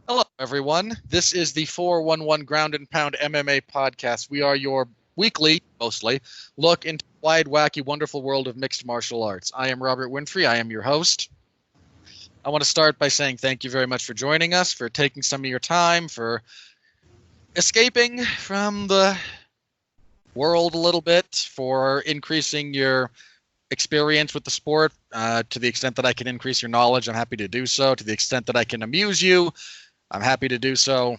Hello, everyone. This is the 411 Ground and Pound MMA podcast. We are your weekly, mostly, look into the wide, wacky, wonderful world of mixed martial arts. I am Robert Winfrey. I am your host. I want to start by saying thank you very much for joining us, for taking some of your time, for escaping from the world a little bit, for increasing your experience with the sport. To the extent that I can increase your knowledge, I'm happy to do so. To the extent that I can amuse you, I'm happy to do so.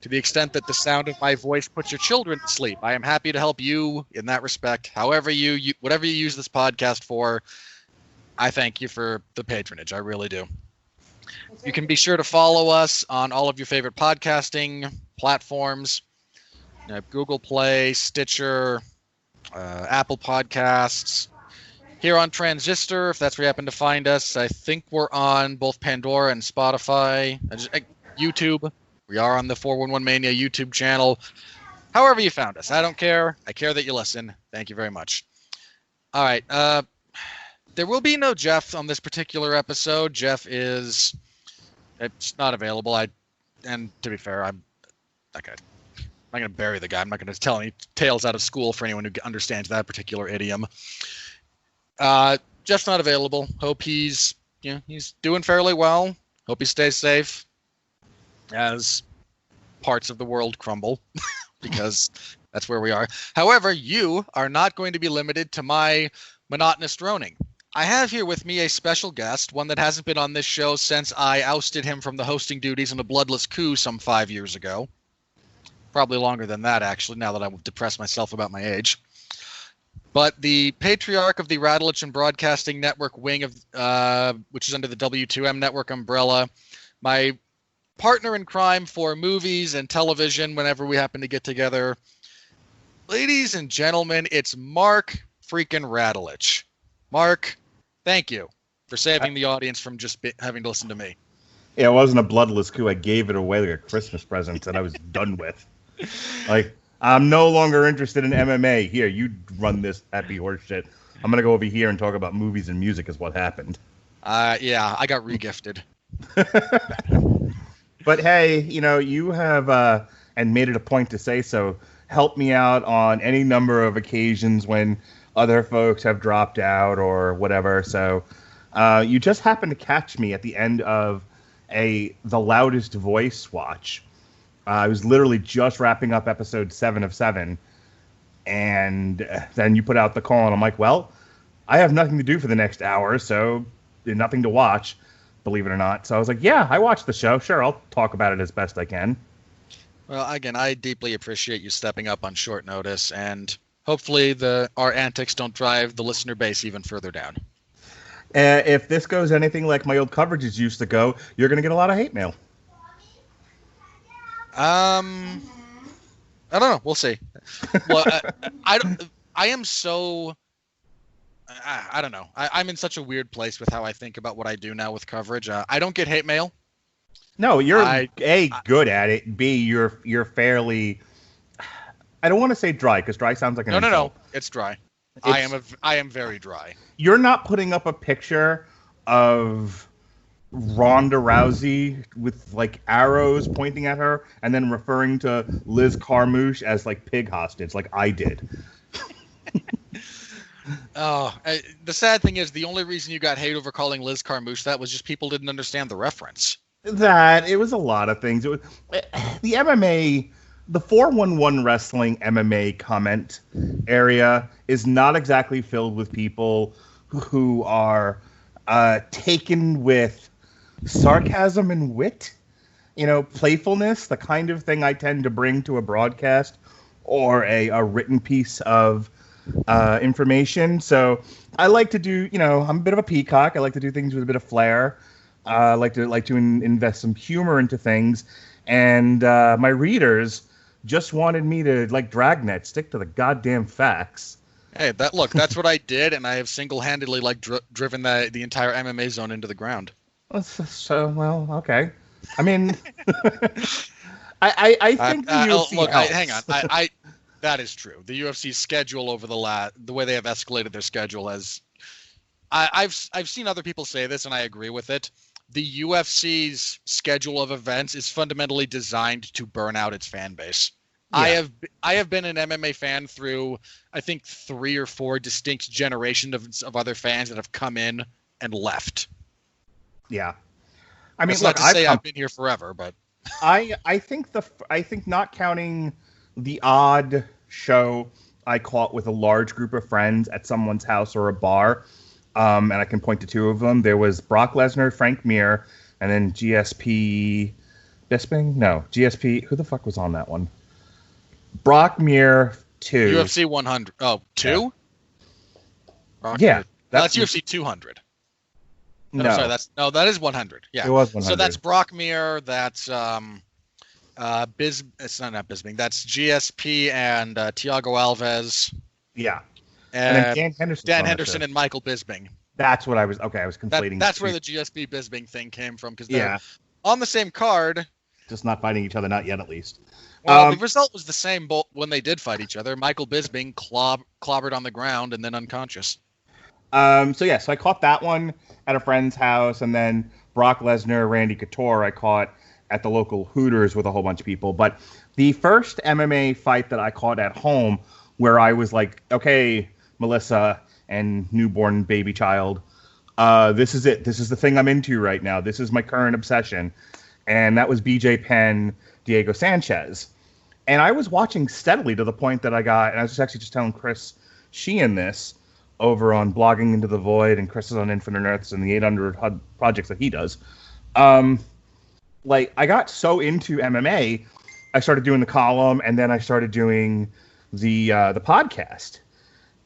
To the extent that the sound of my voice puts your children to sleep, I am happy to help you in that respect. However whatever you use this podcast for, I thank you for the patronage. I really do. You can be sure to follow us on all of your favorite podcasting platforms. Google Play, Stitcher, Apple Podcasts. Here on Transistor, if that's where you happen to find us. I think we're on both Pandora and Spotify. YouTube. We are on the 411 Mania YouTube channel. However you found us, I don't care. I care that you listen. Thank you very much. All right. There will be no Jeff on this particular episode. Jeff is not available. And to be fair, I'm not going to bury the guy. I'm not going to tell any tales out of school for anyone who understands that particular idiom. Jeff's not available. Hope he's doing fairly well. Hope he stays safe as parts of the world crumble, because that's where we are. However, you are not going to be limited to my monotonous droning. I have here with me a special guest, one that hasn't been on this show since I ousted him from the hosting duties in a bloodless coup some 5 years ago. Probably longer than that, actually, now that I've depressed myself about my age. But the patriarch of the Radulich and Broadcasting Network wing of, which is under the W2M network umbrella, my partner in crime for movies and television whenever we happen to get together. Ladies and gentlemen, it's Mark freaking Radulich. Mark, thank you for saving the audience from just having to listen to me. Yeah, it wasn't a bloodless coup. I gave it away like a Christmas present that I was done with. Like, I'm no longer interested in MMA. Here, you run this happy horse shit. I'm going to go over here and talk about movies and music is what happened. Yeah, I got regifted. But hey, you have, and made it a point to say so, helped me out on any number of occasions when other folks have dropped out or whatever. So you just happened to catch me at the end of The Loudest Voice watch. I was literally just wrapping up episode 7 of 7. And then you put out the call, and I'm like, well, I have nothing to do for the next hour, so nothing to watch. Believe it or not. So I was like, yeah, I watched the show. Sure, I'll talk about it as best I can. Well, again, I deeply appreciate you stepping up on short notice, and hopefully our antics don't drive the listener base even further down. If this goes anything like my old coverages used to go, you're going to get a lot of hate mail. I don't know. We'll see. Well, I am so... I don't know. I'm in such a weird place with how I think about what I do now with coverage. I don't get hate mail. No, you're good at it. B, you're fairly. I don't want to say dry because dry sounds like an insult. No. It's dry. I am very dry. You're not putting up a picture of Ronda Rousey with like arrows pointing at her and then referring to Liz Carmouche as like pig hostage, like I did. The sad thing is the only reason you got hate over calling Liz Carmouche that was just people didn't understand the reference. It was a lot of things. It was the MMA, the 411 wrestling MMA comment area is not exactly filled with people who are taken with sarcasm and wit, playfulness, the kind of thing I tend to bring to a broadcast or a written piece of information. So I like to do, I'm a bit of a peacock. I like to do things with a bit of flair. I like to invest some humor into things. And my readers just wanted me to dragnet, stick to the goddamn facts. Hey, that's what I did, and I have single-handedly driven the entire MMA zone into the ground. So, well, okay. I mean, I think the UFC helps. Hang on. That is true. The UFC's schedule over the way they have escalated their schedule has. I've seen other people say this, and I agree with it. the UFC's schedule of events is fundamentally designed to burn out its fan base. Yeah. I have been an MMA fan through, I think, 3 or 4 distinct generations of other fans that have come in and left. Yeah. I mean, That's look, not to say I've been here forever, but I think not counting the odd show I caught with a large group of friends at someone's house or a bar, and I can point to 2 of them. There was Brock Lesnar, Frank Mir, and then GSP Bisping. No, GSP. Who the fuck was on that one? Brock Mir 2. UFC 100. Oh, 2? Yeah. That's UFC 200. No, sorry, that is 100. Yeah, it was 100. So that's Brock Mir. That's it's not Bisping. That's GSP and Thiago Alves. Yeah, and then Dan Henderson. Dan Henderson and Michael Bisping. That's what I was. Okay, I was conflating. That's where the GSP Bisping thing came from because they're on the same card, just not fighting each other. Not yet, at least. Well, the result was the same when they did fight each other. Michael Bisping clobbered on the ground and then unconscious. So I caught that one at a friend's house, and then Brock Lesnar, Randy Couture, I caught at the local Hooters with a whole bunch of people. But the first MMA fight that I caught at home, where I was like, okay, Melissa and newborn baby child, this is it. This is the thing I'm into right now. This is my current obsession. And that was BJ Penn, Diego Sanchez. And I was watching steadily to the point that and I was actually just telling Chris Sheehan this over on Blogging Into the Void, and Chris is on Infinite Earths and the 800 HUD projects that he does. I got so into MMA, I started doing the column, and then I started doing the podcast.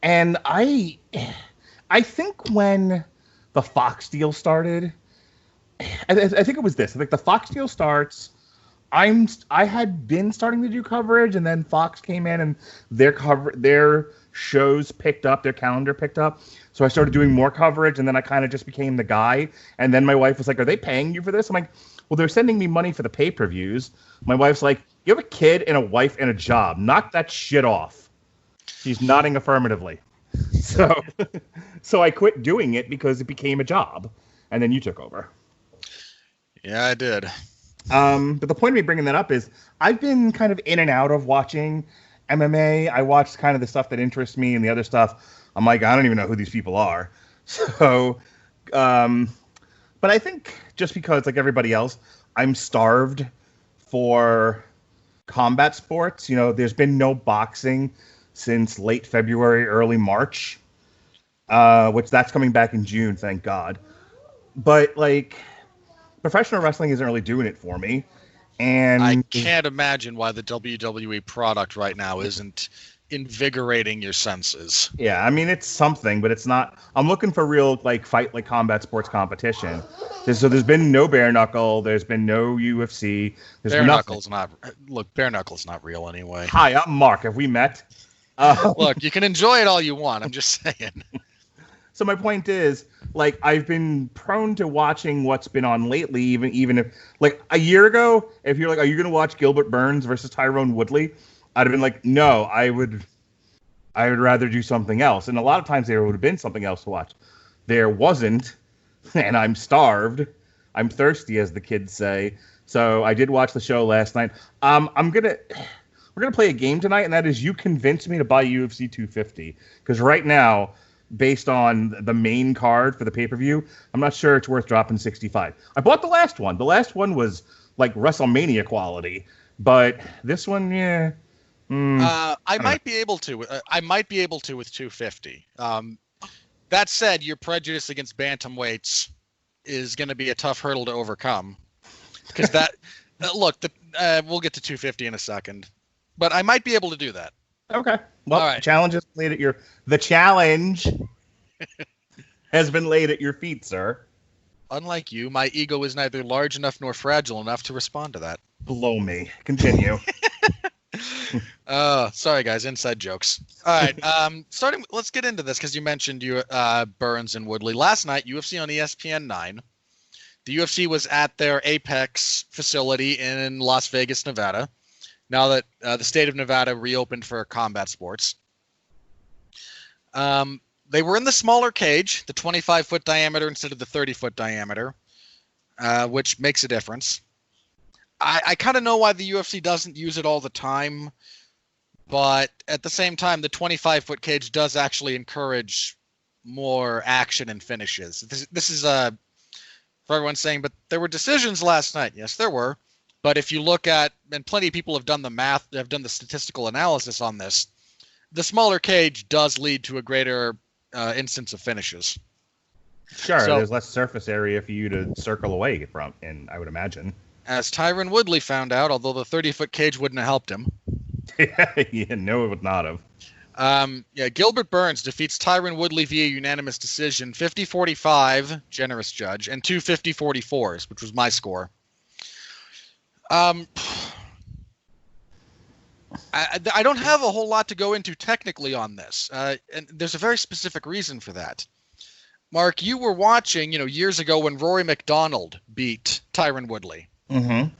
And I think when the Fox deal started, I think it was this. I think the Fox deal starts. I had been starting to do coverage, and then Fox came in, and their shows picked up, their calendar picked up. So I started doing more coverage, and then I kind of just became the guy. And then my wife was like, "Are they paying you for this?" I'm like, "Well, they're sending me money for the pay-per-views." My wife's like, "You have a kid and a wife and a job. Knock that shit off." She's nodding affirmatively. So I quit doing it because it became a job, and then you took over. Yeah, I did. But the point of me bringing that up is I've been kind of in and out of watching MMA. I watched kind of the stuff that interests me, and the other stuff, I'm like, I don't even know who these people are. So, but I think just because, like everybody else, I'm starved for combat sports. You know, there's been no boxing since late February, early March, which that's coming back in June, thank God. But, like, professional wrestling isn't really doing it for me. And I can't imagine why the WWE product right now isn't invigorating your senses. Yeah, I mean, it's something, but it's not. I'm looking for real, like, combat sports competition. So there's been no bare knuckle. There's been no UFC. Bare knuckle's not. Look, bare knuckle's not real anyway. Hi, I'm Mark. Have we met? Look, you can enjoy it all you want. I'm just saying. So my point is, like, I've been prone to watching what's been on lately, even if, like, a year ago, if you're like, are you going to watch Gilbert Burns versus Tyrone Woodley? I'd have been like, no, I would rather do something else. And a lot of times there would have been something else to watch. There wasn't, and I'm starved. I'm thirsty, as the kids say. So I did watch the show last night. We're gonna play a game tonight, and that is you convinced me to buy UFC 250, because right now, based on the main card for the pay-per-view, I'm not sure it's worth dropping 65. I bought the last one. The last one was like WrestleMania quality, but this one, yeah. I might be able to. I might be able to with 250. That said, your prejudice against bantamweights is going to be a tough hurdle to overcome. Because that, look, we'll get to 250 in a second, but I might be able to do that. Okay. Well, all right. The challenge has been laid at your feet, sir. Unlike you, my ego is neither large enough nor fragile enough to respond to that. Blow me. Continue. Sorry guys, inside jokes. All right, let's get into this because you mentioned Burns and Woodley. Last night, UFC on ESPN 9. The UFC was at their Apex facility in Las Vegas, Nevada. Now that the state of Nevada reopened for combat sports. They were in the smaller cage, the 25-foot diameter instead of the 30-foot diameter. which makes a difference. I kind of know why the UFC doesn't use it all the time, but at the same time, the 25-foot cage does actually encourage more action and finishes. This is for everyone saying, but there were decisions last night. Yes, there were. But if you look at, and plenty of people have done the math, have done the statistical analysis on this, the smaller cage does lead to a greater instance of finishes. Sure, so, there's less surface area for you to circle away from, and I would imagine. As Tyron Woodley found out, although the 30-foot cage wouldn't have helped him. Yeah, no, it would not have. Gilbert Burns defeats Tyron Woodley via unanimous decision, 50-45, generous judge, and 2 50-44s, which was my score. I don't have a whole lot to go into technically on this, and there's a very specific reason for that. Mark, you were watching, years ago when Rory McDonald beat Tyron Woodley. Mm-hmm.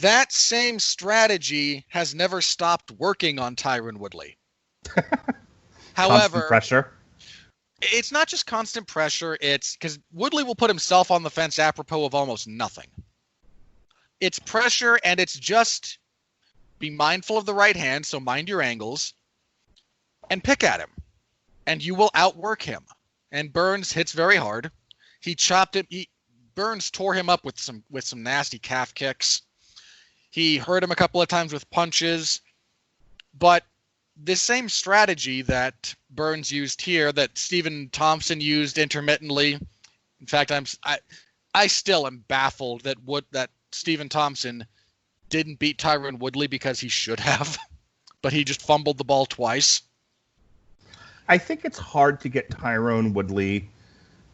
That same strategy has never stopped working on Tyron Woodley. However, constant pressure. It's not just constant pressure. It's because Woodley will put himself on the fence apropos of almost nothing. It's pressure, and it's just be mindful of the right hand, so mind your angles, and pick at him, and you will outwork him. And Burns hits very hard. He chopped him. Burns tore him up with some nasty calf kicks. He hurt him a couple of times with punches, but this same strategy that Burns used here, that Stephen Thompson used intermittently. In fact, I still am baffled that Stephen Thompson didn't beat Tyron Woodley because he should have, but he just fumbled the ball twice. I think it's hard to get Tyron Woodley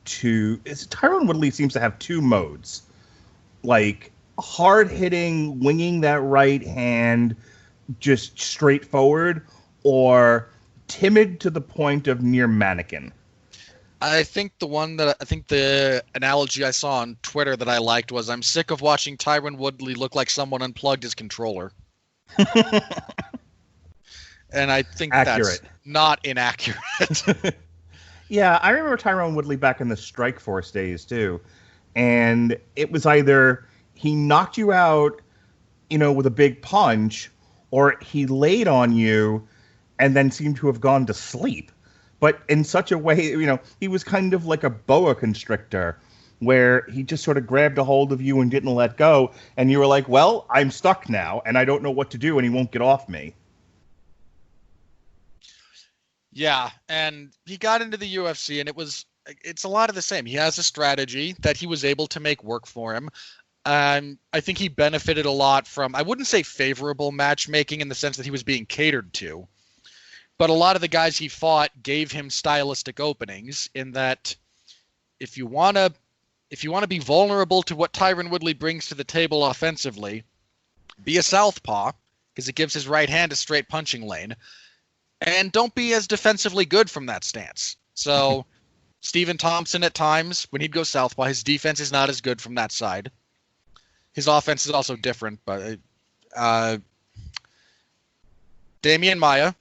to. Tyron Woodley seems to have two modes, like hard hitting, winging that right hand, just straightforward, or timid to the point of near mannequin. I think the analogy I saw on Twitter that I liked was, I'm sick of watching Tyron Woodley look like someone unplugged his controller. And I think accurate. That's not inaccurate. Yeah, I remember Tyron Woodley back in the Strikeforce days too. And it was either he knocked you out, with a big punch, or he laid on you and then seemed to have gone to sleep. But in such a way, he was kind of like a boa constrictor, where he just sort of grabbed a hold of you and didn't let go. And you were like, well, I'm stuck now, and I don't know what to do, and he won't get off me. Yeah, and he got into the UFC, and it's a lot of the same. He has a strategy that he was able to make work for him. I think he benefited a lot from, I wouldn't say favorable matchmaking in the sense that he was being catered to, but a lot of the guys he fought gave him stylistic openings in that if you want to be vulnerable to what Tyron Woodley brings to the table offensively, be a southpaw, because it gives his right hand a straight punching lane, and don't be as defensively good from that stance. So Stephen Thompson at times, when he'd go southpaw, his defense is not as good from that side. His offense is also different, but Damian Maia,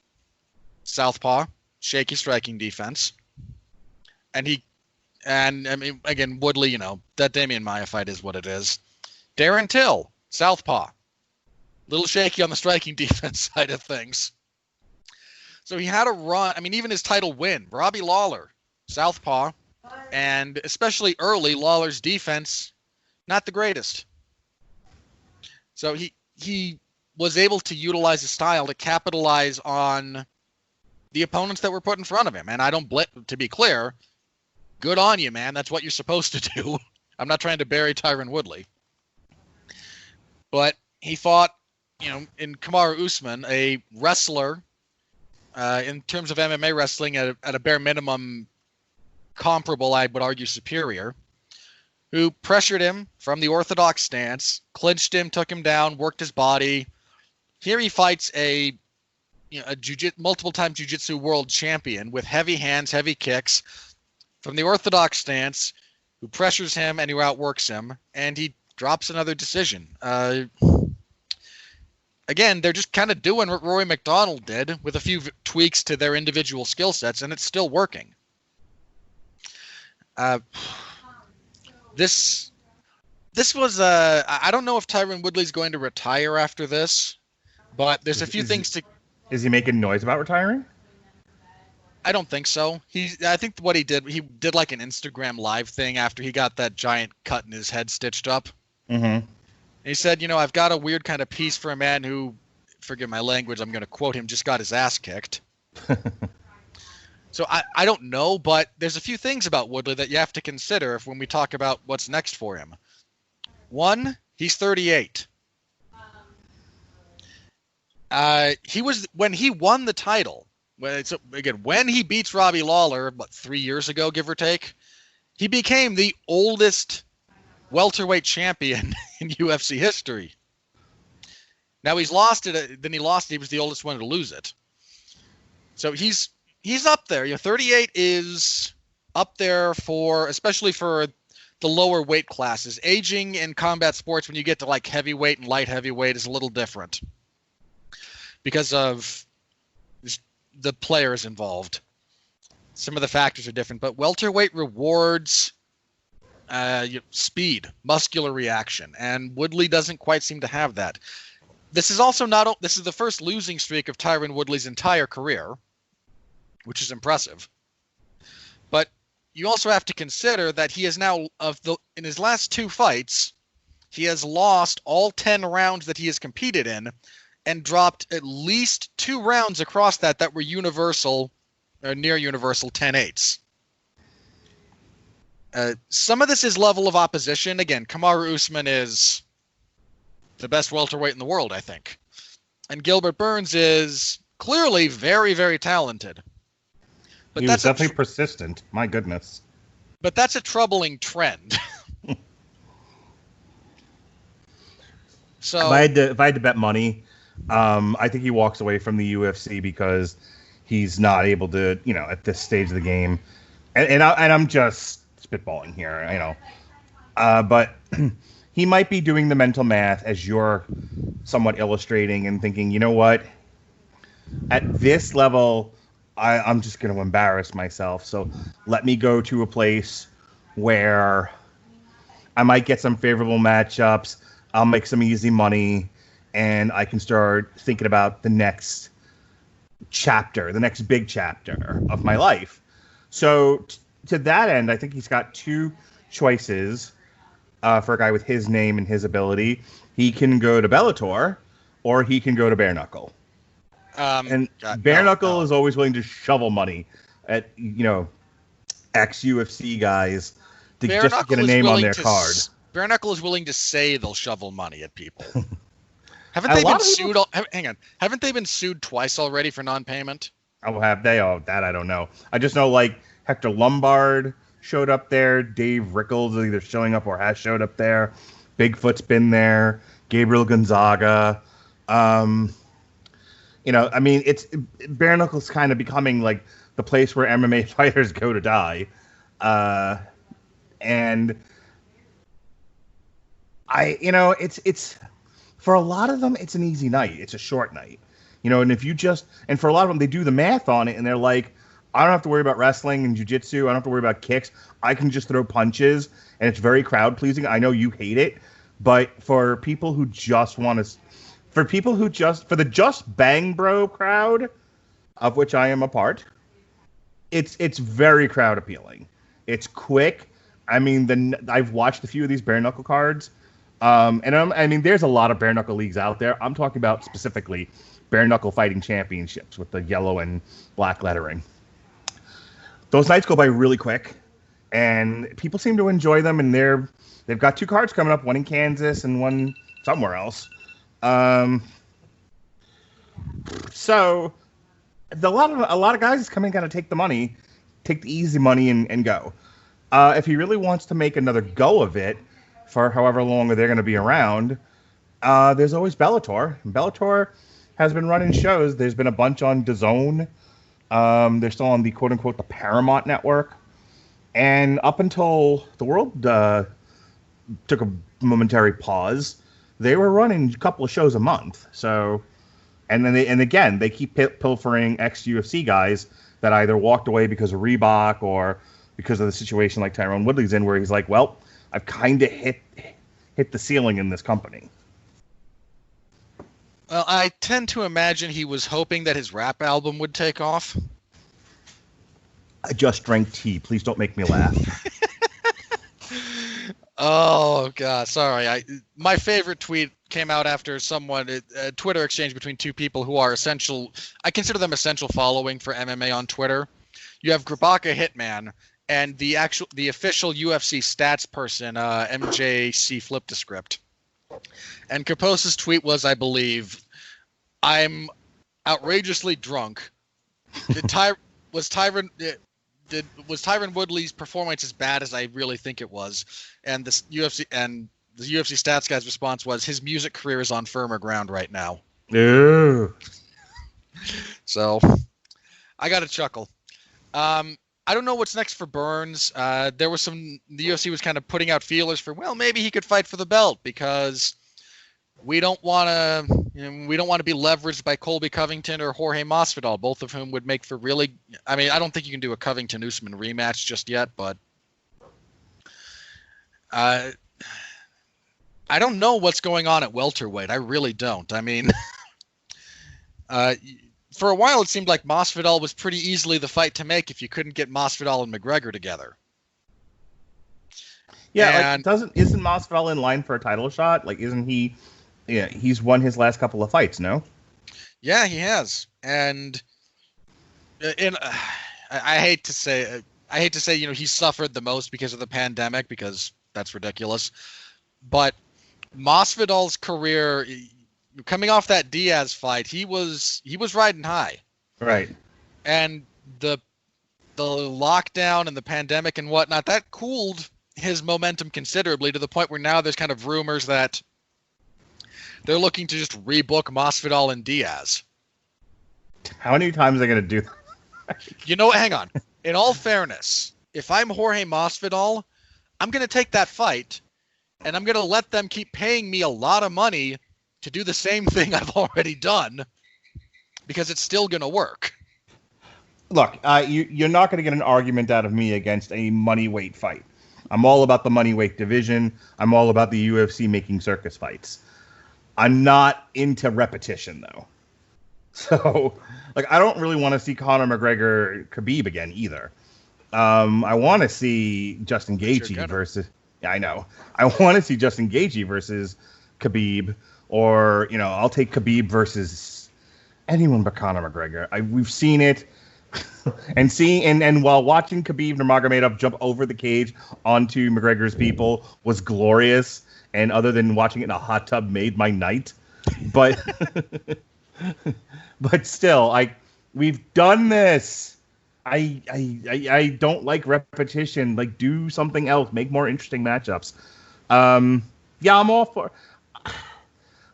southpaw, shaky striking defense. And again, Woodley, that Damian Maia fight is what it is. Darren Till, southpaw, little shaky on the striking defense side of things. So he had a run. Even his title win, Robbie Lawler, southpaw, and especially early, Lawler's defense, not the greatest. So he was able to utilize his style to capitalize on the opponents that were put in front of him. And I don't to be clear, good on you, man. That's what you're supposed to do. I'm not trying to bury Tyron Woodley. But he fought, in Kamaru Usman, a wrestler, in terms of MMA wrestling, at a bare minimum comparable, I would argue superior, who pressured him from the orthodox stance, clinched him, took him down, worked his body. Here he fights a multiple-time jiu-jitsu world champion with heavy hands, heavy kicks, from the orthodox stance, who pressures him and who outworks him, and he drops another decision. Again, they're just kind of doing what Rory McDonald did with a few tweaks to their individual skill sets, and it's still working. This was I don't know if Tyron Woodley's going to retire after this, but there's a few things to. Is he making noise about retiring? I don't think so. I think what he did like an Instagram live thing after he got that giant cut in his head stitched up. Mm-hmm. He said, I've got a weird kind of piece for a man who, forgive my language, I'm going to quote him, just got his ass kicked. So I don't know, but there's a few things about Woodley that you have to consider when we talk about what's next for him. One, he's 38. When he won the title, when he beats Robbie Lawler, 3 years ago, give or take, he became the oldest welterweight champion in UFC history. Now he's lost it. Then he lost it. He was the oldest one to lose it. So he's up there. 38 is up there especially for the lower weight classes. Aging in combat sports when you get to like heavyweight and light heavyweight is a little different because of the players involved. Some of the factors are different, but welterweight rewards speed, muscular reaction, and Woodley doesn't quite seem to have that. This is the first losing streak of Tyron Woodley's entire career, which is impressive. But you also have to consider that he is now in his last 2 fights, he has lost all 10 rounds that he has competed in and dropped at least 2 rounds across that were universal or near universal 10-8s. Some of this is level of opposition. Again, Kamaru Usman is the best welterweight in the world, I think. And Gilbert Burns is clearly very, very talented. But he was definitely persistent. My goodness. But that's a troubling trend. So if I had to bet money, I think he walks away from the UFC because he's not able to, at this stage of the game. And I'm just spitballing here, but he might be doing the mental math as you're somewhat illustrating and thinking, you know what? At this level, I'm just going to embarrass myself. So let me go to a place where I might get some favorable matchups. I'll make some easy money, and I can start thinking about the next chapter, the next big chapter of my life. So to that end, I think he's got 2 choices for a guy with his name and his ability. He can go to Bellator, or he can go to Bare Knuckle. Bare Knuckle is always willing to shovel money at ex-UFC guys to just get a name on their card. Bare Knuckle is willing to say they'll shovel money at people. Haven't they been sued? Hang on. Haven't they been sued twice already for non-payment? Oh, have they? Oh, that I don't know. I just know Hector Lombard showed up there. Dave Rickles is either showing up or has showed up there. Bigfoot's been there. Gabriel Gonzaga. It's Bare Knuckle's kind of becoming like the place where MMA fighters go to die. And it's for a lot of them, it's an easy night. It's a short night, and for a lot of them, they do the math on it and they're like, I don't have to worry about wrestling and jiu-jitsu. I don't have to worry about kicks. I can just throw punches, and it's very crowd pleasing. I know you hate it, but for people who just for the Just Bang Bro crowd, of which I am a part, it's very crowd appealing. It's quick. I've watched a few of these bare knuckle cards. There's a lot of bare knuckle leagues out there. I'm talking about specifically bare knuckle fighting championships with the yellow and black lettering. Those nights go by really quick, and people seem to enjoy them. And they've got 2 cards coming up, one in Kansas and one somewhere else. So a lot of guys come in, kind of take the easy money and go. If he really wants to make another go of it, for however long they're going to be around, there's always Bellator. Bellator has been running shows. There's been a bunch on DAZN. They're still on the quote-unquote the Paramount Network. And up until the world took a momentary pause, they were running a couple of shows a month. So, and again, they keep pilfering ex-UFC guys that either walked away because of Reebok or because of the situation like Tyron Woodley's in, where he's like, well, I've kind of hit the ceiling in this company. Well, I tend to imagine he was hoping that his rap album would take off. I just drank tea. Please don't make me laugh. Oh God, sorry. My favorite tweet came out after a Twitter exchange between two people who are essential. I consider them essential following for MMA on Twitter. You have Grabaka Hitman and the official UFC stats person, MJC Flip to Script. And Kaposa's tweet was, I believe, "I'm outrageously drunk. Was Tyron Woodley's performance as bad as I really think it was?" And the UFC stats guy's response was, "His music career is on firmer ground right now." Ew. So I got a chuckle. I don't know what's next for Burns. The UFC was kind of putting out feelers for, well, maybe he could fight for the belt because we don't want to be leveraged by Colby Covington or Jorge Masvidal, both of whom would make for really. I mean, I don't think you can do a Covington Usman rematch just yet, but I don't know what's going on at welterweight. I really don't. I mean, for a while it seemed like Masvidal was pretty easily the fight to make if you couldn't get Masvidal and McGregor together. Yeah, isn't Masvidal in line for a title shot? Like, isn't he? Yeah, he's won his last couple of fights, no? Yeah, he has. And I hate to say, he suffered the most because of the pandemic, because that's ridiculous. But Masvidal's career, coming off that Diaz fight, he was riding high. Right. And the lockdown and the pandemic and whatnot, that cooled his momentum considerably, to the point where now there's kind of rumors that they're looking to just rebook Masvidal and Diaz. How many times are they going to do that? Hang on. In all fairness, if I'm Jorge Masvidal, I'm going to take that fight, and I'm going to let them keep paying me a lot of money to do the same thing I've already done, because it's still going to work. Look, you're not going to get an argument out of me against a money-weight fight. I'm all about the money-weight division. I'm all about the UFC making circus fights. I'm not into repetition, though. So, I don't really want to see Conor McGregor Khabib again either. I want to see Justin Gaethje versus. Yeah, I know. I want to see Justin Gaethje versus Khabib, or I'll take Khabib versus anyone but Conor McGregor. We've seen it, and while watching Khabib Nurmagomedov jump over the cage onto McGregor's people was glorious. And other than watching it in a hot tub, made my night. But but still, we've done this. I don't like repetition. Do something else. Make more interesting matchups. Yeah, I'm all for.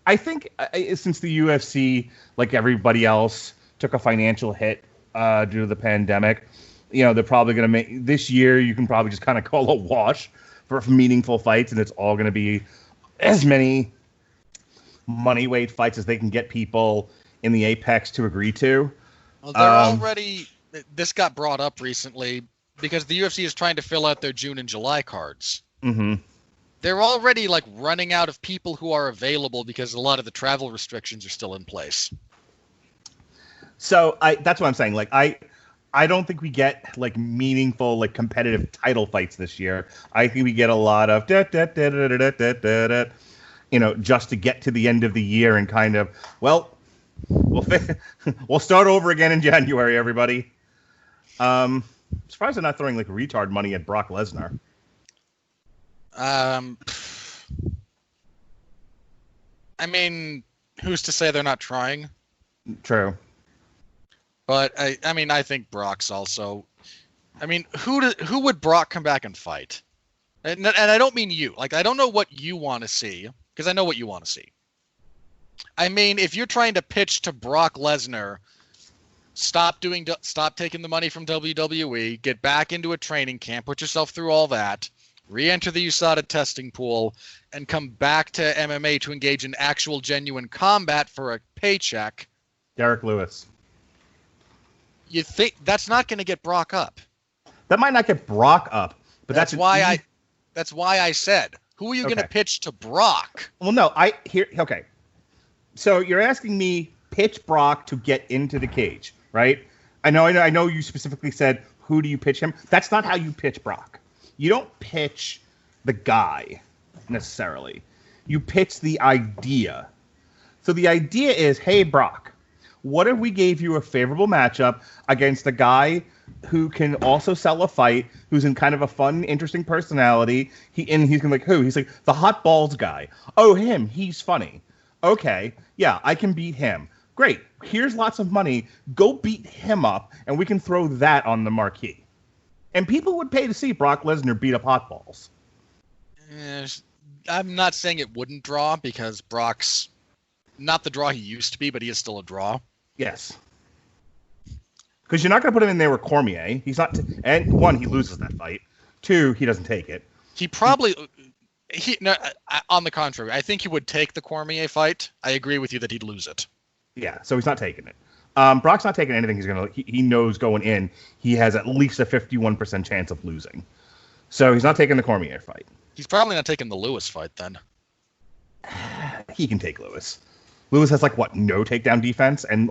I think since the UFC, like everybody else, took a financial hit due to the pandemic, they're probably going to make this year. You can probably just kind of call a wash for meaningful fights, and it's all going to be as many money weight fights as they can get people in the Apex to agree to. Well, they're already. This got brought up recently because the UFC is trying to fill out their June and July cards. Mm-hmm. They're already running out of people who are available because a lot of the travel restrictions are still in place. So that's what I'm saying. I don't think we get meaningful competitive title fights this year. I think we get a lot of just to get to the end of the year and kind of we'll start over again in January, everybody. I'm surprised they're not throwing retard money at Brock Lesnar. I mean, who's to say they're not trying? True. But I think Brock's also. Who would Brock come back and fight? And I don't mean you. I don't know what you want to see, because I know what you want to see. If you're trying to pitch to Brock Lesnar, stop taking the money from WWE, get back into a training camp, put yourself through all that, re-enter the USADA testing pool, and come back to MMA to engage in actual genuine combat for a paycheck. Derek Lewis. You think that's not going to get Brock up? That might not get Brock up, but that's That's why I said, who are you going to pitch to Brock? Well, no, okay. So you're asking me pitch Brock to get into the cage, right? I know you specifically said, who do you pitch him? That's not how you pitch Brock. You don't pitch the guy necessarily. You pitch the idea. So the idea is, hey, Brock, what if we gave you a favorable matchup against a guy who can also sell a fight, who's in kind of a fun, interesting personality? He's going to be like, who? He's like, the hot balls guy. Oh, him. He's funny. Okay. Yeah, I can beat him. Great. Here's lots of money. Go beat him up, and we can throw that on the marquee. And people would pay to see Brock Lesnar beat up hot balls. I'm not saying it wouldn't draw, because Brock's not the draw he used to be, but he is still a draw. Yes. Because you're not going to put him in there with Cormier. He's not. And one, he loses that fight. Two, he doesn't take it. He probably. No, on the contrary, I think he would take the Cormier fight. I agree with you that he'd lose it. Yeah, so he's not taking it. Brock's not taking anything. He knows going in, he has at least a 51% chance of losing. So he's not taking the Cormier fight. He's probably not taking the Lewis fight then. He can take Lewis. Lewis has no takedown defense, and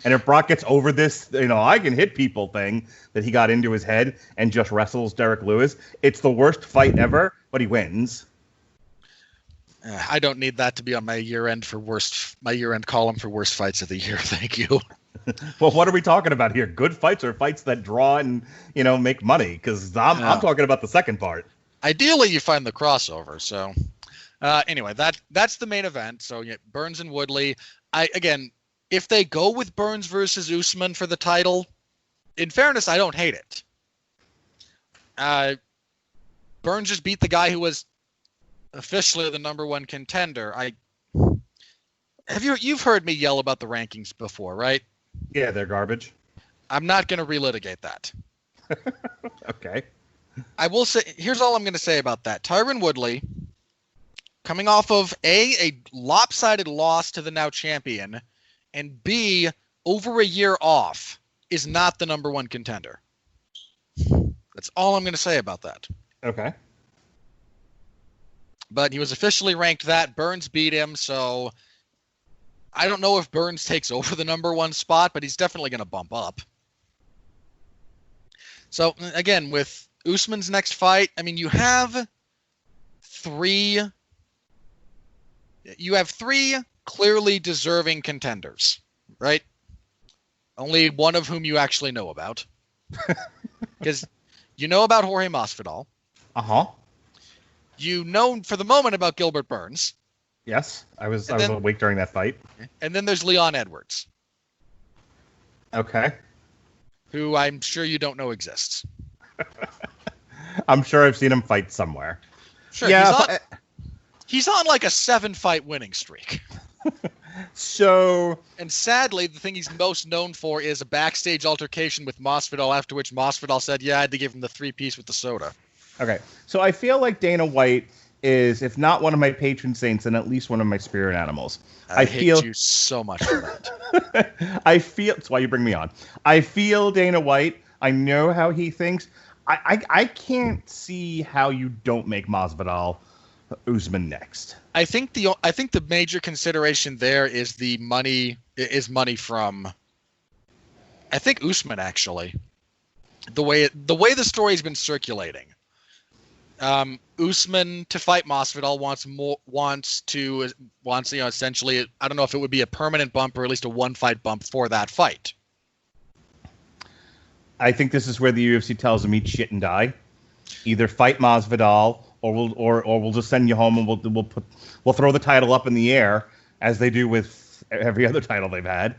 if Brock gets over this, I can hit people thing that he got into his head and just wrestles Derek Lewis, it's the worst fight ever, but he wins. I don't need that to be on my year-end column for worst fights of the year. Thank you. Well, what are we talking about here? Good fights or fights that draw and make money? Because I'm talking about the second part. Ideally, you find the crossover. So, anyway, that's the main event. So, Burns and Woodley. If they go with Burns versus Usman for the title, in fairness, I don't hate it. Burns just beat the guy who was officially the number one contender. You've heard me yell about the rankings before, right? Yeah, they're garbage. I'm not going to relitigate that. Okay. I will say, here's all I'm going to say about that. Tyron Woodley, coming off of a lopsided loss to the now champion, and B, over a year off, is not the number one contender. That's all I'm going to say about that. Okay. But he was officially ranked that. Burns beat him, so I don't know if Burns takes over the number one spot, but he's definitely going to bump up. So, again, with Usman's next fight, you have three clearly deserving contenders, right? Only one of whom you actually know about. Because you know about Jorge Masvidal. Uh-huh. You know for the moment about Gilbert Burns. Yes, I was awake during that fight. And then there's Leon Edwards. Okay. Who I'm sure you don't know exists. I'm sure I've seen him fight somewhere. Sure, yeah, he's on like a 7-fight winning streak. So, and sadly, the thing he's most known for is a backstage altercation with Masvidal, after which Masvidal said, "Yeah, I had to give him the 3-piece with the soda." Okay, so I feel like Dana White is, if not one of my patron saints, then at least one of my spirit animals. I hate you so much for that. That's why you bring me on. I feel Dana White. I know how he thinks. I can't see how you don't make Masvidal Usman next. I think the major consideration there is the money from, I think, Usman, actually. The way the story's been circulating. Usman to fight Masvidal wants essentially, I don't know if it would be a permanent bump or at least a 1-fight bump for that fight. I think this is where the UFC tells him eat shit and die. Either fight Masvidal or we'll just send you home and we'll throw the title up in the air as they do with every other title they've had,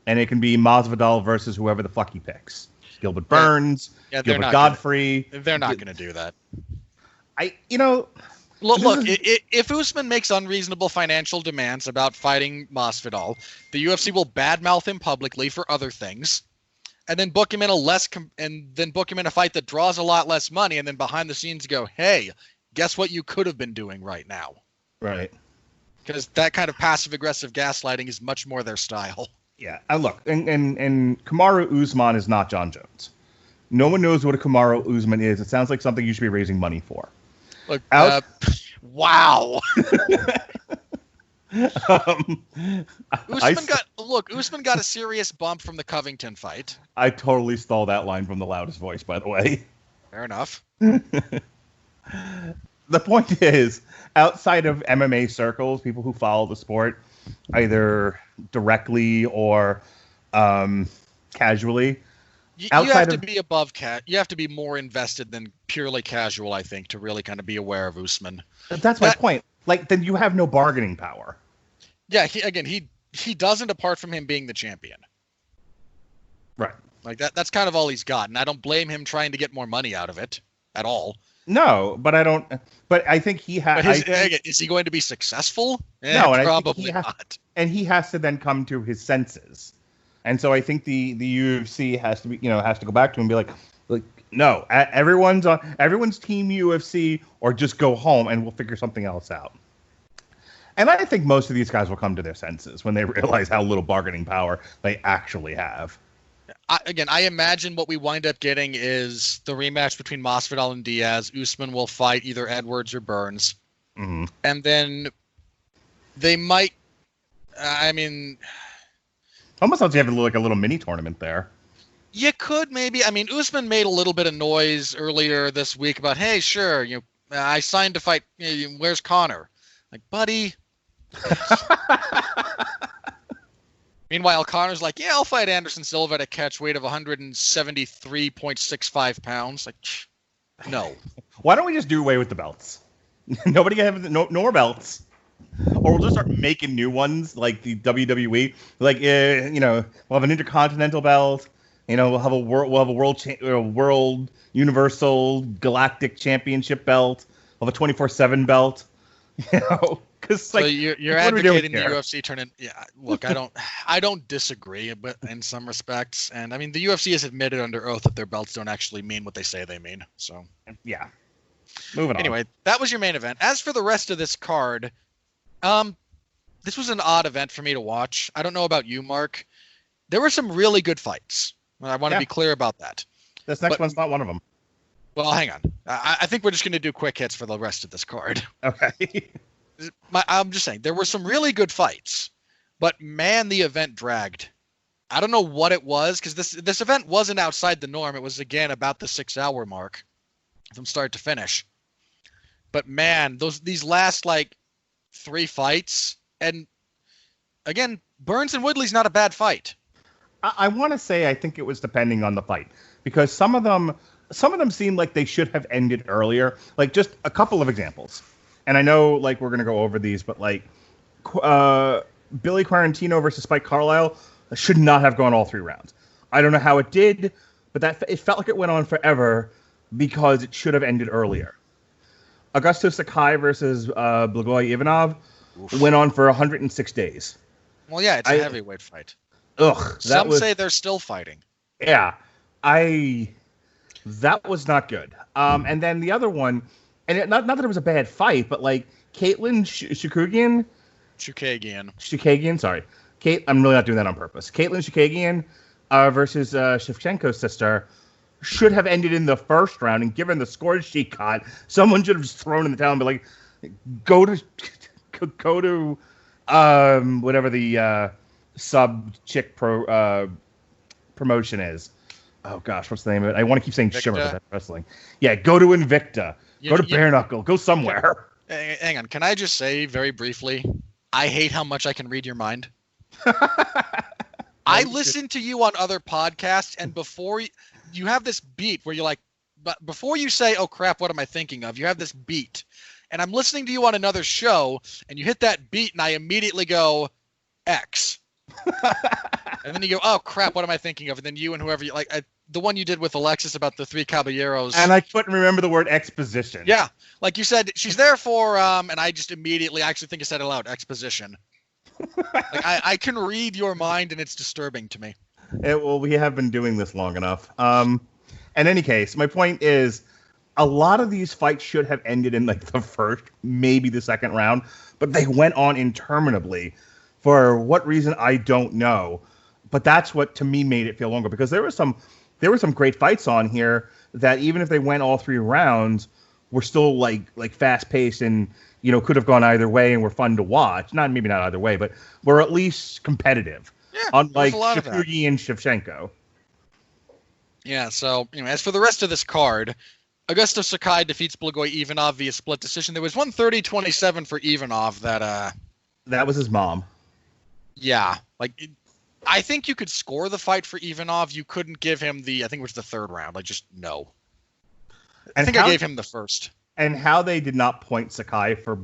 and it can be Masvidal versus whoever the fuck he picks. Gilbert Burns, Gilbert Godfrey. They're not going to do that. Look, if Usman makes unreasonable financial demands about fighting Masvidal, the UFC will badmouth him publicly for other things, and then book him in a fight that draws a lot less money, and then behind the scenes go, "Hey, guess what you could have been doing right now?" Right. Because that kind of passive-aggressive gaslighting is much more their style. Yeah, and look, and Kamaru Usman is not Jon Jones. No one knows what a Kamaru Usman is. It sounds like something you should be raising money for. Look, wow. Usman got a serious bump from the Covington fight. I totally stole that line from the loudest voice, by the way. Fair enough. The point is, outside of MMA circles, people who follow the sport, either directly or casually, you have to be above you have to be more invested than purely casual, I think, to really kind of be aware of Usman. That's my point. Like, then you have no bargaining power. Yeah, he doesn't, apart from him being the champion. Right. Like that's kind of all he's got, and I don't blame him trying to get more money out of it at all. No, but I don't. But I think he has. Is he going to be successful? No, and probably not. And he has to then come to his senses, and so I think the UFC has to go back to him and be like, no, everyone's team UFC, or just go home and we'll figure something else out. And I think most of these guys will come to their senses when they realize how little bargaining power they actually have. I imagine what we wind up getting is the rematch between Masvidal and Diaz. Usman will fight either Edwards or Burns. Mm-hmm. And then they might, almost sounds like you have like a little mini tournament there. You could maybe. Usman made a little bit of noise earlier this week about, hey, sure, I signed to fight. Where's Connor? Like, buddy. Meanwhile, Connor's like, yeah, I'll fight Anderson Silva at a catch weight of 173.65 pounds. Like, no. Why don't we just do away with the belts? Nobody can have no more belts. Or we'll just start making new ones like the WWE. Like, we'll have an Intercontinental belt. We'll have a world Universal Galactic Championship belt. We'll have a 24/7 belt. Because so you're advocating the UFC turn in. Yeah, look, I don't disagree, but in some respects, and the UFC has admitted under oath that their belts don't actually mean what they say they mean. So yeah, moving on. Anyway, that was your main event. As for the rest of this card, this was an odd event for me to watch. I don't know about you, Mark. There were some really good fights. I want to be clear about that. This next one's not one of them. Well, hang on. I think we're just going to do quick hits for the rest of this card. Okay. I'm just saying, there were some really good fights, but man, the event dragged. I don't know what it was, because this event wasn't outside the norm. It was, again, about the 6-hour mark from start to finish. But man, these last, 3 fights, and again, Burns and Woodley's not a bad fight. I want to say I think it was depending on the fight, because some of them seemed like they should have ended earlier. Like, just a couple of examples. And I know, we're going to go over these, but, Billy Quarantino versus Spike Carlisle should not have gone all 3 rounds. I don't know how it did, but it felt like it went on forever because it should have ended earlier. Augusto Sakai versus Blagoy Ivanov went on for 106 days. Well, yeah, it's a heavyweight fight. Ugh. Some say they're still fighting. Yeah. That was not good. And then the other one, and not that it was a bad fight, but Caitlin Chukagian, sorry. I'm really not doing that on purpose. Caitlin Chukagian versus Shevchenko's sister should have ended in the first round, and given the scores she got, someone should have just thrown in the towel and be like, go to whatever the sub chick promotion is. Oh gosh, what's the name of it? I want to keep saying Invicta. Shimmer, but that's wrestling. Yeah, go to Invicta. Go to Bare Knuckle. Go somewhere. Hang on. Can I just say very briefly, I hate how much I can read your mind. I listen to you on other podcasts, and before you have this beat where you're like, but before you say, oh crap, what am I thinking of? You have this beat. And I'm listening to you on another show, and you hit that beat, and I immediately go, X. And then you go, oh crap, what am I thinking of? And then you and whoever you the one you did with Alexis about the 3 caballeros. And I couldn't remember the word exposition. Yeah. Like you said, she's there for, and I just immediately, I actually think I said it aloud, exposition. I can read your mind, and it's disturbing to me. Well, we have been doing this long enough. In any case, my point is, a lot of these fights should have ended in the first, maybe the second round, but they went on interminably. For what reason, I don't know. But that's what, to me, made it feel longer, because there there were some great fights on here that even if they went all 3 rounds, were still like fast paced and could have gone either way and were fun to watch. Maybe not either way, but were at least competitive. Yeah, unlike Shakugi and Shevchenko. Yeah. So as for the rest of this card, Augusto Sakai defeats Blagoy Ivanov via split decision. There was 130-27 for Ivanov that was his mom. Yeah, I think you could score the fight for Ivanov. You couldn't give him I think it was the 3rd round. Just no. I gave him the first. And how they did not point Sakai for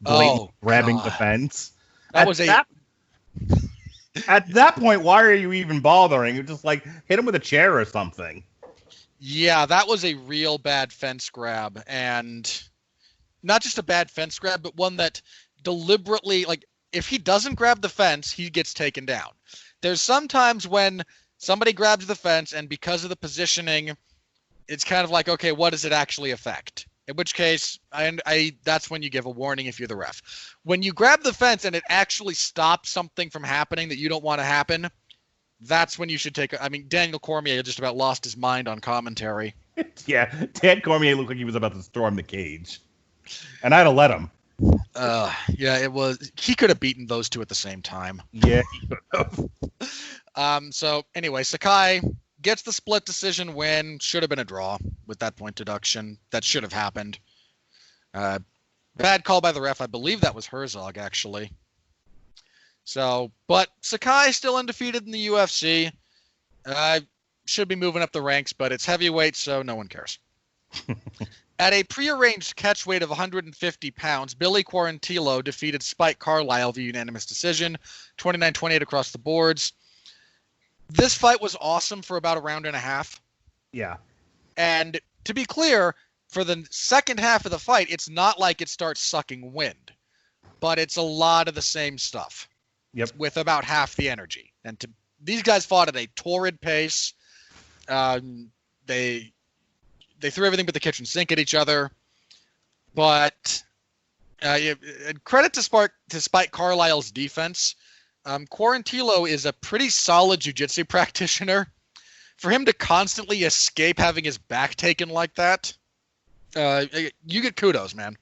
grabbing the fence. At that point, why are you even bothering? You just hit him with a chair or something. Yeah, that was a real bad fence grab, and not just a bad fence grab, but one that deliberately, if he doesn't grab the fence, he gets taken down. There's sometimes when somebody grabs the fence, and because of the positioning, it's kind of okay, what does it actually affect? In which case, that's when you give a warning if you're the ref. When you grab the fence and it actually stops something from happening that you don't want to happen, that's when you should take. Daniel Cormier just about lost his mind on commentary. Yeah, Dan Cormier looked like he was about to storm the cage, and I'd have let him. Yeah, it was. He could have beaten those two at the same time. Yeah, he could have. So anyway, Sakai gets the split decision win. Should have been a draw with that point deduction. That should have happened. Bad call by the ref. I believe that was Herzog, actually. So, but Sakai still undefeated in the UFC. Should be moving up the ranks, but it's heavyweight, so no one cares. At a prearranged catch weight of 150 pounds, Billy Quarantillo defeated Spike Carlisle via unanimous decision, 29-28 across the boards. This fight was awesome for about a round and a half. Yeah. And to be clear, for the second half of the fight, it's not like it starts sucking wind, but it's a lot of the same stuff. Yep. With about half the energy. And these guys fought at a torrid pace. They threw everything but the kitchen sink at each other. But credit to Spike Carlisle's defense. Quarantillo is a pretty solid jiu-jitsu practitioner. For him to constantly escape having his back taken like that, you get kudos, man.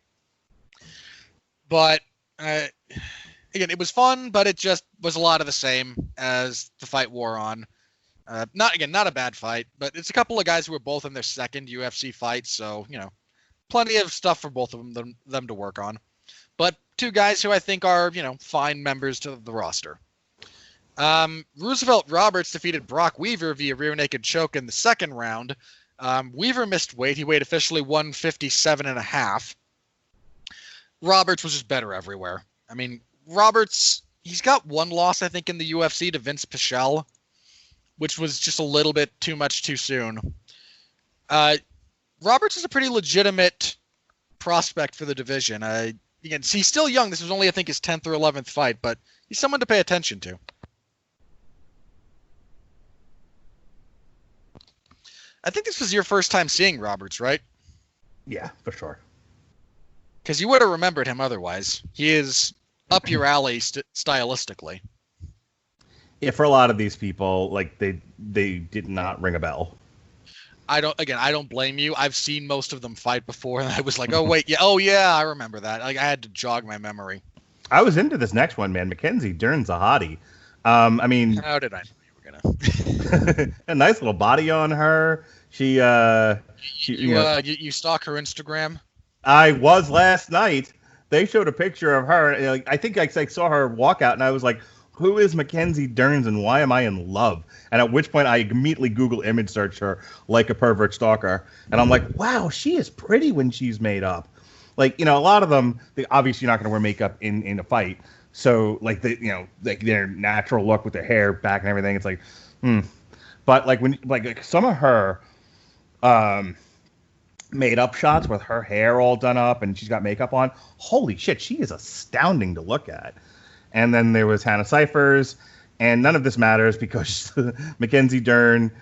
But again, it was fun, but it just was a lot of the same as the fight wore on. Not a bad fight, but it's a couple of guys who were both in their second UFC fight, so plenty of stuff for both of them to work on. But 2 guys who I think are fine members to the roster. Roosevelt Roberts defeated Brock Weaver via rear naked choke in the 2nd round. Weaver missed weight. He weighed officially 157.5. Roberts was just better everywhere. Roberts, he's got 1 loss, I think, in the UFC to Vince Pichel, which was just a little bit too much too soon. Roberts is a pretty legitimate prospect for the division. Again, he's still young. This was only, I think, his 10th or 11th fight, but he's someone to pay attention to. I think this was your first time seeing Roberts, right? Yeah, for sure. Because you would have remembered him otherwise. He is up your alley stylistically. Yeah, for a lot of these people, they did not ring a bell. I don't blame you. I've seen most of them fight before, and I was like, oh yeah, I remember that. I had to jog my memory. I was into this next one, man. Mackenzie Dern's a hottie. How did I know you were gonna? A nice little body on her. You stalk her Instagram? I was last night. They showed a picture of her. I think I saw her walk out, and I was like, who is Mackenzie Dern and why am I in love? And at which point I immediately Google image search her like a pervert stalker. And I'm like, wow, she is pretty when she's made up. A lot of them, obviously you're not going to wear makeup in a fight. So their natural look with their hair back and everything, it's But when some of her made up shots with her hair all done up and she's got makeup on, holy shit, she is astounding to look at. And then there was Hannah Cyphers, and none of this matters because Mackenzie Dern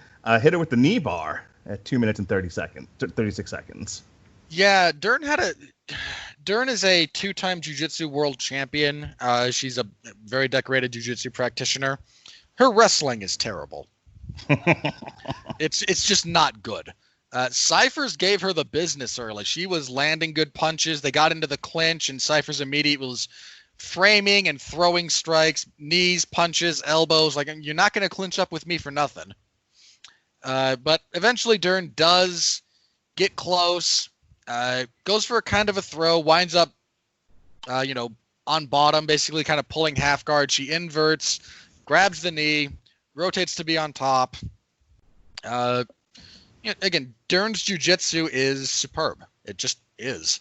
hit her with the knee bar at 2 minutes and 36 seconds. Yeah, Dern is a 2-time jiu-jitsu world champion. She's a very decorated jiu-jitsu practitioner. Her wrestling is terrible. It's just not good. Cyphers gave her the business early. She was landing good punches. They got into the clinch, and Cyphers immediately was framing and throwing strikes, knees, punches, elbows. Like, you're not going to clinch up with me for nothing. But eventually Dern does get close, goes for a kind of a throw, winds up, on bottom, basically kind of pulling half guard. She inverts, grabs the knee, rotates to be on top. Again, Dern's jiu-jitsu is superb. It just is.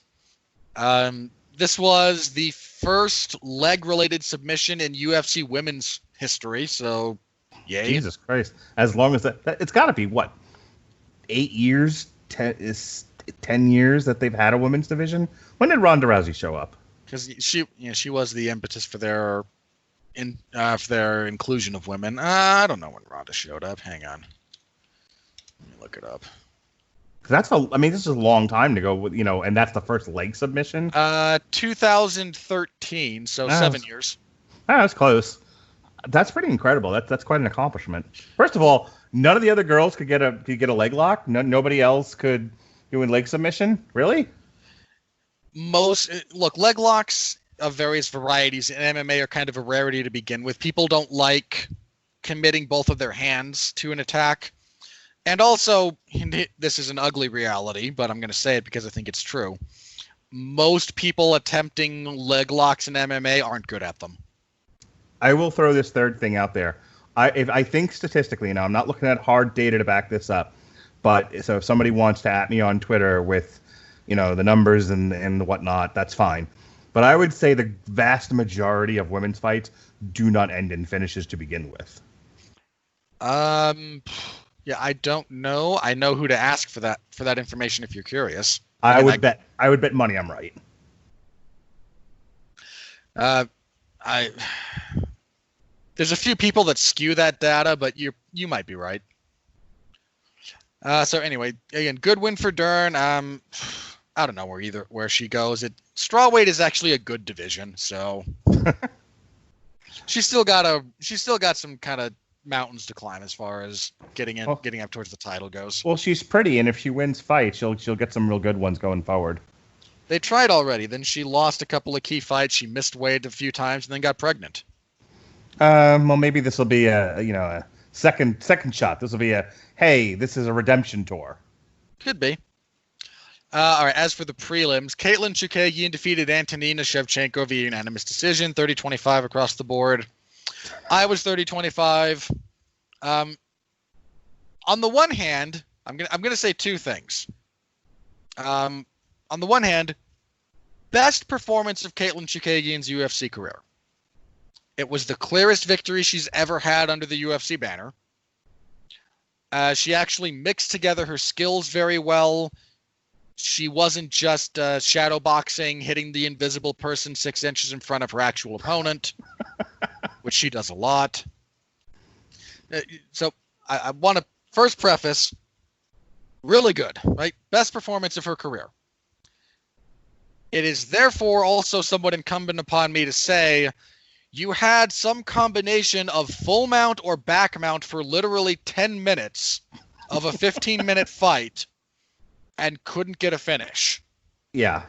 This was the first leg-related submission in UFC women's history, so yay. Jesus Christ. As long as that it's got to be, what, 8 years, 10 years that they've had a women's division? When did Ronda Rousey show up? Because she was the impetus for their inclusion of women. I don't know when Ronda showed up. Hang on. Let me look it up. This is a long time to go, and that's the first leg submission. 2013, so 7 years. That's close. That's pretty incredible. That's quite an accomplishment. First of all, none of the other girls could get a leg lock. Nobody else could do a leg submission. Really? Leg locks of various varieties in MMA are kind of a rarity to begin with. People don't like committing both of their hands to an attack. And also, this is an ugly reality, but I'm going to say it because I think it's true. Most people attempting leg locks in MMA aren't good at them. I will throw this third thing out there. I think statistically, now I'm not looking at hard data to back this up, but so if somebody wants to at me on Twitter with, the numbers and the whatnot, that's fine. But I would say the vast majority of women's fights do not end in finishes to begin with. Yeah, I don't know. I know who to ask for that information if you're curious. I would bet money I'm right. There's a few people that skew that data, but you might be right. So anyway, again, good win for Dern. I don't know where she goes. Strawweight is actually a good division, so she's still got some kind of mountains to climb as far as getting up towards the title goes. Well, she's pretty, and if she wins fights, she'll get some real good ones going forward. They tried already. Then she lost a couple of key fights. She missed weight a few times, and then got pregnant. Well, maybe this will be a second shot. This will be this is a redemption tour. Could be. All right, as for the prelims, Caitlin Chukagian defeated Antonina Shevchenko via unanimous decision, 30-25 across the board. I was 30-25. On the one hand, I'm gonna say two things. On the one hand, best performance of Caitlin Chukagian's UFC career. It was the clearest victory she's ever had under the UFC banner. She actually mixed together her skills very well. She wasn't just shadow boxing, hitting the invisible person 6 inches in front of her actual opponent, which she does a lot. So I want to first preface, really good, right? Best performance of her career. It is therefore also somewhat incumbent upon me to say you had some combination of full mount or back mount for literally 10 minutes of a 15-minute fight and couldn't get a finish. Yeah.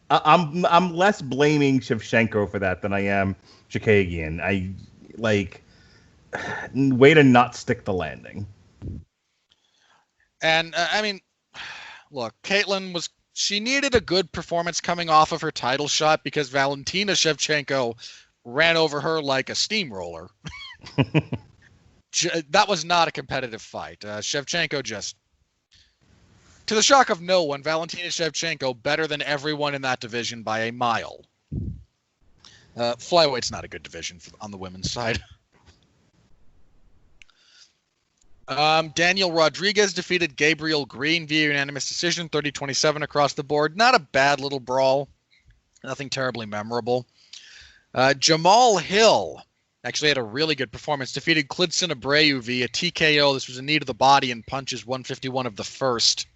I'm less blaming Shevchenko for that than I am Chukagian. Way to not stick the landing. And look, Caitlin she needed a good performance coming off of her title shot because Valentina Shevchenko ran over her like a steamroller. That was not a competitive fight. Shevchenko just, to the shock of no one, Valentina Shevchenko better than everyone in that division by a mile. Flyweight's not a good division on the women's side. Daniel Rodriguez defeated Gabriel Green via unanimous decision, 30-27 across the board. Not a bad little brawl. Nothing terribly memorable. Jamal Hill actually had a really good performance. Defeated Klidson Abreu via TKO. This was a knee to the body and punches 151 of the first.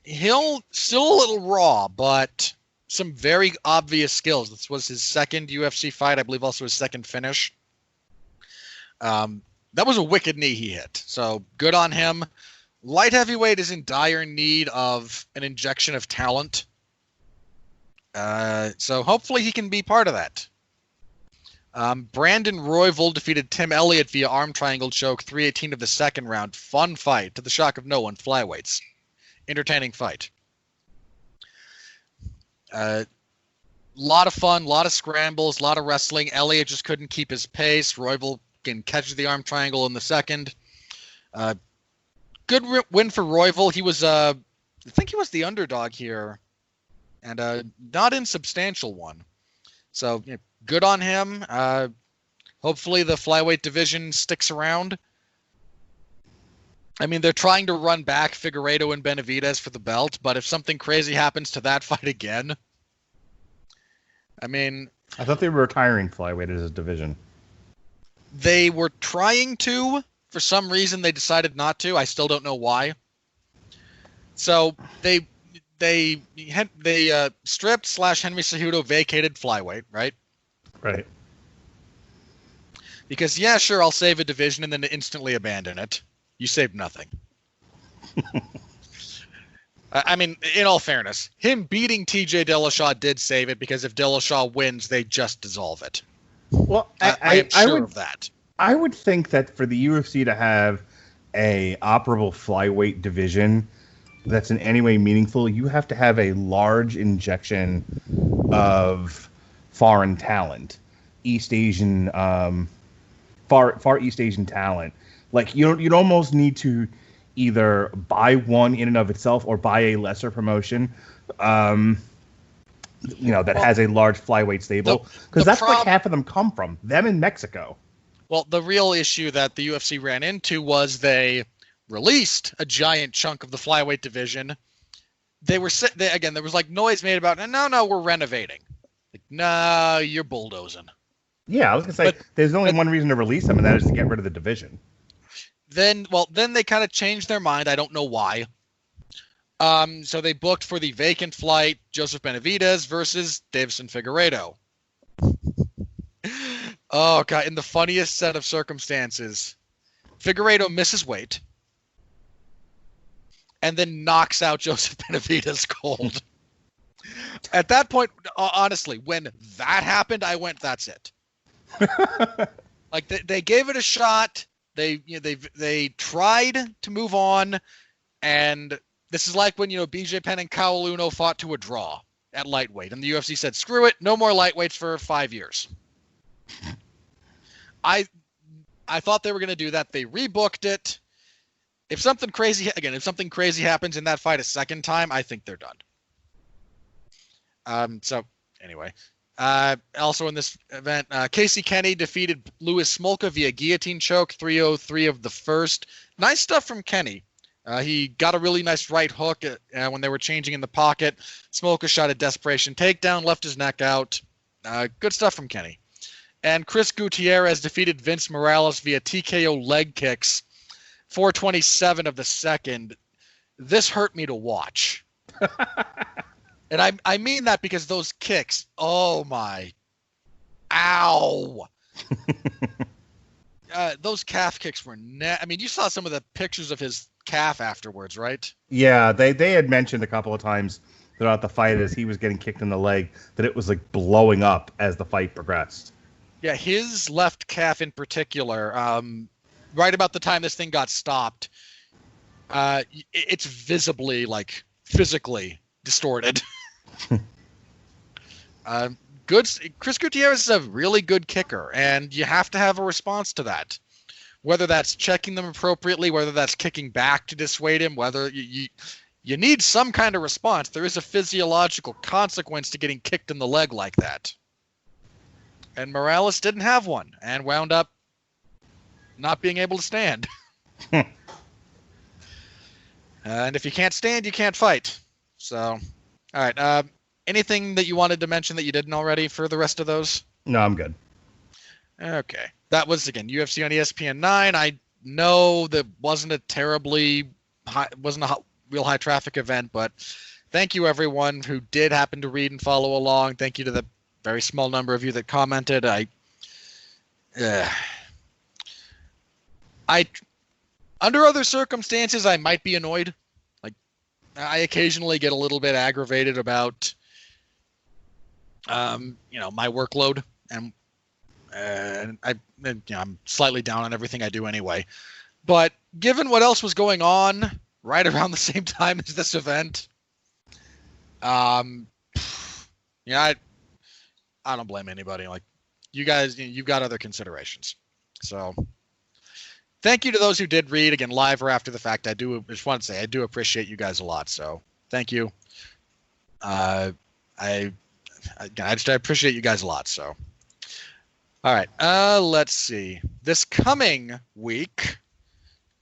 Hill still a little raw, but some very obvious skills. This was his second UFC fight. I believe also his second finish. that was a wicked knee he hit. So good on him. Light heavyweight is in dire need of an injection of talent. So hopefully he can be part of that. Brandon Royval defeated Tim Elliott via arm triangle choke, 3:18 of the second round. Fun fight, to the shock of no one. Flyweights. Entertaining fight. Lot of fun, lot of scrambles, lot of wrestling. Elliott just couldn't keep his pace. Royval can catch the arm triangle in the second. Good win for Royval. He was, I think he was the underdog here, and not insubstantial one. So good on him. Hopefully the flyweight division sticks around. I mean, they're trying to run back Figueiredo and Benavidez for the belt, but if something crazy happens to that fight again, I mean... I thought they were retiring flyweight as a division. They were trying to. For some reason, they decided not to. I still don't know why. So they stripped / Henry Cejudo vacated flyweight, right? Right. Because, yeah, sure, I'll save a division and then instantly abandon it. You saved nothing. I mean, in all fairness, him beating TJ Dillashaw did save it, because if Dillashaw wins, they just dissolve it. Well, I am sure of that. I would think that for the UFC to have a operable flyweight division that's in any way meaningful, you have to have a large injection of foreign talent, East Asian, far East Asian talent. Like you'd almost need to either buy one in and of itself or buy a lesser promotion, that has a large flyweight stable, because that's like half of them come from them in Mexico. Well, the real issue that the UFC ran into was they released a giant chunk of the flyweight division. There was like noise made about, no, we're renovating. Like, no, you're bulldozing. Yeah, I was gonna say, there's only one reason to release them, and that is to get rid of the division. Then they kind of changed their mind. I don't know why. So they booked for the vacant flight Joseph Benavidez versus Davison Figueiredo. Oh, God. In the funniest set of circumstances, Figueiredo misses weight and then knocks out Joseph Benavidez cold. At that point, honestly, when that happened, I went, that's it. Like, they gave it a shot. They tried to move on, and this is like when, BJ Penn and Kyle Luna fought to a draw at lightweight, and the UFC said, screw it, no more lightweights for 5 years. I thought they were going to do that. They rebooked it. If something crazy happens in that fight a second time, I think they're done. So anyway, also in this event, Casey Kenny defeated Louis Smolka via guillotine choke, 3:03 of the first. Nice stuff from Kenny. He got a really nice right hook when they were changing in the pocket. Smolka shot a desperation takedown, left his neck out. Good stuff from Kenny. And Chris Gutierrez defeated Vince Morales via TKO leg kicks, 4:27 of the second. This hurt me to watch. And I mean that because those kicks, oh my, ow. Those calf kicks were I mean, you saw some of the pictures of his calf afterwards, right? Yeah, they had mentioned a couple of times throughout the fight as he was getting kicked in the leg that it was like blowing up as the fight progressed. Yeah, his left calf in particular, right about the time this thing got stopped, it's visibly, like, physically distorted. Chris Gutierrez is a really good kicker, and you have to have a response to that. Whether that's checking them appropriately, whether that's kicking back to dissuade him, whether you need some kind of response. There is a physiological consequence to getting kicked in the leg like that. And Morales didn't have one and wound up not being able to stand. And if you can't stand, you can't fight. So, all right. Anything that you wanted to mention that you didn't already for the rest of those? No, I'm good. Okay. That was, again, UFC on ESPN 9. I know that wasn't a real high traffic event, but thank you everyone who did happen to read and follow along. Thank you to the very small number of you that commented. Under other circumstances, I might be annoyed. Like, I occasionally get a little bit aggravated about, my workload, and I'm slightly down on everything I do anyway. But given what else was going on right around the same time as this event, I don't blame anybody. Like, you guys, you've got other considerations. So thank you to those who did read, again, live or after the fact. I just want to say I do appreciate you guys a lot. So thank you. I appreciate you guys a lot. So, all right. Let's see. This coming week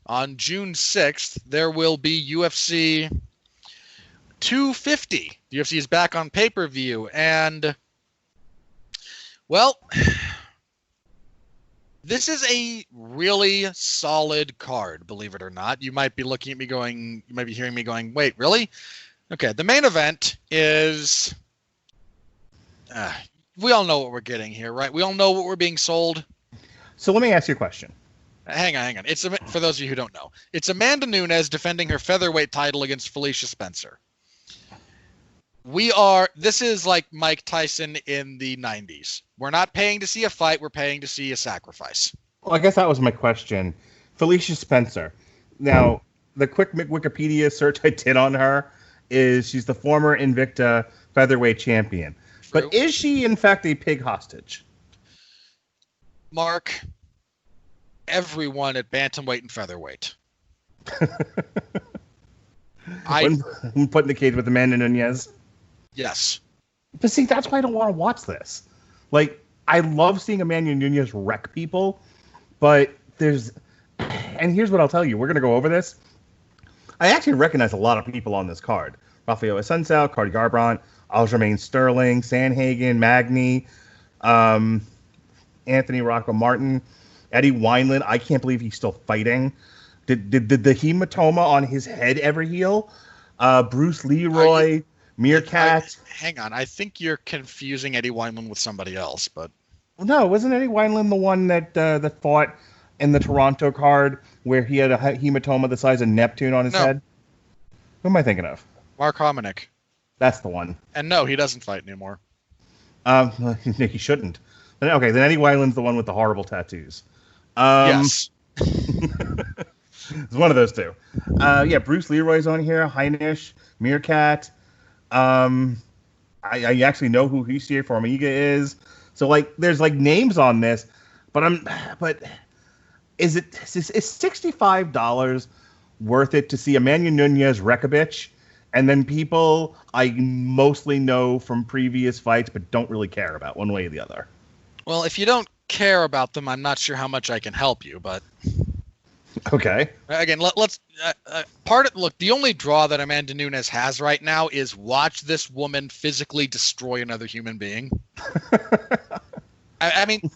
on June 6th, there will be UFC 250. The UFC is back on pay-per-view, and well, this is a really solid card, believe it or not. You might be looking at me going, you might be hearing me going, wait, really? Okay, the main event is, we all know what we're getting here, right? We all know what we're being sold. So let me ask you a question. Hang on. For those of you who don't know, it's Amanda Nunes defending her featherweight title against Felicia Spencer. This is like Mike Tyson in the 90s. We're not paying to see a fight. We're paying to see a sacrifice. Well, I guess that was my question. Felicia Spencer. Now, the quick Wikipedia search I did on her is she's the former Invicta featherweight champion. True. But is she, in fact, a pig hostage? Mark, everyone at bantamweight and featherweight. When put in the cage with Amanda Nunes? Yes. But see, that's why I don't want to watch this. Like, I love seeing Amanda Nunes wreck people, but and here's what I'll tell you. We're going to go over this. I actually recognize a lot of people on this card. Rafael Assunção, Cardi Garbrandt, Aljamain Sterling, Sanhagen, Magny, Anthony Rocco Martin, Eddie Wineland. I can't believe he's still fighting. Did the hematoma on his head ever heal? Bruce Leroy, Meerkat. Hang on. I think you're confusing Eddie Wineland with somebody else, but no, wasn't Eddie Wineland the one that fought in the Toronto card where he had a hematoma the size of Neptune on his head? Who am I thinking of? Mark Hominick. That's the one. And no, he doesn't fight anymore. He shouldn't. Okay, then Eddie Wineland's the one with the horrible tattoos. Yes. It's one of those two. Bruce Leroy's on here. Heinisch, Meerkat. I actually know who Huissier Formiga is. So like, there's like names on this, but is $65 worth it to see Amanda Nunes wreck a bitch, and then people I mostly know from previous fights but don't really care about one way or the other? Well, if you don't care about them, I'm not sure how much I can help you, but okay. Again, let's look, the only draw that Amanda Nunes has right now is watch this woman physically destroy another human being. I mean,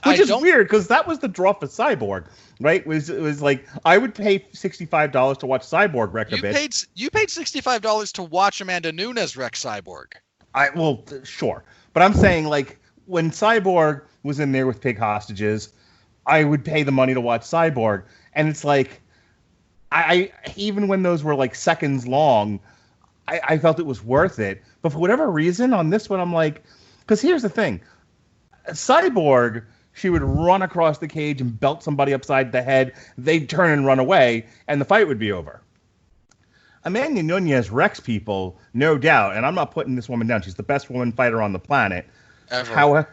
which is weird because that was the draw for Cyborg, right? It was like I would pay $65 to watch Cyborg wreck a bitch. You paid $65 to watch Amanda Nunes wreck Cyborg. Sure, but I'm saying like when Cyborg was in there with pig hostages, I would pay the money to watch Cyborg, and it's like I even when those were like seconds long, I felt it was worth it. But for whatever reason on this one, I'm like, because here's the thing. Cyborg, she would run across the cage and belt somebody upside the head. They'd turn and run away, and the fight would be over. Amanda Nunes wrecks people, no doubt, and I'm not putting this woman down. She's the best woman fighter on the planet. However,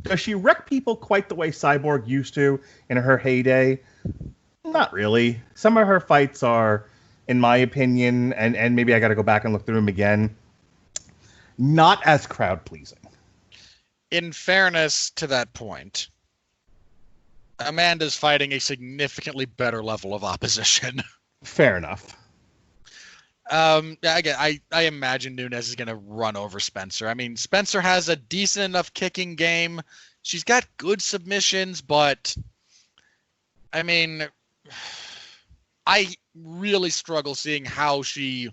does she wreck people quite the way Cyborg used to in her heyday? Not really. Some of her fights are, in my opinion, and maybe I got to go back and look through them again, not as crowd-pleasing. In fairness to that point, Amanda's fighting a significantly better level of opposition. Fair enough. Again, I imagine Nunes is going to run over Spencer. I mean, Spencer has a decent enough kicking game. She's got good submissions, but I mean, I really struggle seeing how she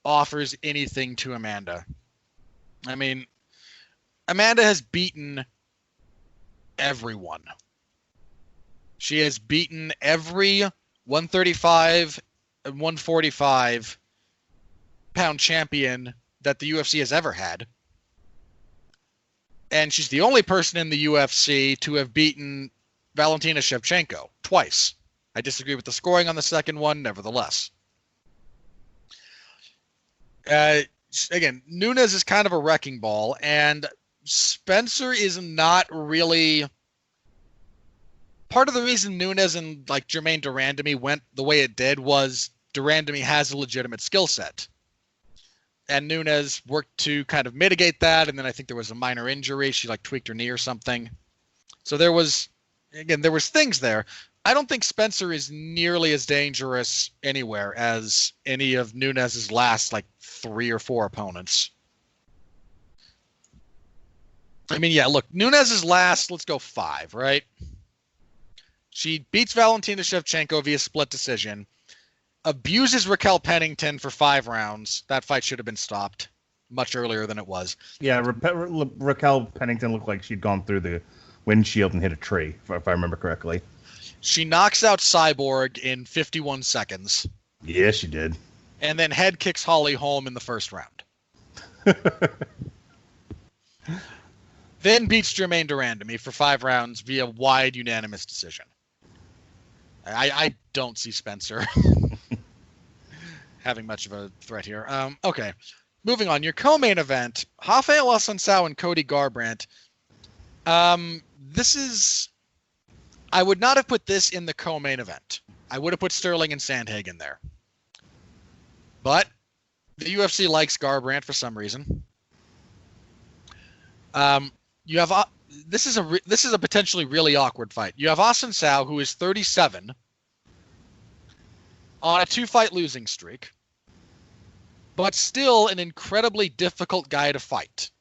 offers anything to Amanda. I mean, Amanda has beaten everyone. She has beaten every 135 and 145 pound champion that the UFC has ever had. And she's the only person in the UFC to have beaten Valentina Shevchenko twice. I disagree with the scoring on the second one, nevertheless. Again, Nunes is kind of a wrecking ball, and Spencer is not really... Part of the reason Nunes and like Germaine de Randamie went the way it did was de Randamie has a legitimate skill set. And Nunes worked to kind of mitigate that, and then I think there was a minor injury. She like tweaked her knee or something. So there was things there. I don't think Spencer is nearly as dangerous anywhere as any of Nunes's last like 3 or 4 opponents. I mean, yeah, look, Nunes's last, let's go 5, right? She beats Valentina Shevchenko via split decision, abuses Raquel Pennington for 5 rounds. That fight should have been stopped much earlier than it was. Yeah, Raquel Pennington looked like she'd gone through the windshield and hit a tree, if I remember correctly. She knocks out Cyborg in 51 seconds. Yeah, she did. And then head kicks Holly Holm in the first round. Then beats Germaine de Randamie for 5 rounds via wide unanimous decision. I don't see Spencer having much of a threat here. Okay, moving on. Your co-main event, Rafael Assunção and Cody Garbrandt. This is... I would not have put this in the co-main event. I would have put Sterling and Sandhagen there. But the UFC likes Garbrandt for some reason. You have this is a potentially really awkward fight. You have Assunção, who is 37, on a 2-fight losing streak, but still an incredibly difficult guy to fight.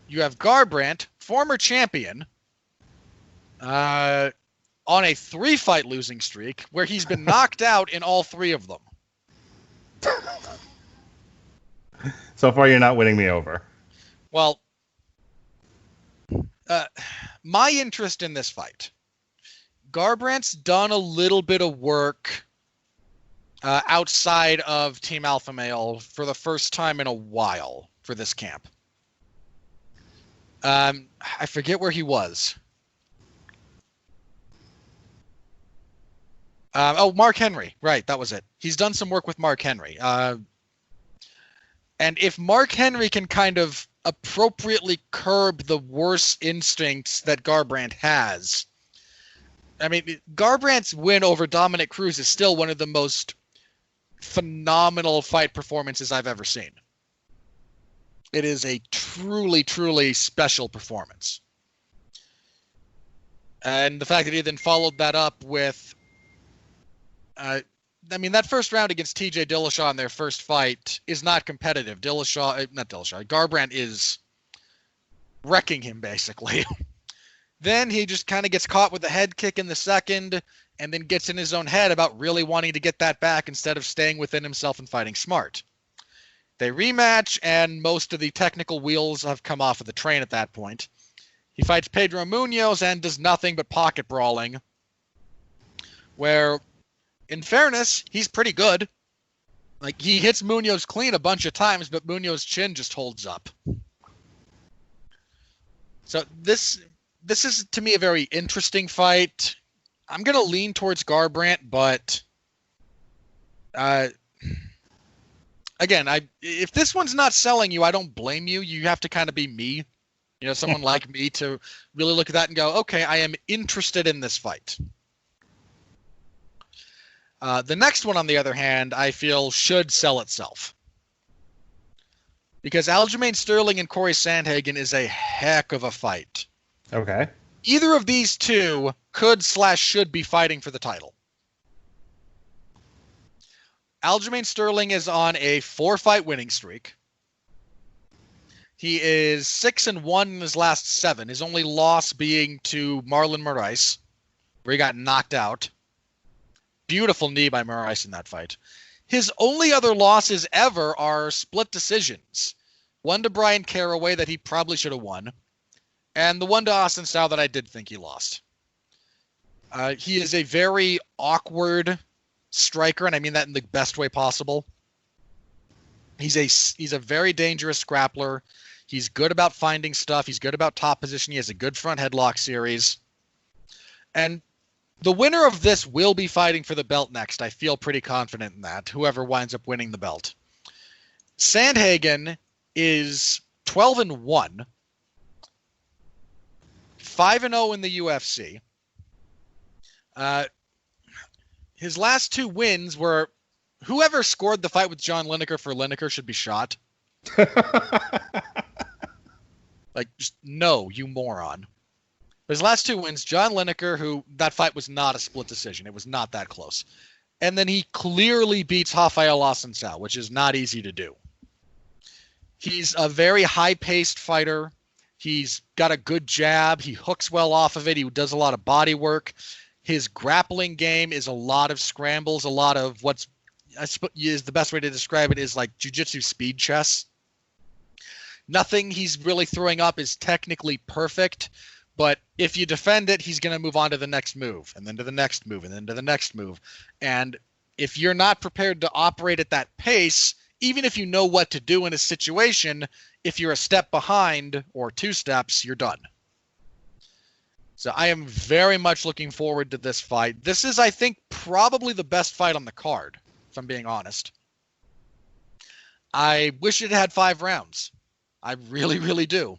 You have Garbrandt, former champion, on a 3-fight losing streak where he's been knocked out in all 3 of them. So far, you're not winning me over. Well, my interest in this fight, Garbrandt's done a little bit of work outside of Team Alpha Male for the first time in a while for this camp. I forget where he was. Mark Henry. Right, that was it. He's done some work with Mark Henry. And if Mark Henry can kind of appropriately curb the worst instincts that Garbrandt has, I mean, Garbrandt's win over Dominic Cruz is still one of the most phenomenal fight performances I've ever seen. It is a truly, truly special performance. And the fact that he then followed that up with... that first round against TJ Dillashaw in their first fight is not competitive. Garbrandt is wrecking him, basically. Then he just kind of gets caught with a head kick in the second, and then gets in his own head about really wanting to get that back instead of staying within himself and fighting smart. They rematch, and most of the technical wheels have come off of the train at that point. He fights Pedro Munoz and does nothing but pocket brawling, where... in fairness, he's pretty good. Like, he hits Munoz clean a bunch of times, but Munoz's chin just holds up. So this is, to me, a very interesting fight. I'm going to lean towards Garbrandt, but again, if this one's not selling you, I don't blame you. You have to kind of be me, someone like me, to really look at that and go, okay, I am interested in this fight. The next one, on the other hand, I feel should sell itself. Because Aljamain Sterling and Corey Sandhagen is a heck of a fight. Okay. Either of these two could/should be fighting for the title. Aljamain Sterling is on a 4-fight winning streak. He is 6-1 in his last 7. His only loss being to Marlon Moraes, where he got knocked out. Beautiful knee by Moraes in that fight. His only other losses ever are split decisions. One to Brian Caraway that he probably should have won. and the one to Austin Style that I did think he lost. He is a very awkward striker, and I mean that in the best way possible. He's a very dangerous grappler. He's good about finding stuff. He's good about top position. He has a good front headlock series. And the winner of this will be fighting for the belt next. I feel pretty confident in that, whoever winds up winning the belt. Sandhagen is 12-1, 5-0 in the UFC. His last two wins were whoever scored the fight with John Lineker for Lineker should be shot. Like, just no, you moron. But his last two wins, John Lineker, who that fight was not a split decision. It was not that close. And then he clearly beats Rafael Assunção, which is not easy to do. He's a very high-paced fighter. He's got a good jab. He hooks well off of it. He does a lot of body work. His grappling game is a lot of scrambles, a lot of what's is the best way to describe it is like jiu-jitsu speed chess. Nothing he's really throwing up is technically perfect, but if you defend it, he's going to move on to the next move, and then to the next move, and then to the next move. And if you're not prepared to operate at that pace, even if you know what to do in a situation, if you're a step behind or two steps, you're done. So I am very much looking forward to this fight. This is, I think, probably the best fight on the card, if I'm being honest. I wish it had 5 rounds. I really, really do.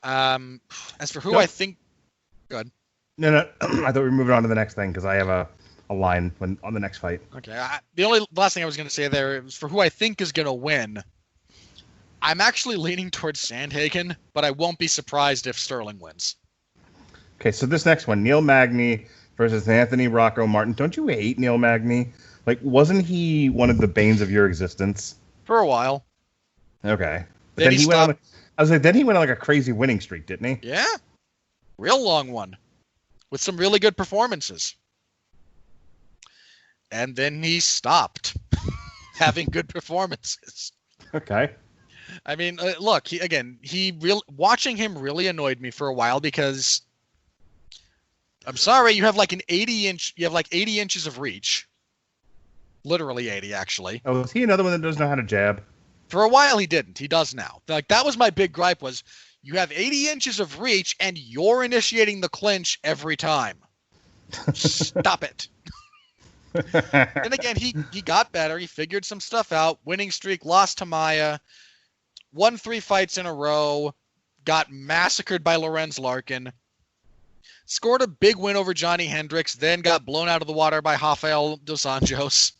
As for who I think... Good. No. I thought we were moving on to the next thing because I have a line on the next fight. Okay. The only last thing I was going to say there is for who I think is going to win. I'm actually leaning towards Sandhagen, but I won't be surprised if Sterling wins. Okay, so this next one, Neil Magny versus Anthony Rocco Martin. Don't you hate Neil Magny? Like, wasn't he one of the banes of your existence? For a while. Okay. But then he went on, then he went on like a crazy winning streak, didn't he? Yeah. Real long one. With some really good performances. And then he stopped having good performances. Okay. I mean, look, watching him really annoyed me for a while because I'm sorry, you have like 80 inches of reach. Literally 80, actually. Oh, is he another one that doesn't know how to jab? For a while, he didn't. He does now. Like, that was my big gripe was you have 80 inches of reach and you're initiating the clinch every time. Stop it. And again, he got better. He figured some stuff out. Winning streak, lost to Maya. Won 3 fights in a row. Got massacred by Lorenz Larkin. Scored a big win over Johnny Hendricks. Then got blown out of the water by Rafael dos Anjos.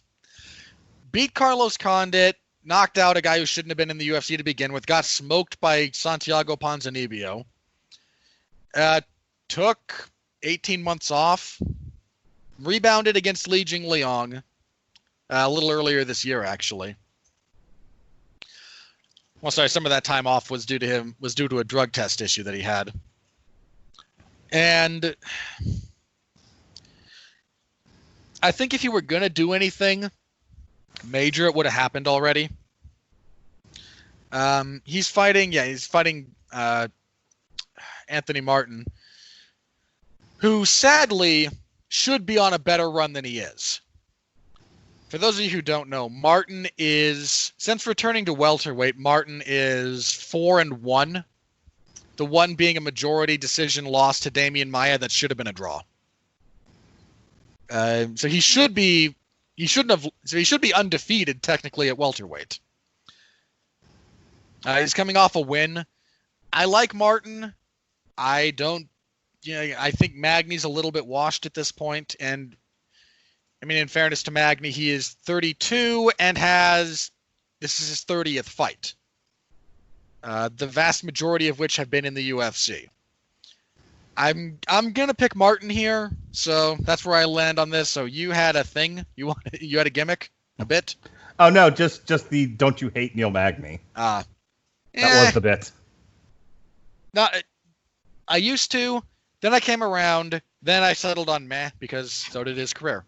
Beat Carlos Condit. Knocked out a guy who shouldn't have been in the UFC to begin with. Got smoked by Santiago Ponzinibbio. Took 18 months off. Rebounded against Li Jingliang a little earlier this year, actually. Well, sorry, some of that time off was due to a drug test issue that he had. And I think if you were going to do anything major, it would have happened already. He's fighting Anthony Martin, who sadly should be on a better run than he is. For those of you who don't know, Martin is, since returning to welterweight, Martin is 4-1. The one being a majority decision loss to Damian Maia that should have been a draw. So he should be undefeated technically at welterweight. He's coming off a win. I like Martin. I think Magny's a little bit washed at this point, and I mean, in fairness to Magny, he is 32 and this is his 30th fight. The vast majority of which have been in the UFC. I'm gonna pick Martin here, so that's where I land on this. So you had a thing, you had a gimmick, a bit. Oh no, just the don't you hate Neil Magny? That was the bit. I used to, then I came around, then I settled on meh because so did his career.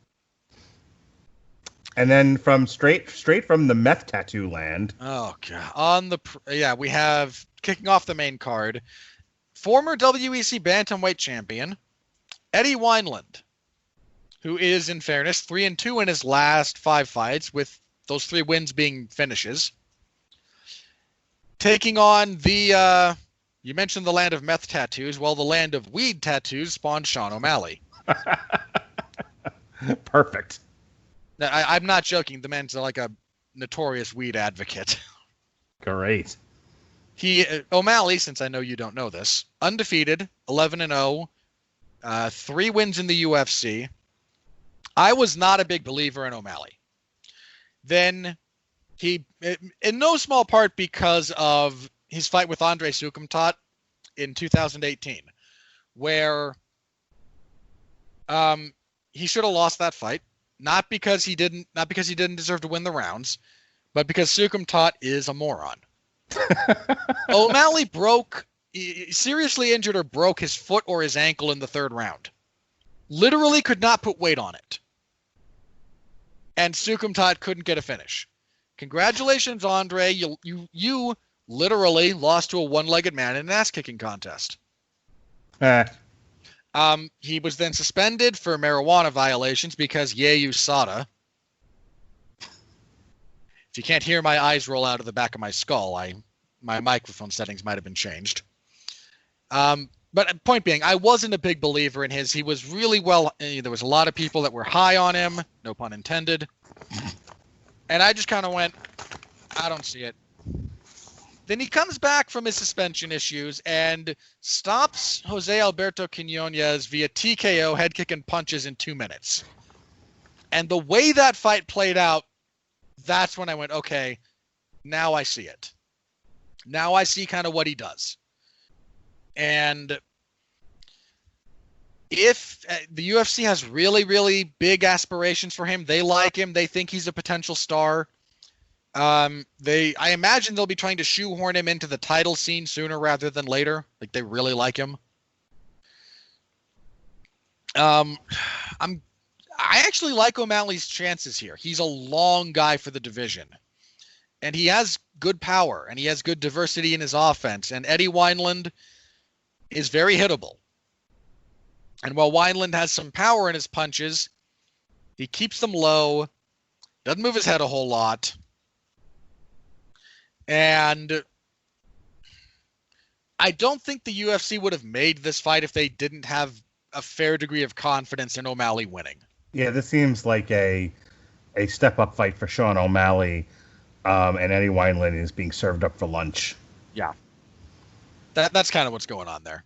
And then from straight from the meth tattoo land. Oh god! We have kicking off the main card. former WEC bantamweight champion Eddie Wineland, who is, in fairness, 3-2 in his last 5 fights, with those 3 wins being finishes. Taking on the, you mentioned the land of meth tattoos. Well, the land of weed tattoos spawned Sean O'Malley. Perfect. Now, I'm not joking. The man's like a notorious weed advocate. Great. O'Malley, since I know you don't know this, undefeated, 11-0, 3 wins in the UFC. I was not a big believer in O'Malley. Then he, in no small part because of his fight with Andre Sukumtat in 2018, where he should have lost that fight, not because he didn't deserve to win the rounds, but because Sukumtat is a moron. O'Malley seriously injured or broke his foot or his ankle in the 3rd round. Literally could not put weight on it. And Sukumtat couldn't get a finish. Congratulations, Andre. You literally lost to a one-legged man in an ass-kicking contest. He was then suspended for marijuana violations because USADA. If you can't hear my eyes roll out of the back of my skull, my microphone settings might have been changed. But point being, I wasn't a big believer in his. He was really well. There was a lot of people that were high on him, no pun intended. And I just kind of went, I don't see it. Then he comes back from his suspension issues and stops Jose Alberto Quinones via TKO, head kick, and punches in 2 minutes. And the way that fight played out, that's when I went, okay, now I see it. Now I see kind of what he does. And if the UFC has really, really big aspirations for him, they like him, they think he's a potential star. I imagine they'll be trying to shoehorn him into the title scene sooner rather than later. Like, they really like him. I actually like O'Malley's chances here. He's a long guy for the division. And he has good power, and he has good diversity in his offense. And Eddie Wineland is very hittable. And while Wineland has some power in his punches, he keeps them low, doesn't move his head a whole lot. And I don't think the UFC would have made this fight if they didn't have a fair degree of confidence in O'Malley winning. Yeah, this seems like a step-up fight for Sean O'Malley, and Eddie Wineland is being served up for lunch. Yeah. That's kind of what's going on there.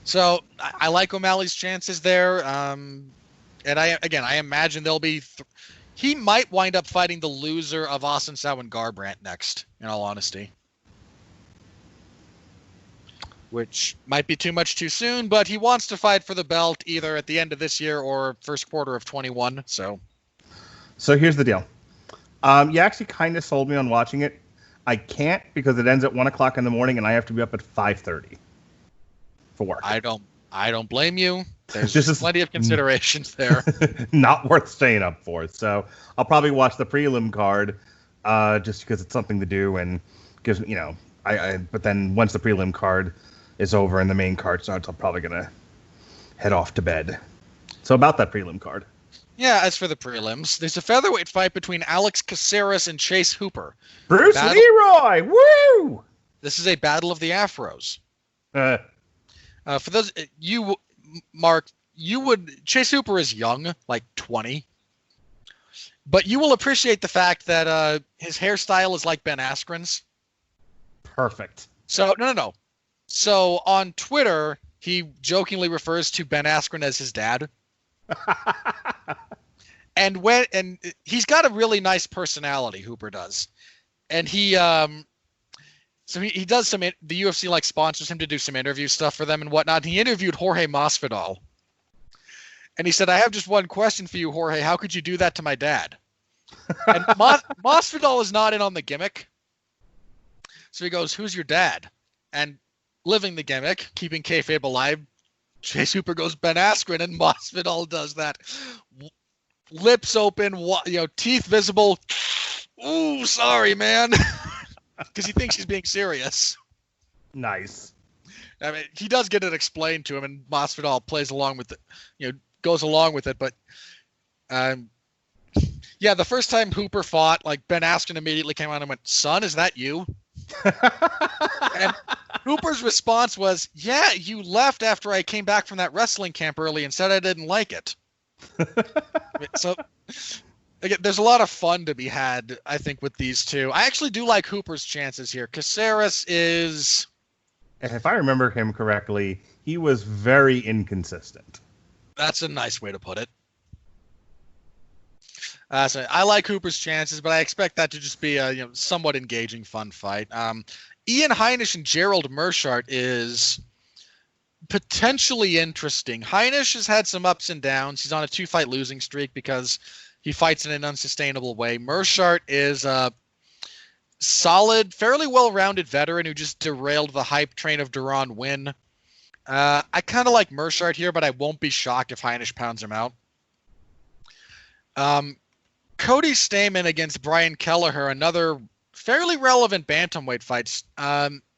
So I like O'Malley's chances there. And I imagine there'll be... he might wind up fighting the loser of Austin Sow and Garbrandt next, in all honesty. Which might be too much too soon, but he wants to fight for the belt either at the end of this year or first quarter of 21. So here's the deal. You actually kind of sold me on watching it. I can't because it ends at 1 o'clock in the morning and I have to be up at 5:30 for work. I don't blame you. There's plenty of considerations there. Not worth staying up for. So I'll probably watch the prelim card just because it's something to do and gives me, but then once the prelim card is over and the main card starts, I'm probably going to head off to bed. So about that prelim card. Yeah, as for the prelims, there's a featherweight fight between Alex Caceres and Chase Hooper. Bruce Leroy! Woo! This is a battle of the Afros. For those, Mark, Chase Hooper is young, like 20. But you will appreciate the fact that his hairstyle is like Ben Askren's. Perfect. So, no. So on Twitter, he jokingly refers to Ben Askren as his dad. And he's got a really nice personality, Hooper does. And he does the UFC sponsors him to do some interview stuff for them and whatnot. He interviewed Jorge Masvidal. And he said, I have just one question for you, Jorge. How could you do that to my dad? And Masvidal is not in on the gimmick. So he goes, who's your dad? And living the gimmick, keeping kayfabe alive, Chase Hooper goes Ben Askren, and Masvidal does that. Lips open, teeth visible. Ooh, sorry, man. Because he thinks he's being serious. Nice. I mean, he does get it explained to him, and Masvidal plays along with it, goes along with it. But, yeah, the first time Hooper fought, like Ben Askren immediately came on and went, "Son, is that you?" And Hooper's response was, "Yeah, you left after I came back from that wrestling camp early and said I didn't like it." So, again, there's a lot of fun to be had, I think, with these two. I actually do like Hooper's chances here. Caceres is... If I remember him correctly, he was very inconsistent. That's a nice way to put it. So I like Hooper's chances, but I expect that to just be a somewhat engaging, fun fight. Ian Heinisch and Gerald Meerschaert is potentially interesting. Heinisch has had some ups and downs. He's on a 2-fight losing streak because he fights in an unsustainable way. Meerschaert is a solid, fairly well-rounded veteran who just derailed the hype train of Deron Winn. I kind of like Meerschaert here, but I won't be shocked if Heinisch pounds him out. Cody Stamann against Brian Kelleher, another fairly relevant bantamweight fight. Is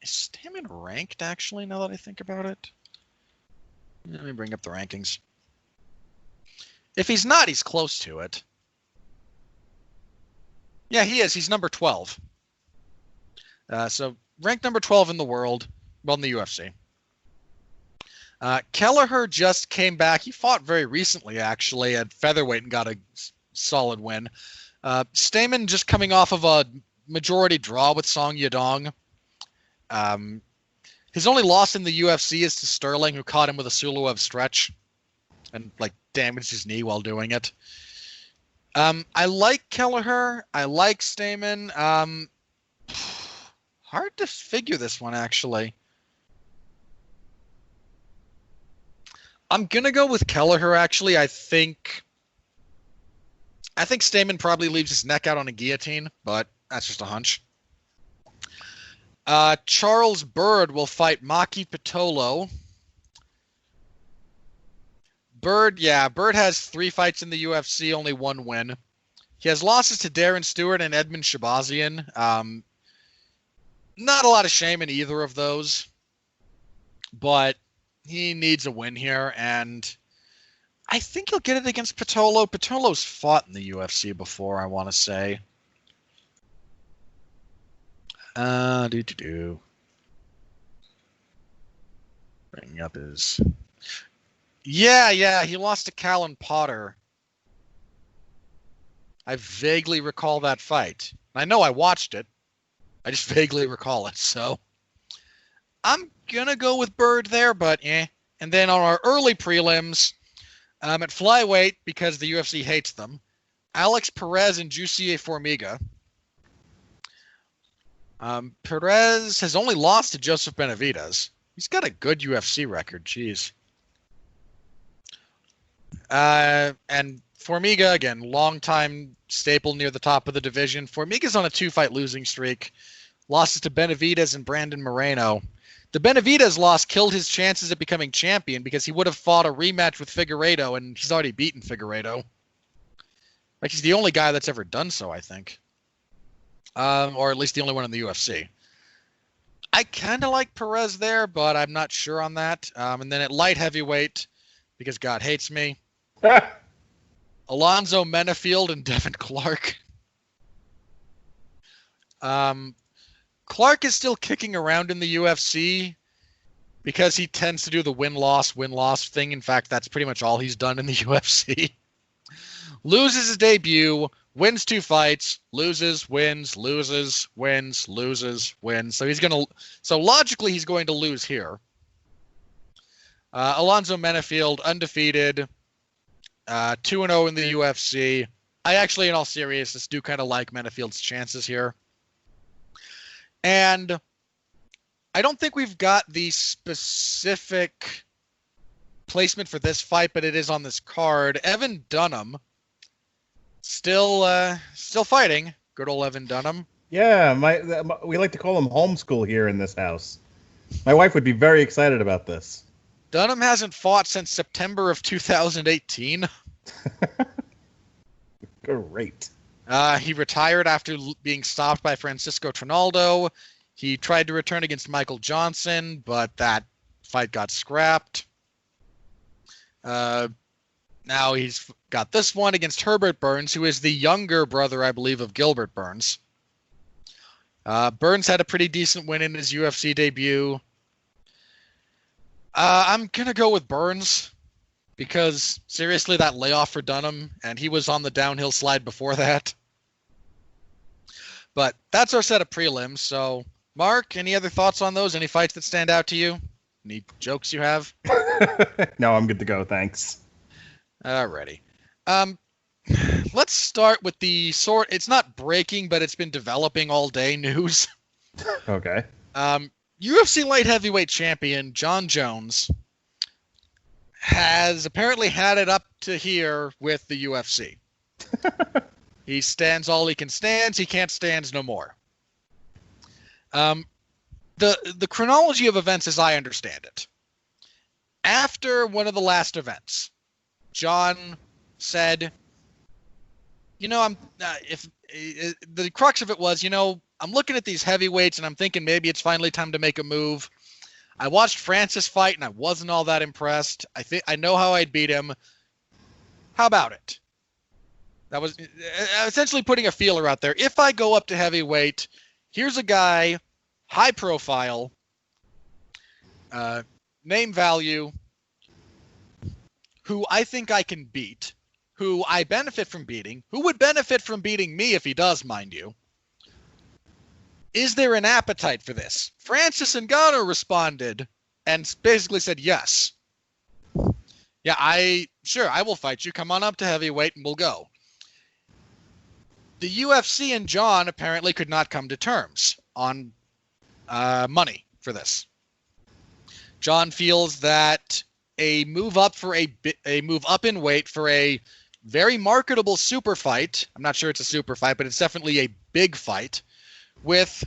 Stamann ranked, actually, now that I think about it? Let me bring up the rankings. If he's not, he's close to it. Yeah, he is. He's number 12. So ranked number 12 in the world, well, in the UFC. Kelleher just came back. He fought very recently, actually, at featherweight and got a solid win. Stamann just coming off of a majority draw with Song Yadong. His only loss in the UFC is to Sterling, who caught him with a Suluev stretch and damaged his knee while doing it. I like Kelleher. I like Stamann. Hard to figure this one, actually. I'm gonna go with Kelleher. Actually, I think Stamann probably leaves his neck out on a guillotine, but that's just a hunch. Charles Byrd will fight Maki Pitolo. Byrd has 3 fights in the UFC, only 1 win. He has losses to Darren Stewart and Edmund Shabazian. Not a lot of shame in either of those, but he needs a win here, and I think he'll get it against Pitolo. Pitolo's fought in the UFC before, I want to say. Bringing up his... Yeah, he lost to Callan Potter. I vaguely recall that fight. I know I watched it. I just vaguely recall it, so I'm gonna go with Byrd there, but eh. And then on our early prelims, at flyweight, because the UFC hates them, Alex Perez and Jussier Formiga. Perez has only lost to Joseph Benavidez. He's got a good UFC record, jeez. And Formiga, again, longtime staple near the top of the division. Formiga's on a 2-fight losing streak. Losses to Benavidez and Brandon Moreno. The Benavidez loss killed his chances of becoming champion because he would have fought a rematch with Figueiredo, and he's already beaten Figueiredo. He's the only guy that's ever done so, I think. Or at least the only one in the UFC. I kind of like Perez there, but I'm not sure on that. And then at light heavyweight, because God hates me, Alonzo Menafield and Devin Clark. Clark is still kicking around in the UFC because he tends to do the win-loss thing. In fact, that's pretty much all he's done in the UFC. Loses his debut, wins 2 fights, loses, wins, loses, wins, loses, wins. So logically, he's going to lose here. Alonzo Menafield, undefeated, 2-0 in the UFC. I actually, in all seriousness, do kind of like Menafield's chances here. And I don't think we've got the specific placement for this fight, but it is on this card. Evan Dunham, still fighting. Good old Evan Dunham. Yeah, we like to call him homeschool here in this house. My wife would be very excited about this. Dunham hasn't fought since September of 2018. Great. He retired after being stopped by Francisco Trinaldo. He tried to return against Michael Johnson, but that fight got scrapped. Now he's got this one against Herbert Burns, who is the younger brother, I believe, of Gilbert Burns. Burns had a pretty decent win in his UFC debut. I'm going to go with Burns because, seriously, that layoff for Dunham, and he was on the downhill slide before that. But that's our set of prelims. So, Mark, any other thoughts on those? Any fights that stand out to you? Any jokes you have? No, I'm good to go. Thanks. Alrighty. Let's start with the it's not breaking, but it's been developing all day news. Okay. UFC light heavyweight champion Jon Jones has apparently had it up to here with the UFC. He stands all he can stand. He can't stand no more. The chronology of events as I understand it. After one of the last events, Jon said, the crux of it was, I'm looking at these heavyweights and I'm thinking maybe it's finally time to make a move. I watched Francis fight and I wasn't all that impressed. I know how I'd beat him. How about it? That was essentially putting a feeler out there. If I go up to heavyweight, here's a guy, high profile, name value, who I think I can beat, who I benefit from beating, who would benefit from beating me if he does, mind you. Is there an appetite for this? Francis Ngannou responded and basically said yes. Yeah, I will fight you. Come on up to heavyweight and we'll go. The UFC and Jon apparently could not come to terms on money for this. Jon feels that a move up in weight for a very marketable super fight. I'm not sure it's a super fight, but it's definitely a big fight with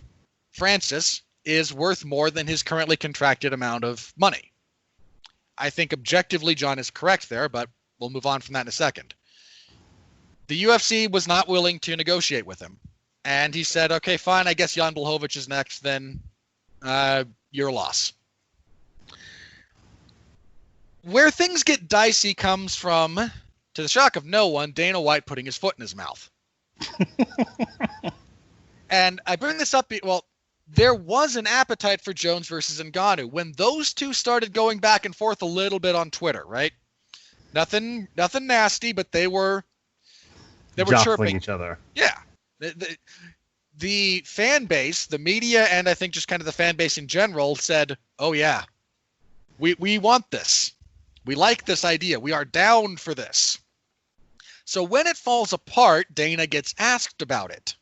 Francis is worth more than his currently contracted amount of money. I think objectively Jon is correct there, but we'll move on from that in a second. The UFC was not willing to negotiate with him. And he said, okay, fine, I guess Jan Blachowicz is next, then your loss. Where things get dicey comes from, to the shock of no one, Dana White putting his foot in his mouth. And I bring this up, there was an appetite for Jones versus Ngannou when those two started going back and forth a little bit on Twitter, right? Nothing nasty, but they were chirping each other. Yeah. The fan base, the media, and I think just kind of the fan base in general said, oh yeah, we want this. We like this idea. We are down for this. So when it falls apart, Dana gets asked about it.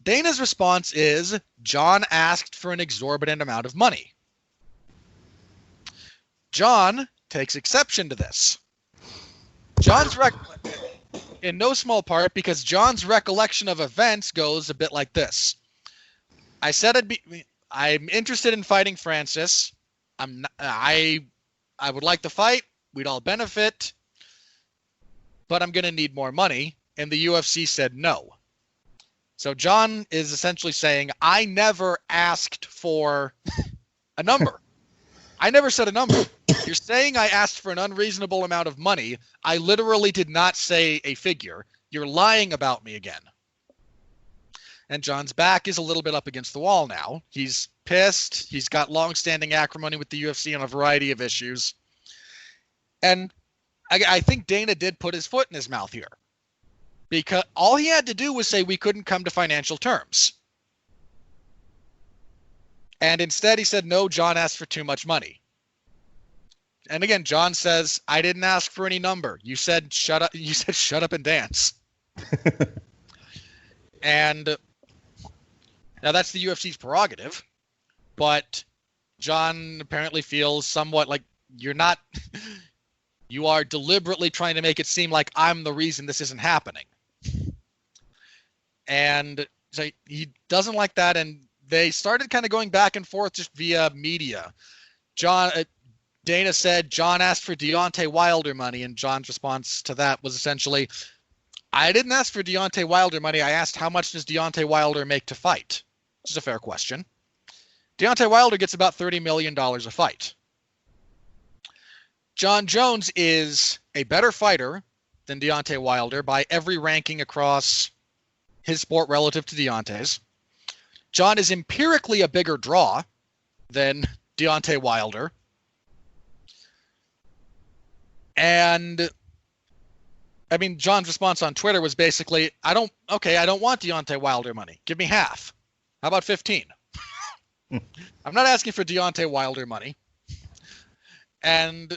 Dana's response is, Jon asked for an exorbitant amount of money. Jon takes exception to this. In no small part because Jon's recollection of events goes a bit like this. I said I'm interested in fighting Francis. I would like to fight. We'd all benefit. But I'm going to need more money. And the UFC said no. So Jon is essentially saying, I never asked for a number. I never said a number. You're saying I asked for an unreasonable amount of money. I literally did not say a figure. You're lying about me again. And Jon's back is a little bit up against the wall now. He's pissed. He's got long-standing acrimony with the UFC on a variety of issues. And I think Dana did put his foot in his mouth here. Because all he had to do was say we couldn't come to financial terms. And instead he said, no, Jon asked for too much money. And again, Jon says, I didn't ask for any number. You said shut up. You said shut up and dance. And now that's the UFC's prerogative, but Jon apparently feels somewhat like you are deliberately trying to make it seem like I'm the reason this isn't happening. And so he doesn't like that. And they started kind of going back and forth just via media. Dana said Jon asked for Deontay Wilder money, and Jon's response to that was essentially, I didn't ask for Deontay Wilder money. I asked how much does Deontay Wilder make to fight? which is a fair question. Deontay Wilder gets about $30 million a fight. Jon Jones is a better fighter than Deontay Wilder by every ranking across his sport relative to Deontay's. Jon is empirically a bigger draw than Deontay Wilder. And I mean, Jon's response on Twitter was basically, I don't want Deontay Wilder money. Give me half. How about 15? I'm not asking for Deontay Wilder money. And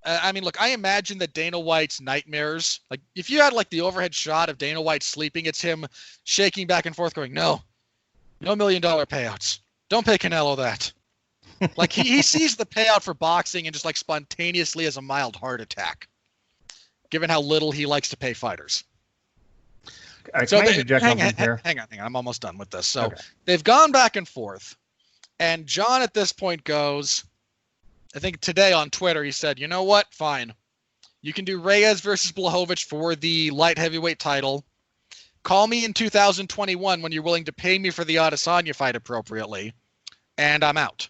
I mean, look, I imagine that Dana White's nightmares, like if you had like the overhead shot of Dana White sleeping, it's him shaking back and forth going, no $1 million payouts. Don't pay Canelo that. Like he sees the payout for boxing and just like spontaneously has a mild heart attack, given how little he likes to pay fighters. So hang on. I'm almost done with this. So They've gone back and forth. And Jon at this point goes, I think today on Twitter, he said, you know what? Fine. You can do Reyes versus Blachowicz for the light heavyweight title. Call me in 2021 when you're willing to pay me for the Adesanya fight appropriately. And I'm out.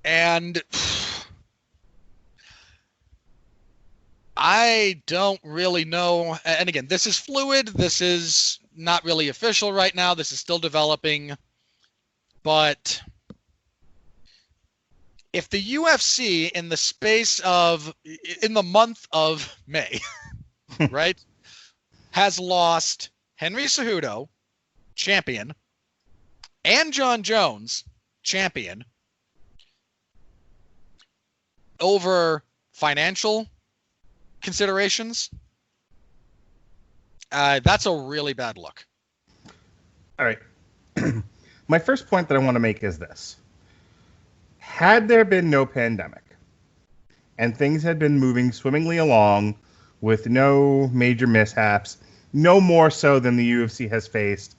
And I don't really know. And again, this is fluid. This is not really official right now. This is still developing. But if the UFC in the month of May, right, has lost Henry Cejudo, champion, and Jon Jones, champion, over financial considerations, that's a really bad look. All right. My first point that I want to make is this. Had there been no pandemic and things had been moving swimmingly along with no major mishaps, no more so than the UFC has faced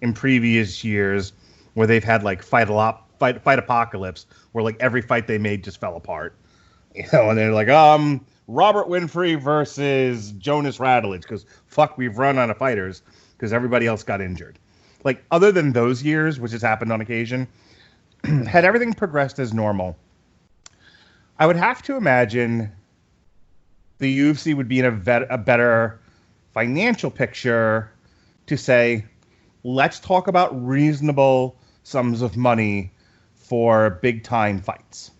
in previous years where they've had like fight apocalypse where like every fight they made just fell apart. You know, and they're like, Robert Winfrey versus Jonas Radulich because fuck, we've run out of fighters because everybody else got injured. Like, other than those years, which has happened on occasion, had everything progressed as normal, I would have to imagine the UFC would be in a better financial picture to say, let's talk about reasonable sums of money for big-time fights.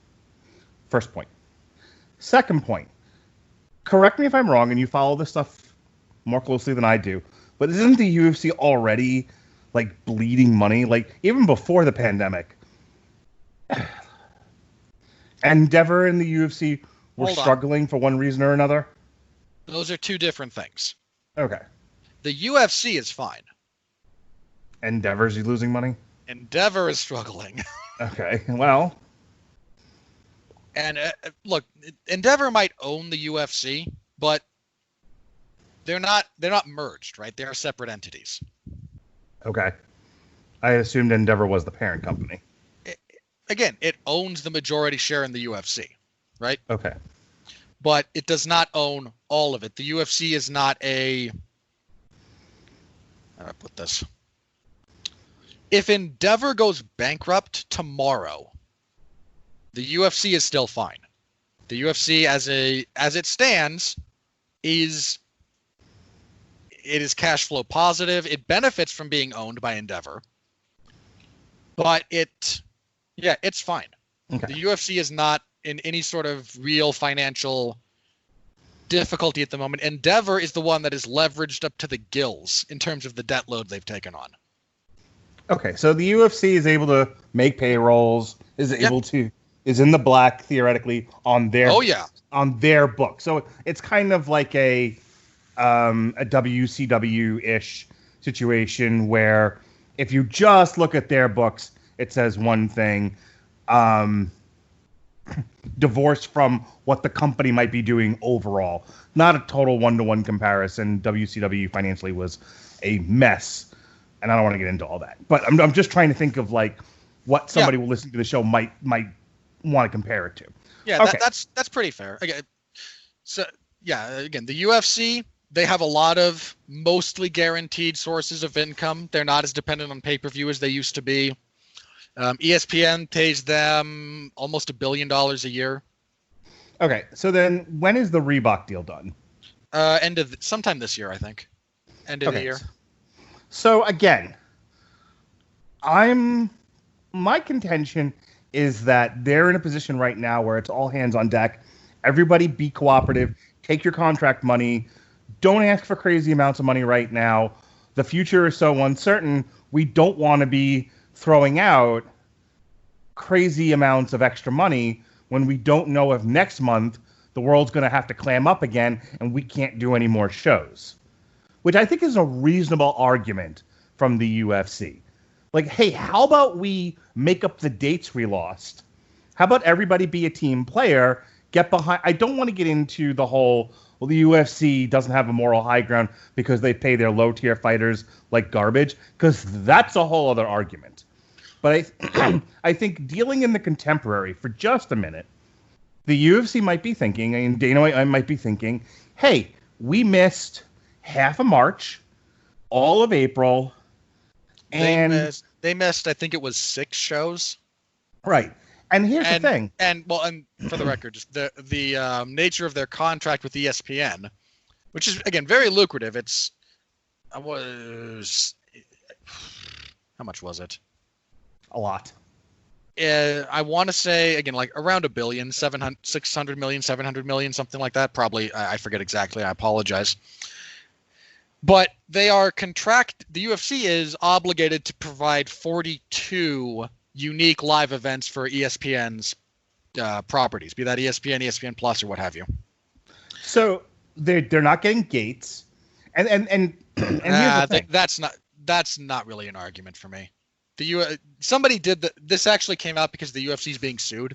First point. Second point. Correct me if I'm wrong, and you follow this stuff more closely than I do, but isn't the UFC already like bleeding money? Like even before the pandemic, Endeavor and the UFC were struggling for one reason or another. Those are two different things. Okay. The UFC is fine. Endeavor's losing money? Endeavor is struggling. Okay. Well. And look, Endeavor might own the UFC, but they're not merged, right? They're separate entities. Okay. I assumed Endeavor was the parent company. It owns the majority share in the UFC, right? Okay. But it does not own all of it. The UFC is not a... How do I put this? If Endeavor goes bankrupt tomorrow, the UFC is still fine. The UFC as it stands is cash flow positive. It benefits from being owned by Endeavor. But it's fine. Okay. The UFC is not in any sort of real financial difficulty at the moment. Endeavor is the one that is leveraged up to the gills in terms of the debt load they've taken on. Okay, so the UFC is able to make payrolls, is in the black theoretically on their on their book. So it's kind of like a WCW-ish situation where if you just look at their books, it says one thing, divorced from what the company might be doing overall. Not a total one-to-one comparison. WCW financially was a mess, and I don't want to get into all that. But I'm just trying to think of like what somebody will listen to the show might want to compare it to. Yeah, okay. That's pretty fair. Okay. So again, the UFC, They have a lot of mostly guaranteed sources of income. They're not as dependent on pay-per-view as they used to be. ESPN pays them almost $1 billion a year. Okay, so then when is the Reebok deal done? Sometime this year, I think. End of the year. So again, my contention is that they're in a position right now where it's all hands on deck. Everybody be cooperative. Take your contract money. Don't ask for crazy amounts of money right now. The future is so uncertain. We don't want to be throwing out crazy amounts of extra money when we don't know if next month the world's going to have to clam up again and we can't do any more shows, which I think is a reasonable argument from the UFC. Like, hey, how about we make up the dates we lost? How about everybody be a team player, get behind? I don't want to get into the whole, well, the UFC doesn't have a moral high ground because they pay their low-tier fighters like garbage, because that's a whole other argument. But I think dealing in the contemporary for just a minute, the UFC might be thinking, and Dana White might be thinking, hey, we missed half of March, all of April, and they missed, I think it was 6 shows. Right. And here's the thing. And for the record, just the nature of their contract with ESPN, which is, again, very lucrative. How much was it? A lot. I want to say, again, like around $1 billion, 600 million, 700 million, something like that. Probably, I forget exactly. I apologize. But they are the UFC is obligated to provide 42 unique live events for ESPN's properties, be that ESPN, ESPN Plus, or what have you. So they're not getting gates, and here's the thing. That's not really an argument for me. Somebody did this actually came out because the UFC is being sued.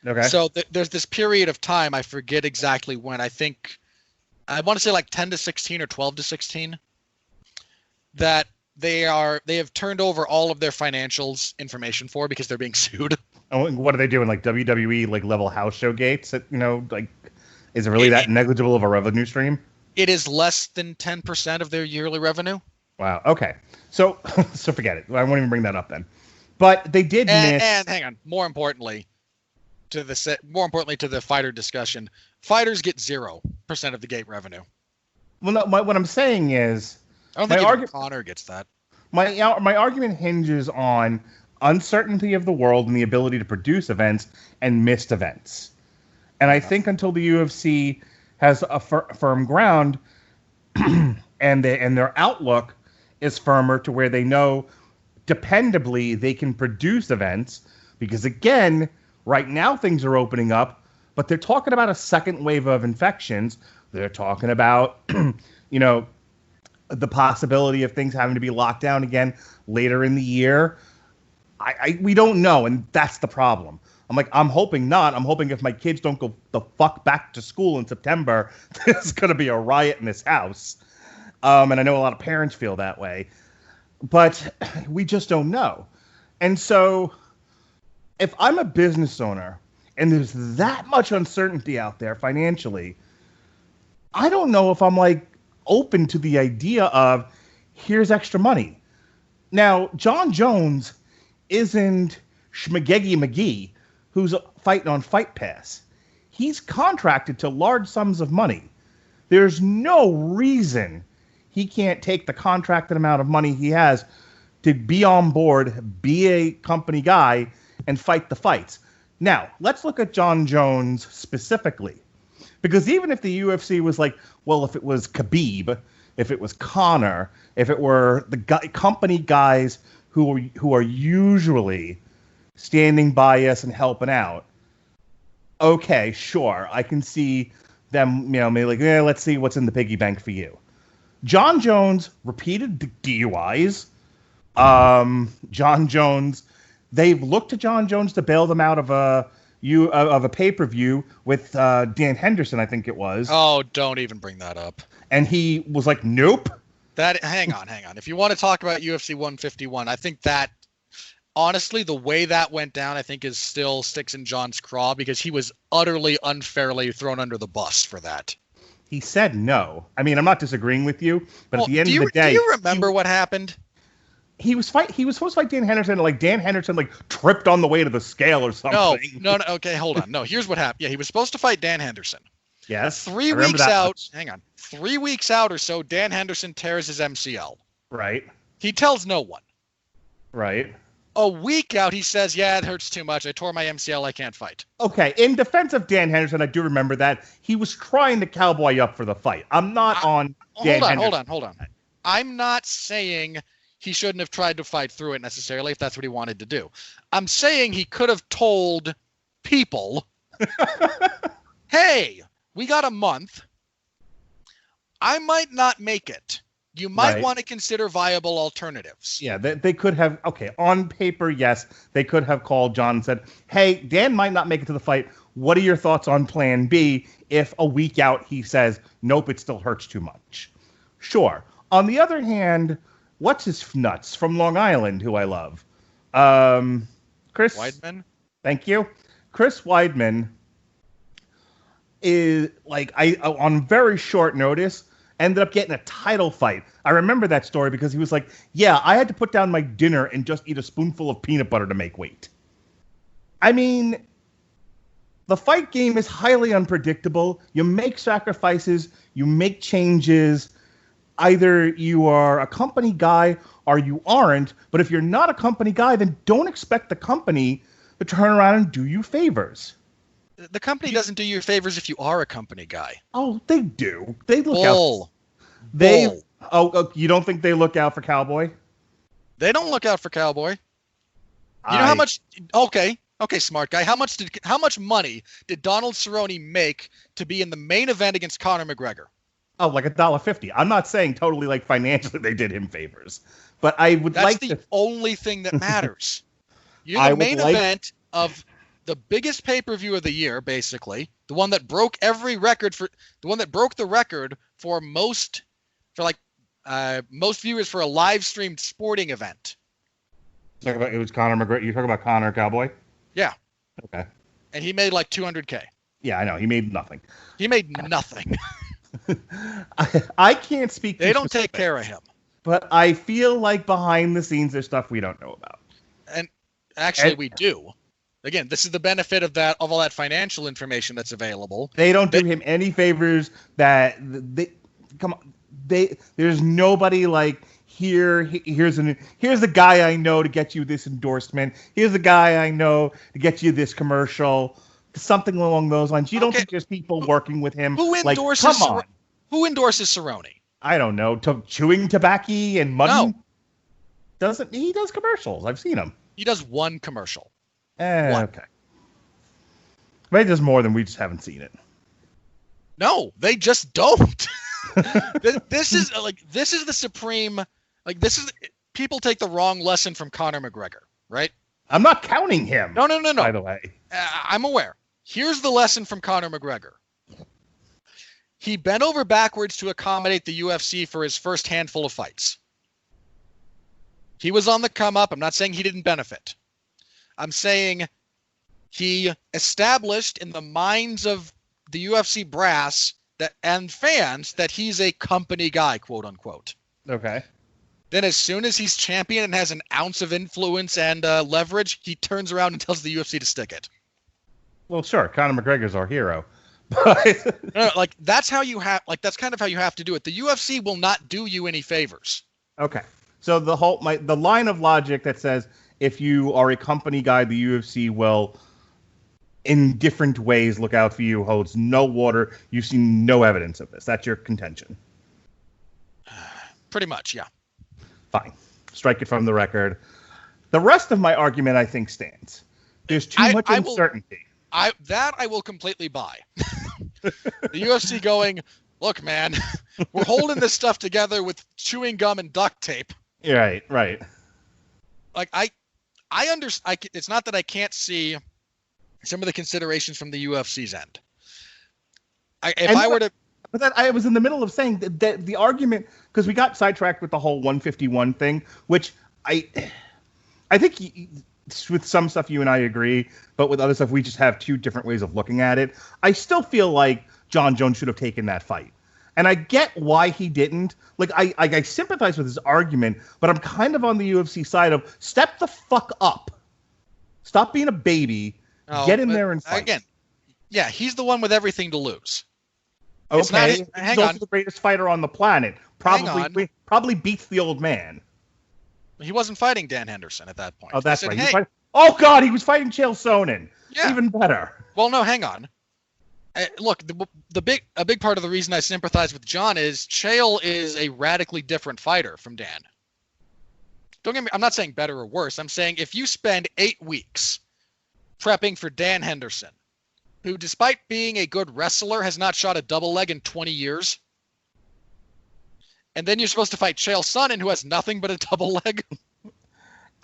Okay. So there's this period of time, I forget exactly when. I want to say like 10 to 16 or 12 to 16, that they have turned over all of their financials information for because they're being sued. Oh, what are they doing? Like WWE, like level house show gates? Like, is it really that negligible of a revenue stream? It is less than 10% of their yearly revenue. Wow. Okay. So forget it. I won't even bring that up then. But they did miss. And hang on. More importantly to the fighter discussion, fighters get 0% of the gate revenue. Well, no, what I'm saying is, I don't think even Conor gets that. My argument hinges on uncertainty of the world and the ability to produce events and missed events. And I think until the UFC has a firm ground and their outlook is firmer to where they know dependably they can produce events, because again, right now things are opening up, but they're talking about a second wave of infections. They're talking about, the possibility of things having to be locked down again later in the year. We don't know, and that's the problem. I'm hoping not. I'm hoping if my kids don't go the fuck back to school in September, there's going to be a riot in this house. And I know a lot of parents feel that way. But we just don't know. And so if I'm a business owner and there's that much uncertainty out there financially, I don't know if I'm open to the idea of here's extra money. Now, Jon Jones isn't Schmagegi McGee who's fighting on Fight Pass. He's contracted to large sums of money. There's no reason he can't take the contracted amount of money he has to be on board, be a company guy, and fight the fights. Now, let's look at Jon Jones specifically. Because even if the UFC was if it was Khabib, if it was Conor, if it were the company guys who are usually standing by us and helping out, okay, sure, I can see them, maybe let's see what's in the piggy bank for you. Jon Jones, repeated DUIs. Jon Jones, they've looked to Jon Jones to bail them out of a pay-per-view with Dan Henderson, I think it was. Oh, don't even bring that up. And he was like, nope. Hang on. If you want to talk about UFC 151, I think that, honestly, the way that went down, I think still sticks in John's craw, because he was utterly unfairly thrown under the bus for that. He said no. I mean, I'm not disagreeing with you, but at the end of the day, do you remember what happened? He was supposed to fight Dan Henderson, and like Dan Henderson like tripped on the way to the scale or something. No. Okay, hold on. No, here's what happened. Yeah, he was supposed to fight Dan Henderson. Yes. 3 weeks out. Hang on. 3 weeks out or so, Dan Henderson tears his MCL. Right. He tells no one. Right. A week out, he says, "Yeah, it hurts too much. I tore my MCL. I can't fight." Okay. In defense of Dan Henderson, I do remember that he was trying to cowboy up for the fight. I'm not on Dan Henderson. Hold on. I'm not saying he shouldn't have tried to fight through it necessarily if that's what he wanted to do. I'm saying he could have told people, "Hey, we got a month. I might not make it. You might want to consider viable alternatives." Yeah, they could have, okay, on paper, yes, they could have called John and said, "Hey, Dan might not make it to the fight. What are your thoughts on plan B if a week out he says, nope, it still hurts too much?" Sure. On the other hand, what's his nuts from Long Island, who I love? Chris Weidman? Thank you. Chris Weidman is like, on very short notice, ended up getting a title fight. I remember that story because he was like, "Yeah, I had to put down my dinner and just eat a spoonful of peanut butter to make weight." I mean, the fight game is highly unpredictable. You make sacrifices, you make changes. Either you are a company guy or you aren't. But if you're not a company guy, then don't expect the company to turn around and do you favors. The company doesn't do you favors if you are a company guy. Oh, they do. They look out. Oh, you don't think they look out for Cowboy? They don't look out for Cowboy. You know how much? Okay, smart guy. How much money did Donald Cerrone make to be in the main event against Conor McGregor? Oh, like $1.50. I'm not saying totally like financially they did him favors, but I would like to. That's the only thing that matters. You're the main event of the biggest pay-per-view of the year, basically, the one that broke the record for most viewers for a live streamed sporting event. It was Conor McGregor. You're talking about Conor Cowboy? Yeah. Okay. And he made like $200K. Yeah, I know. He made nothing. I can't speak. They don't take care of him. But I feel like behind the scenes there's stuff we don't know about. And actually, we do. Again, this is the benefit of all that financial information that's available. They don't do him any favors. There's nobody like here's the guy I know to get you this endorsement. Here's the guy I know to get you this commercial. Something along those lines. You don't think there's people working with him? Who endorses Cerrone? I don't know. Chewing tobacco and mutton? No. He does commercials. I've seen him. He does one commercial. Okay. Maybe there's more than we just haven't seen it. No, they just don't. This is the supreme. People take the wrong lesson from Conor McGregor, right? I'm not counting him. No. By the way, I'm aware. Here's the lesson from Conor McGregor. He bent over backwards to accommodate the UFC for his first handful of fights. He was on the come up. I'm not saying he didn't benefit. I'm saying he established in the minds of the UFC brass and fans that he's a company guy, quote unquote. Okay. Then as soon as he's champion and has an ounce of influence and leverage, he turns around and tells the UFC to stick it. Well, sure. Conor McGregor's our hero. That's kind of how you have to do it. The UFC will not do you any favors. Okay. So the line of logic that says if you are a company guy, the UFC will, in different ways, look out for you holds no water. You've seen no evidence of this. That's your contention. Pretty much, yeah. Fine. Strike it from the record. The rest of my argument, I think, stands. There's too much uncertainty. I will completely buy. The UFC going, look, man, we're holding this stuff together with chewing gum and duct tape. Right. Like I understand. It's not that I can't see some of the considerations from the UFC's end. But I was in the middle of saying that the argument, because we got sidetracked with the whole 151 thing, which I think with some stuff you and I agree, but with other stuff we just have two different ways of looking at it. I still feel like Jon Jones should have taken that fight. And I get why he didn't. Like, I sympathize with his argument, but I'm kind of on the UFC side of step the fuck up. Stop being a baby. Get in there and fight. Again, yeah, he's the one with everything to lose. Okay, he's also the greatest fighter on the planet. Probably beats the old man. He wasn't fighting Dan Henderson at that point. Oh, that's right. Oh, God, he was fighting Chael Sonnen. Yeah. Even better. Well, no, hang on. Look, a big part of the reason I sympathize with Jon is Chael is a radically different fighter from Dan. Don't get me, I'm not saying better or worse. I'm saying if you spend 8 weeks prepping for Dan Henderson, who despite being a good wrestler has not shot a double leg in 20 years, and then you're supposed to fight Chael Sonnen, who has nothing but a double leg.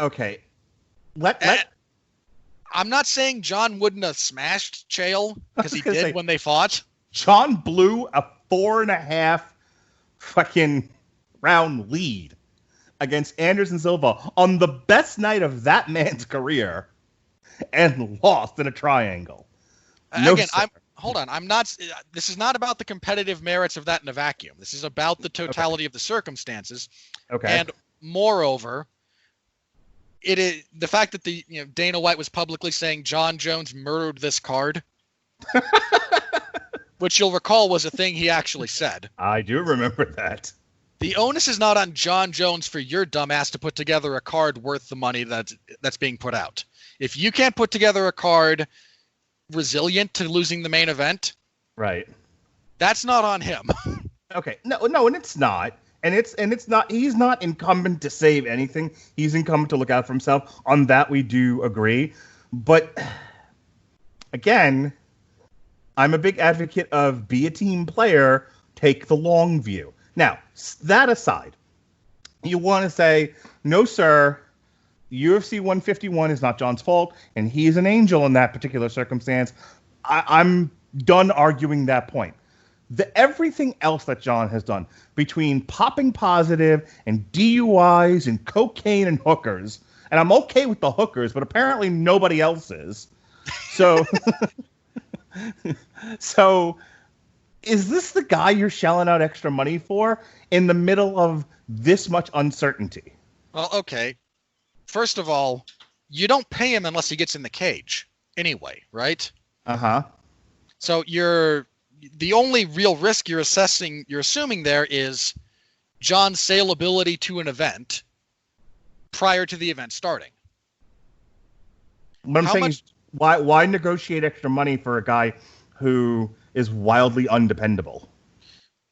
Okay. I'm not saying Jon wouldn't have smashed Chael, because he did when they fought. Jon blew a 4.5 fucking round lead against Anderson Silva on the best night of that man's career and lost in a triangle. Hold on. This is not about the competitive merits of that in a vacuum. This is about the totality of the circumstances. Okay. And moreover, it is the fact that Dana White was publicly saying Jon Jones murdered this card, which you'll recall was a thing he actually said. I do remember that. The onus is not on Jon Jones for your dumbass to put together a card worth the money that's being put out. If you can't put together a card resilient to losing the main event, right, that's not on him. Okay, no, and it's not. And it's not. He's not incumbent to save anything. He's incumbent to look out for himself. On that, we do agree. But again, I'm a big advocate of be a team player, take the long view. Now, that aside, you want to say, no, sir, UFC 151 is not Jon's fault, and he is an angel in that particular circumstance. I'm done arguing that point. Everything else that Jon has done, between popping positive and DUIs and cocaine and hookers, and I'm okay with the hookers, but apparently nobody else is. So, so is this the guy you're shelling out extra money for in the middle of this much uncertainty? Well, okay. First of all, you don't pay him unless he gets in the cage anyway, right? Uh-huh. So the only real risk you're assuming there is Jon's saleability to an event prior to the event starting. What I'm saying is, why negotiate extra money for a guy who is wildly undependable?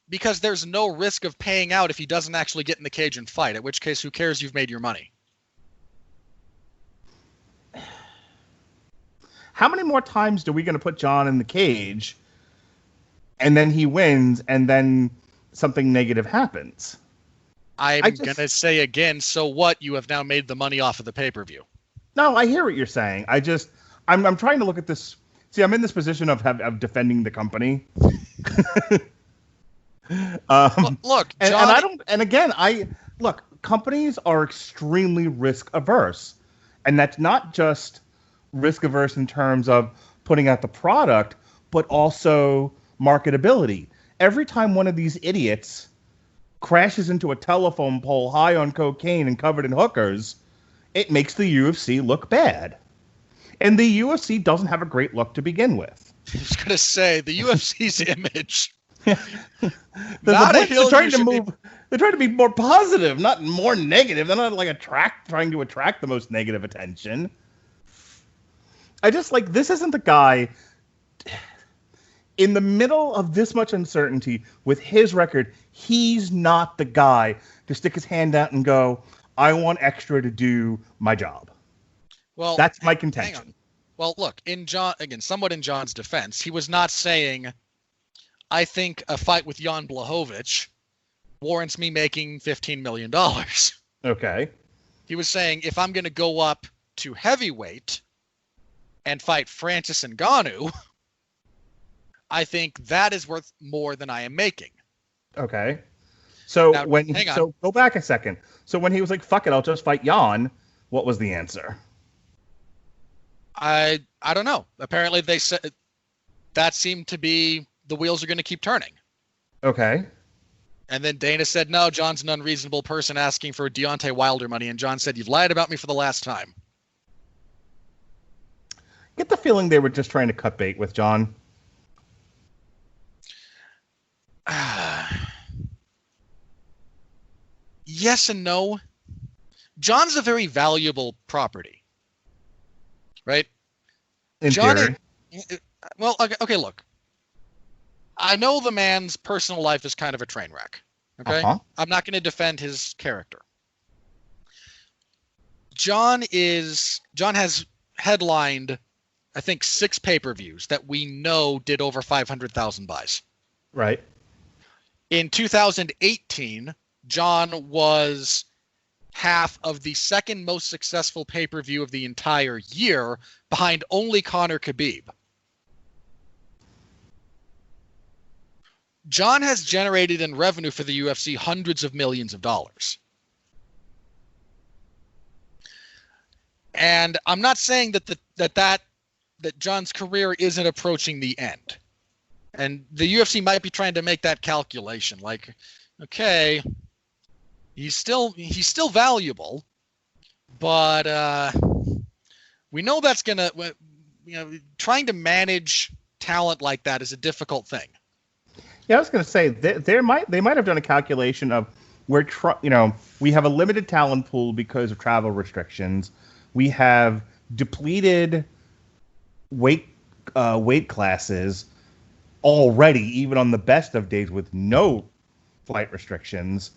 Because there's no risk of paying out if he doesn't actually get in the cage and fight, at which case, who cares? You've made your money. How many more times are we going to put Jon in the cage and then he wins and then something negative happens? I'm going to say again, so what? You have now made the money off of the pay-per-view. No, I hear what you're saying. I'm trying to look at this. See, I'm in this position of defending the company. Look, Jon, look, companies are extremely risk averse. And that's not just risk averse in terms of putting out the product, but also marketability. Every time one of these idiots crashes into a telephone pole high on cocaine and covered in hookers, it makes the UFC look bad. And the UFC doesn't have a great look to begin with. I was going to say, the UFC's image. They're trying to be more positive, not more negative. They're not like trying to attract the most negative attention. This isn't the guy in the middle of this much uncertainty with his record. He's not the guy to stick his hand out and go, I want extra to do my job. Well, that's my contention. Well, look, somewhat in Jon's defense, he was not saying, I think a fight with Jan Blachowicz warrants me making $15 million. Okay. He was saying, if I'm going to go up to heavyweight and fight Francis Ngannou, I think that is worth more than I am making. Okay. So go back a second. So when he was like, fuck it, I'll just fight Jan, what was the answer? I don't know. Apparently they said that seemed to be the wheels are going to keep turning. Okay. And then Dana said, no, John's an unreasonable person asking for Deontay Wilder money. And Jon said, you've lied about me for the last time. Get the feeling they were just trying to cut bait with Jon. Yes and no. John's a very valuable property, right? In theory. Well, okay, look. I know the man's personal life is kind of a train wreck. Okay? I'm not going to defend his character. Jon has headlined, I think, 6 pay-per-views that we know did over 500,000 buys. Right. In 2018, Jon was half of the second most successful pay-per-view of the entire year, behind only Conor Khabib. Jon has generated in revenue for the UFC hundreds of millions of dollars. And I'm not saying that Jon's career isn't approaching the end. And the UFC might be trying to make that calculation. Like, okay, he's still valuable, but we know that's gonna, trying to manage talent like that is a difficult thing. Yeah, I was going to say they might have done a calculation of where we have a limited talent pool because of travel restrictions. We have depleted weight classes already, even on the best of days with no flight restrictions,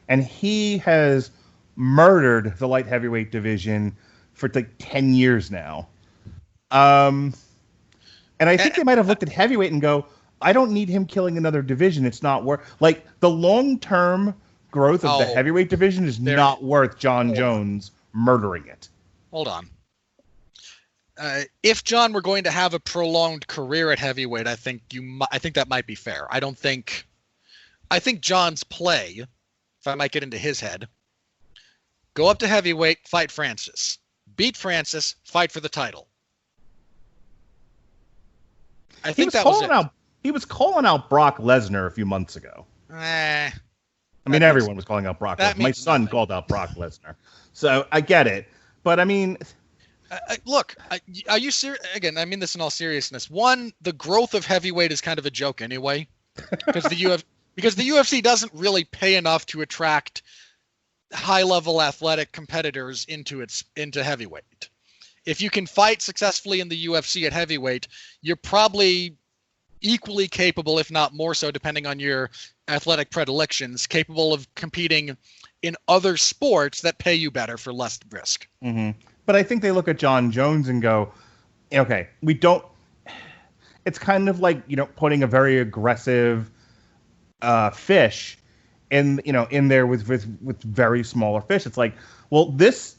and he has murdered the light heavyweight division for like 10 years now. And I think they might have looked at heavyweight and go, I don't need him killing another division. It's not worth, like, the long-term growth of the heavyweight division is not worth Jon Jones murdering it. Hold on. If Jon were going to have a prolonged career at heavyweight, I think that might be fair. I think Jon's play, if I might get into his head, go up to heavyweight, fight Francis. Beat Francis, fight for the title. I think that was it. He was calling out Brock Lesnar a few months ago. I mean, everyone was calling out Brock Lesnar. My son called out Brock Lesnar. So I get it. But, I mean... look, are you serious? Again, I mean this in all seriousness. One, the growth of heavyweight is kind of a joke anyway. Because the UFC doesn't really pay enough to attract high-level athletic competitors into heavyweight. If you can fight successfully in the UFC at heavyweight, you're probably equally capable, if not more so, depending on your athletic predilections, capable of competing in other sports that pay you better for less risk. Mm-hmm. But I think they look at Jon Jones and go, okay, we don't. It's kind of like, putting a very aggressive fish in there with very smaller fish. It's like, well, this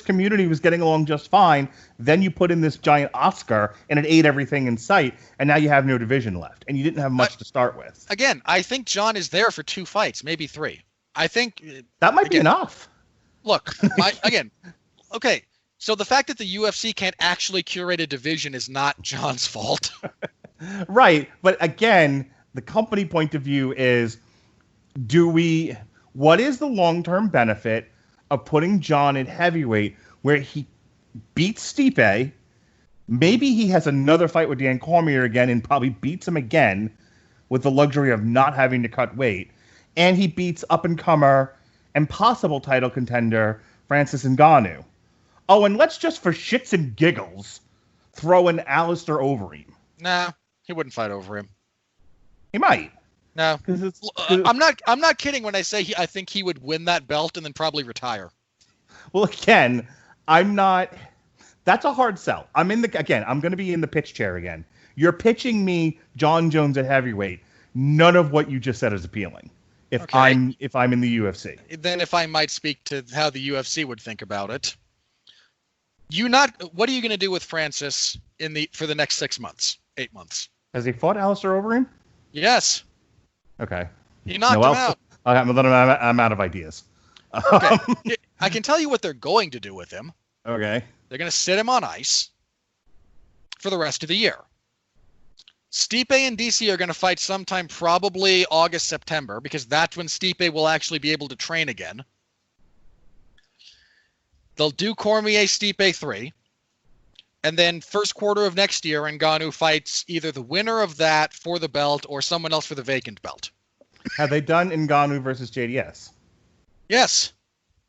community was getting along just fine. Then you put in this giant Oscar and it ate everything in sight. And now you have no division left and you didn't have much to start with. Again, I think Jon is there for 2 fights, maybe 3. I think that might be enough. Look, okay. So the fact that the UFC can't actually curate a division is not Jon's fault. Right. But again, the company point of view is, what is the long-term benefit of putting Jon in heavyweight where he beats Stipe, maybe he has another fight with Dan Cormier again and probably beats him again with the luxury of not having to cut weight, and he beats up-and-comer and possible title contender Francis Ngannou. Oh, and let's just for shits and giggles throw in Alistair Overeem. Nah, he wouldn't fight over him. He might. No, I'm not kidding when I say I think he would win that belt and then probably retire. Well, again, I'm not. That's a hard sell. I'm going to be in the pitch chair again. You're pitching me Jon Jones at heavyweight. None of what you just said is appealing. If I'm in the UFC, then if I might speak to how the UFC would think about it, what are you going to do with Francis for the next 6 months, 8 months? Has he fought Alistair Overeem? Yes. Okay. He knocked him out. I'm out of ideas. Okay. I can tell you what they're going to do with him. Okay. They're going to sit him on ice for the rest of the year. Stipe and DC are going to fight sometime probably August, September, because that's when Stipe will actually be able to train again. They'll do Cormier-Stipe 3. And then first quarter of next year, Ngannou fights either the winner of that for the belt or someone else for the vacant belt. Have they done Ngannou versus JDS? Yes.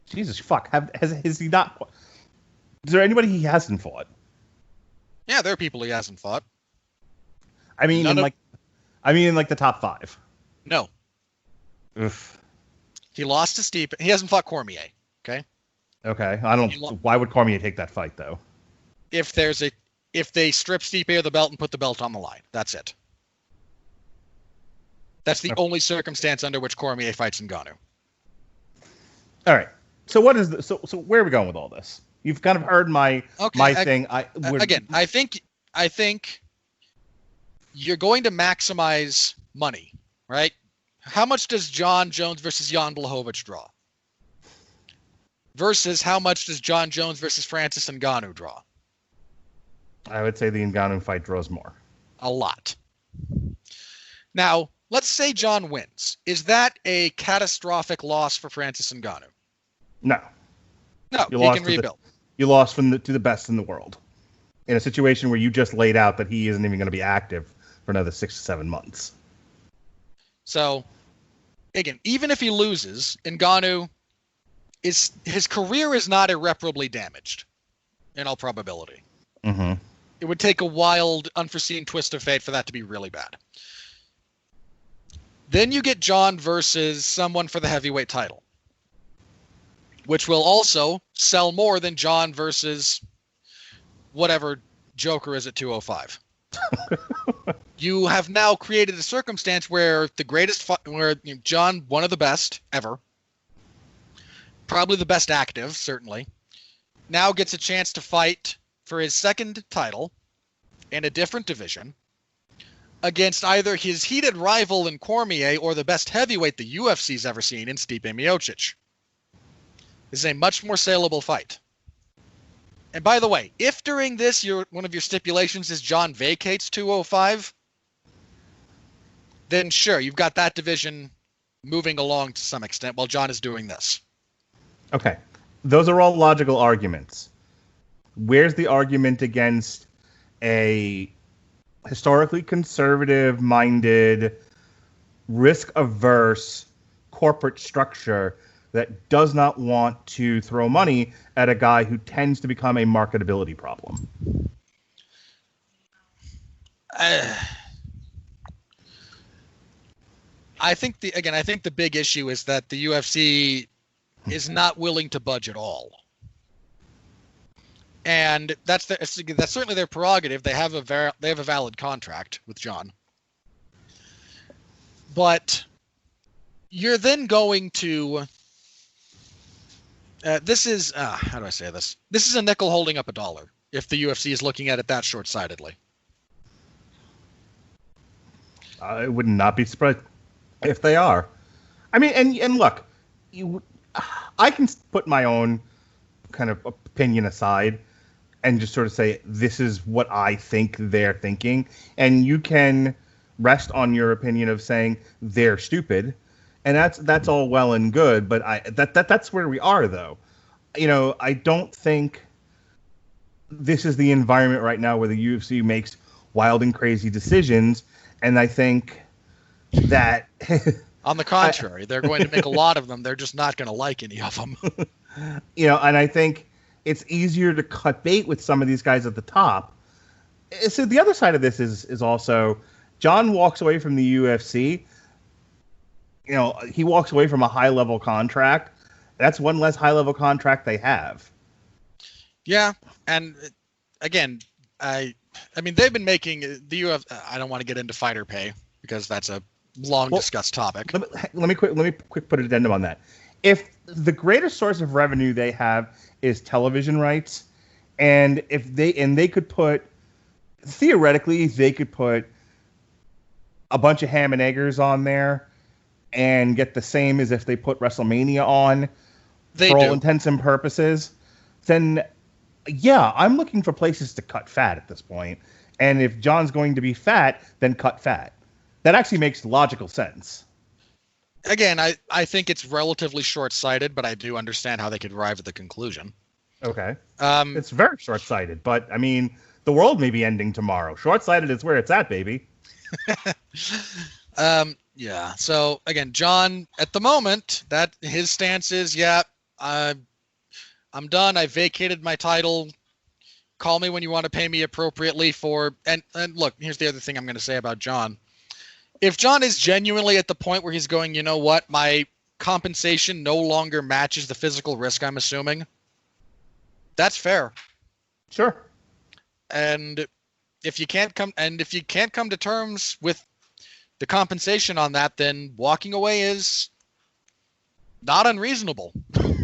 Jesus fuck. Has he not? Is there anybody he hasn't fought? Yeah, there are people he hasn't fought. I mean, in like the top 5. No. Oof. He lost to Stipe. He hasn't fought Cormier. Okay. Okay. Why would Cormier take that fight though? If they strip Stipe of the belt and put the belt on the line, that's it. That's the only circumstance under which Cormier fights Ngannou. All right. So so where are we going with all this? You've kind of heard my thing. I think you're going to maximize money, right? How much does Jon Jones versus Jan Blachowicz draw? Versus how much does Jon Jones versus Francis Ngannou draw? I would say the Ngannou fight draws more. A lot. Now, let's say Jon wins. Is that a catastrophic loss for Francis Ngannou? No. No, he can rebuild. You lost to the best in the world in a situation where you just laid out that he isn't even going to be active for another 6 to 7 months. So, again, even if he loses, Ngannou, his career is not irreparably damaged in all probability. Mm-hmm. It would take a wild, unforeseen twist of fate for that to be really bad. Then you get Jon versus someone for the heavyweight title, which will also sell more than Jon versus whatever Joker is at 205. You have now created a circumstance where Jon, one of the best ever, probably the best active, certainly, now gets a chance to fight for his second title in a different division against either his heated rival in Cormier or the best heavyweight the UFC's ever seen in Stipe Miocic. This is a much more saleable fight. And by the way, if during this one of your stipulations is Jon vacates 205, then sure, you've got that division moving along to some extent while Jon is doing this. Okay. Those are all logical arguments. Where's the argument against a historically conservative-minded, risk-averse corporate structure that does not want to throw money at a guy who tends to become a marketability problem? I think the big issue is that the UFC is not willing to budge at all. And that's certainly their prerogative. They have a valid contract with Jon. But you're then going to this is how do I say this? This is a nickel holding up a dollar if the UFC is looking at it that short-sightedly. I would not be surprised if they are. I mean, and look, I can put my own kind of opinion aside and just sort of say, this is what I think they're thinking. And you can rest on your opinion of saying they're stupid. And that's all well and good. But that's where we are, though. You know, I don't think this is the environment right now where the UFC makes wild and crazy decisions. And I think that... On the contrary, they're going to make a lot of them. They're just not going to like any of them. You know, and I think it's easier to cut bait with some of these guys at the top. So the other side of this is also Jon walks away from the UFC. You know, he walks away from a high-level contract. That's one less high-level contract they have. Yeah, and again, I mean, they've been making the UFC. I don't want to get into fighter pay because that's a long discussed topic. Let me quick put an addendum on that. If the greatest source of revenue they have is television rights, and if they could put, theoretically, they could put a bunch of ham and eggers on there and get the same as if they put WrestleMania on for all intents and purposes, then yeah, I'm looking for places to cut fat at this point. And if Jon's going to be fat, then cut fat. That actually makes logical sense. Again, I think it's relatively short-sighted, but I do understand how they could arrive at the conclusion. Okay. It's very short-sighted, but I mean, the world may be ending tomorrow. Short-sighted is where it's at, baby. Yeah. So again, Jon, at the moment, that his stance is, I'm done. I vacated my title. Call me when you want to pay me appropriately for. And look, here's the other thing I'm going to say about Jon. If Jon is genuinely at the point where he's going, you know what, my compensation no longer matches the physical risk I'm assuming, that's fair. Sure. And if you can't come to terms with the compensation on that, then walking away is not unreasonable.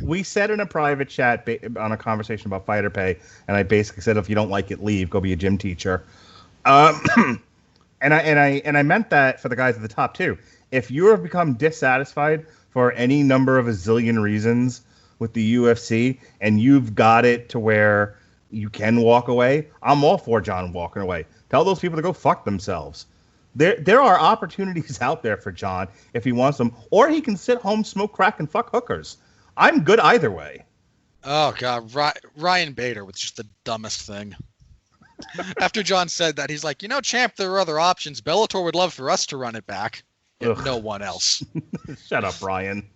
We said in a private chat on a conversation about fighter pay, and I basically said, if you don't like it, leave. Go be a gym teacher. And I meant that for the guys at the top too. If you have become dissatisfied for any number of a zillion reasons with the UFC, and you've got it to where you can walk away, I'm all for Jon walking away. Tell those people to go fuck themselves. There are opportunities out there for Jon if he wants them, or he can sit home, smoke crack, and fuck hookers. I'm good either way. Oh God, Ryan Bader was just the dumbest thing. After Jon said that, he's like, champ, there are other options. Bellator would love for us to run it back. If no one else. Shut up, Ryan.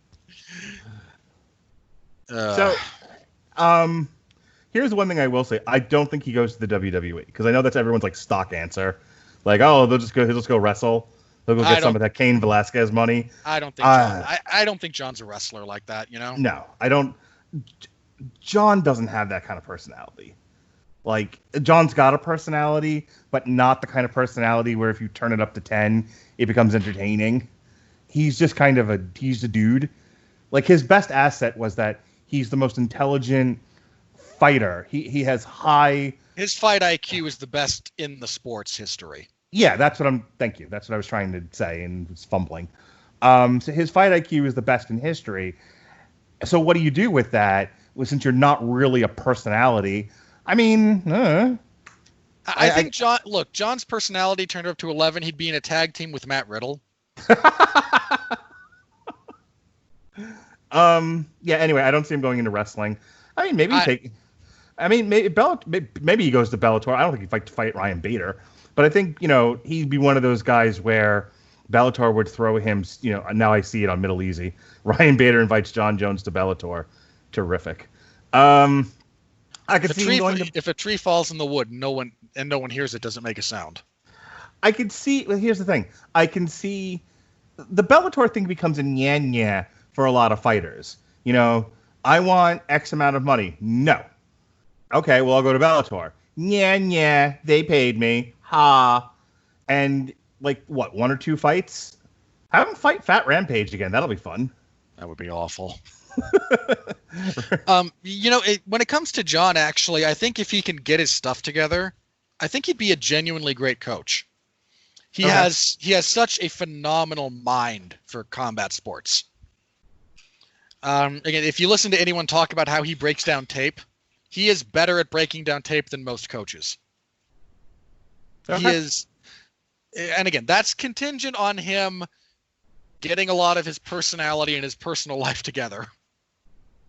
So, here's one thing I will say. I don't think he goes to the WWE, because I know that's everyone's like stock answer. Like, oh, he'll just go wrestle. They'll go get some of that Cain Velasquez money. I don't think I don't think Jon's a wrestler like that, No, I don't. Jon doesn't have that kind of personality. Like, Jon's got a personality, but not the kind of personality where if you turn it up to 10, it becomes entertaining. He's just kind of he's a dude. Like, his best asset was that he's the most intelligent fighter. He has high... His fight IQ is the best in the sport's history. Yeah, thank you. That's what I was trying to say and was fumbling. So his fight IQ is the best in history. So what do you do with that? Well, since you're not really a personality... I mean, I think Jon's personality turned up to 11. He'd be in a tag team with Matt Riddle. Yeah. Anyway, I don't see him going into wrestling. I mean, maybe he goes to Bellator. I don't think he'd fight Ryan Bader, but I think he'd be one of those guys where Bellator would throw him. Now I see it on Middle Easy. Ryan Bader invites Jon Jones to Bellator. Terrific. I could see him going to... If a tree falls in the wood, no one hears it, doesn't make a sound. I could see... Well, here's the thing. I can see... The Bellator thing becomes a nya for a lot of fighters. I want X amount of money. No. Okay, well, I'll go to Bellator. Nya, they paid me. Ha. And, like, what, 1 or 2 fights? Have him fight Fat Rampage again. That'll be fun. That would be awful. When it comes to Jon, actually, I think if he can get his stuff together, I think he'd be a genuinely great coach. He has such a phenomenal mind for combat sports. Again, if you listen to anyone talk about how he breaks down tape, he is better at breaking down tape than most coaches. Okay. He is, and again, that's contingent on him getting a lot of his personality and his personal life together.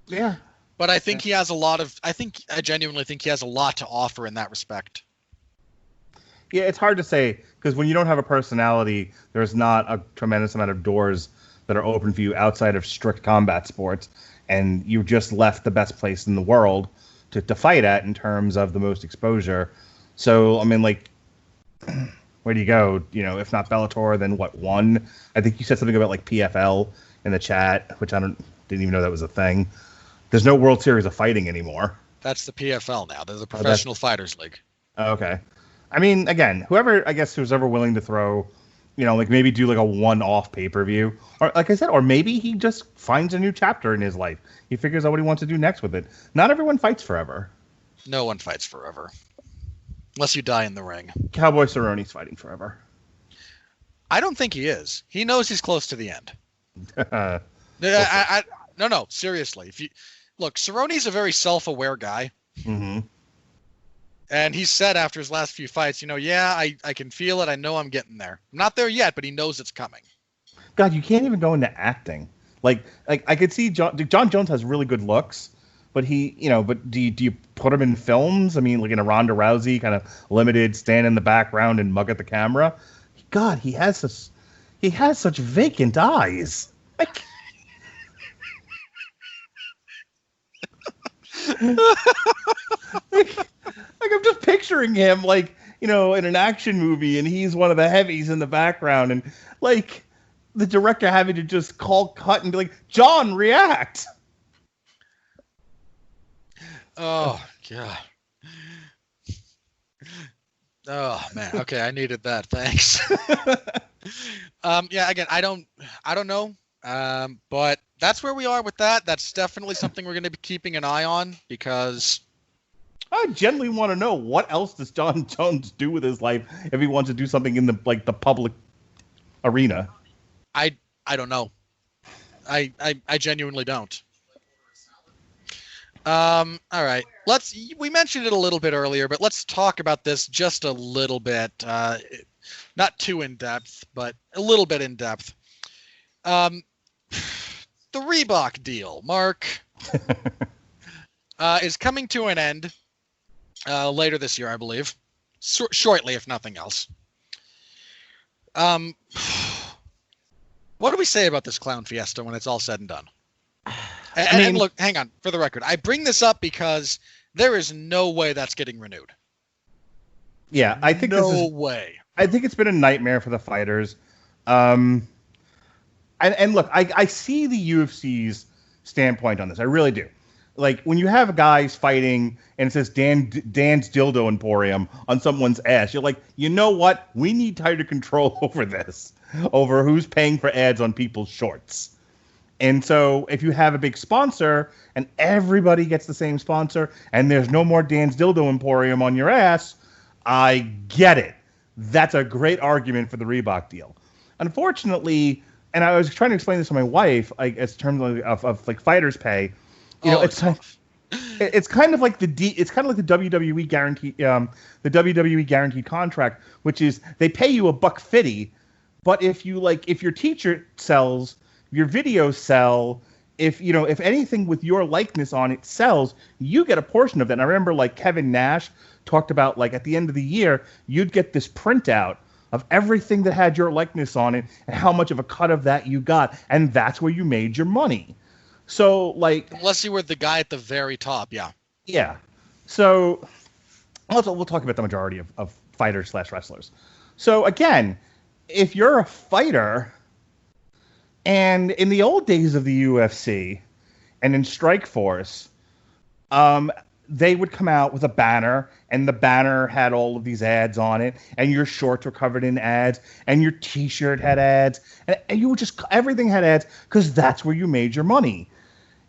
Yeah. But I think I genuinely think he has a lot to offer in that respect. Yeah, it's hard to say, because when you don't have a personality, there's not a tremendous amount of doors that are open for you outside of strict combat sports, and you've just left the best place in the world to fight at in terms of the most exposure. So, I mean, like, where do you go? If not Bellator, then what, 1? I think you said something about, like, PFL in the chat, which didn't even know that was a thing. There's no World Series of Fighting anymore. That's the PFL now. There's a Professional Fighters League. Okay. I mean, again, who's ever willing to throw, like maybe do like a one-off pay-per-view. Or like I said, or maybe he just finds a new chapter in his life. He figures out what he wants to do next with it. Not everyone fights forever. No one fights forever. Unless you die in the ring. Cowboy Cerrone's fighting forever. I don't think he is. He knows he's close to the end. No, seriously. Look, Cerrone's a very self-aware guy. Mm-hmm. And he said after his last few fights, yeah, I can feel it. I know I'm getting there. I'm not there yet, but he knows it's coming. God, you can't even go into acting. Like I could see Jon Jones has really good looks, but but do you put him in films? I mean, like in a Ronda Rousey kind of limited, stand in the background and mug at the camera. God, he has such vacant eyes. Like, like I'm just picturing him in an action movie, and he's one of the heavies in the background, and like the director having to just call cut and be like, John, react. Oh God. Oh man. Okay, I needed that. Thanks. Yeah. Again, I don't know. But that's where we are with that. That's definitely something we're going to be keeping an eye on because I genuinely want to know what else does Jon Jones do with his life if he wants to do something in the public arena. I don't know. I genuinely don't. All right. We mentioned it a little bit earlier, but let's talk about this just a little bit. Not too in depth, but a little bit in depth. The Reebok deal, Mark, is coming to an end later this year, I believe. Shortly, if nothing else. What do we say about this clown fiesta when it's all said and done? And look, hang on, for the record, I bring this up because there is no way that's getting renewed. Yeah, I think no way. I think it's been a nightmare for the fighters. And look, I see the UFC's standpoint on this. I really do. Like when you have guys fighting and it says Dan's Dildo Emporium on someone's ass, you're like, you know what? We need tighter control over this, over who's paying for ads on people's shorts. And so if you have a big sponsor and everybody gets the same sponsor and there's no more Dan's Dildo Emporium on your ass, I get it. That's a great argument for the Reebok deal. Unfortunately, and I was trying to explain this to my wife, like as terms of like fighters pay, it's kind of like the WWE guaranteed the WWE guaranteed contract, which is they pay you $150, but if your teacher sells, your videos sell, if anything with your likeness on it sells, you get a portion of that. And I remember like Kevin Nash talked about like at the end of the year, you'd get this printout of everything that had your likeness on it and how much of a cut of that you got. And that's where you made your money. So like, unless you were the guy at the very top. Yeah. Yeah. So we'll talk about the majority of fighters / wrestlers. So again, if you're a fighter and in the old days of the UFC and in Strikeforce, they would come out with a banner, and the banner had all of these ads on it, and your shorts were covered in ads, and your T-shirt had ads, and you would everything had ads because that's where you made your money.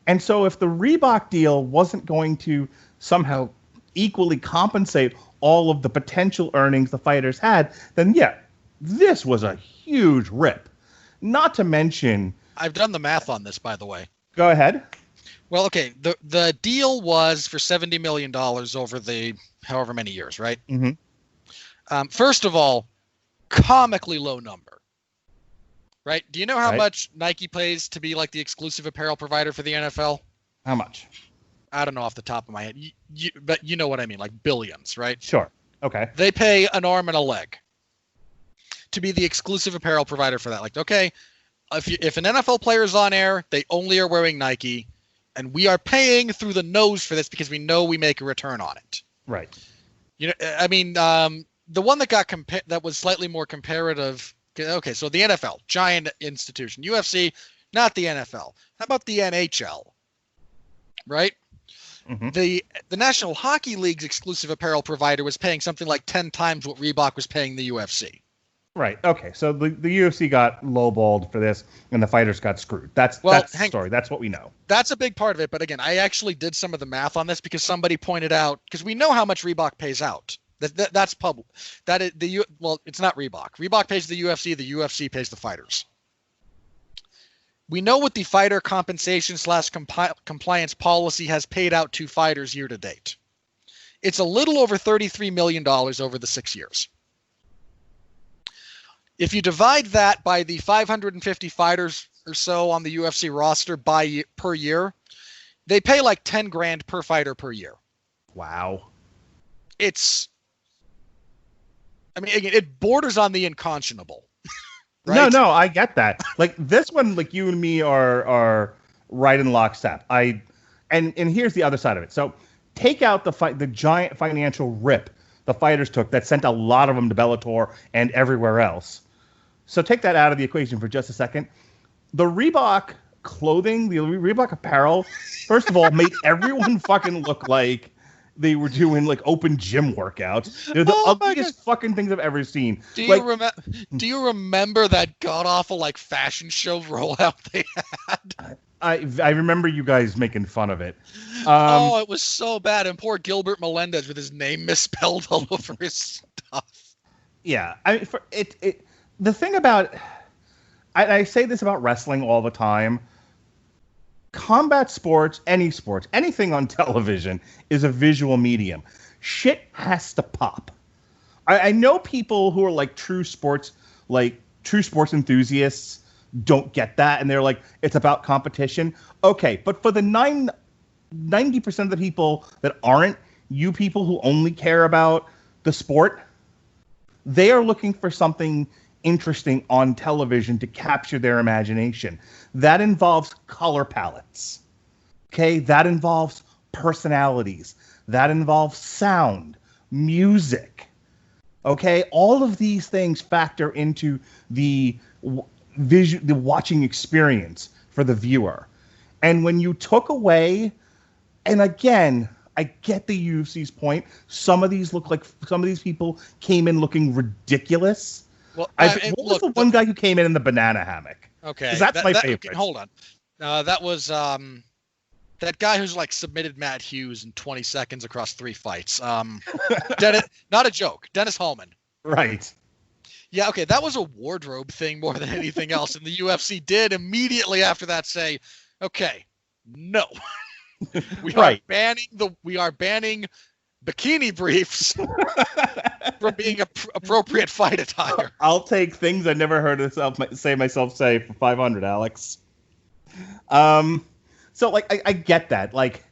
And so if the Reebok deal wasn't going to somehow equally compensate all of the potential earnings the fighters had, then yeah, this was a huge rip. Not to mention, I've done the math on this, by the way. Go ahead. Well, okay, the deal was for $70 million over the however many years, right? Mm-hmm. First of all, comically low number, right? Do you know how much Nike pays to be like the exclusive apparel provider for the NFL? How much? I don't know off the top of my head, but you know what I mean, like billions, right? Sure. Okay. They pay an arm and a leg to be the exclusive apparel provider for that. Like, okay, if an NFL player is on air, they only are wearing Nike. And we are paying through the nose for this because we know we make a return on it. Right. I mean, the one that got that was slightly more comparative. Okay, so the NFL, giant institution. UFC, not the NFL. How about the NHL? Right. Mm-hmm. The National Hockey League's exclusive apparel provider was paying something like 10 times what Reebok was paying the UFC. Right. Okay. So the UFC got lowballed for this, and the fighters got screwed. That's the story. That's what we know. That's a big part of it. But again, I actually did some of the math on this because somebody pointed out, because we know how much Reebok pays out. That's public. That is it's not Reebok. Reebok pays the UFC. The UFC pays the fighters. We know what the fighter compensation / compliance policy has paid out to fighters year to date. It's a little over $33 million over the 6 years. If you divide that by the 550 fighters or so on the UFC roster per year, they pay like 10 grand per fighter per year. Wow. It borders on the unconscionable. Right? No, I get that. Like this one, like you and me are right in lockstep. And here's the other side of it. So take out the giant financial rip the fighters took that sent a lot of them to Bellator and everywhere else. So take that out of the equation for just a second. The Reebok clothing, the Reebok apparel, first of all, made everyone fucking look like they were doing like open gym workouts. They're the ugliest fucking things I've ever seen. Do you remember that god awful like fashion show rollout they had? I remember you guys making fun of it. It was so bad. And poor Gilbert Melendez with his name misspelled all over his stuff. Yeah, the thing about, I say this about wrestling all the time. Combat sports, anything on television is a visual medium. Shit has to pop. I know people who are like true sports enthusiasts don't get that, and they're like, it's about competition. Okay, but for the 90% of the people that aren't, you people who only care about the sport, they are looking for something interesting on television to capture their imagination. That involves color palettes. Okay, that involves personalities. That involves sound, music. Okay, all of these things factor into the watching experience for the viewer. And when you took away, and again, I get the UFC's point. Some of these people came in looking ridiculous. Well, what was the one guy who came in the banana hammock? Okay, that's my favorite. Okay, hold on. That was that guy who's like submitted Matt Hughes in 20 seconds across 3 fights. Not a joke. Dennis Hallman. Right. Yeah, okay, that was a wardrobe thing more than anything else, and the UFC did immediately after that say, okay, no. We are banning bikini briefs from being appropriate fight attire. I'll take things I never heard myself say for 500, Alex. So like I get that. Like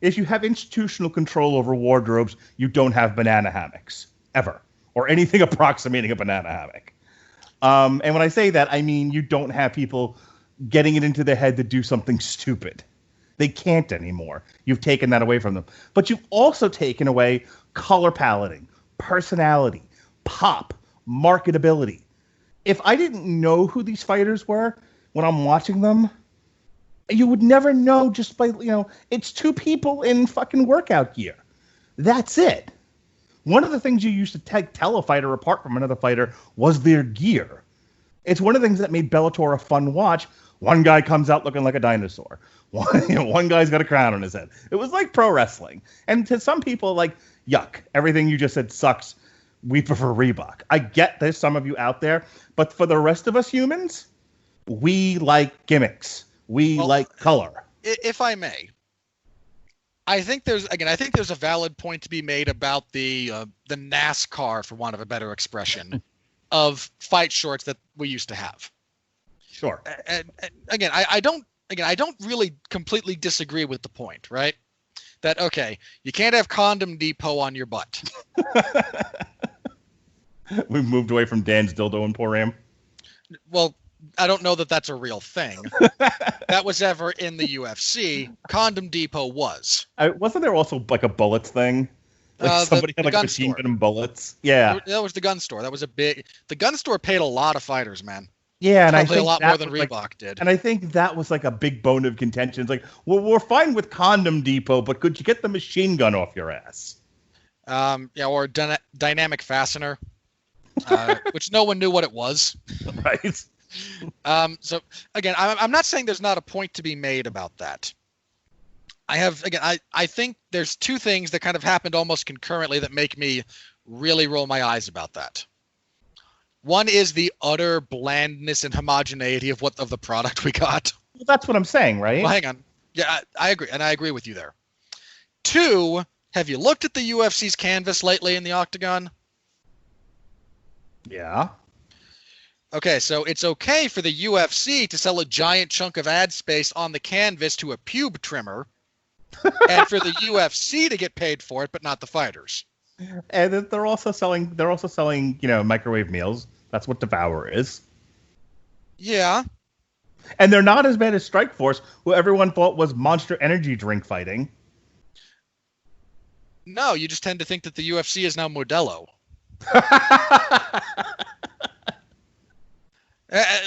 if you have institutional control over wardrobes, you don't have banana hammocks ever, or anything approximating a banana hammock. And when I say that, I mean you don't have people getting it into their head to do something stupid. They can't anymore. You've taken that away from them. But you've also taken away color paletting, personality, pop, marketability. If I didn't know who these fighters were when I'm watching them, you would never know just by, it's 2 people in fucking workout gear. That's it. One of the things you used to tell a fighter apart from another fighter was their gear. It's one of the things that made Bellator a fun watch. One guy comes out looking like a dinosaur. One guy's got a crown on his head. It was like pro wrestling. And to some people, like, yuck, everything you just said sucks. We prefer Reebok. I get there's some of you out there, but for the rest of us humans, we like gimmicks. We like color. If I may, I think there's a valid point to be made about the NASCAR, for want of a better expression, of fight shorts that we used to have. Sure. And again, I don't really completely disagree with the point, right? That, okay, you can't have Condom Depot on your butt. We've moved away from Dan's Dildo Emporium. Well, I don't know that that's a real thing. That was ever in the UFC. Condom Depot was. Wasn't there also like a bullets thing? Like somebody had like a machine gun and bullets. Yeah. That was the gun store. That was the gun store paid a lot of fighters, man. Yeah, and probably I think a lot more than Reebok did. And I think that was like a big bone of contention. It's like, well, we're fine with Condom Depot, but could you get the machine gun off your ass? Or dynamic fastener, which no one knew what it was. Right. So again, I'm not saying there's not a point to be made about that. I think there's 2 things that kind of happened almost concurrently that make me really roll my eyes about that. One is the utter blandness and homogeneity of the product we got. Well, that's what I'm saying, right? Well, hang on. Yeah, I agree, and I agree with you there. 2, Have you looked at the UFC's canvas lately in the octagon? Yeah. Okay, so it's okay for the UFC to sell a giant chunk of ad space on the canvas to a pube trimmer, and for the UFC to get paid for it, but not the fighters. And they're also selling microwave meals. That's what Devour is. Yeah. And they're not as bad as Strikeforce, who everyone thought was Monster Energy drink fighting. No, you just tend to think that the UFC is now Modelo.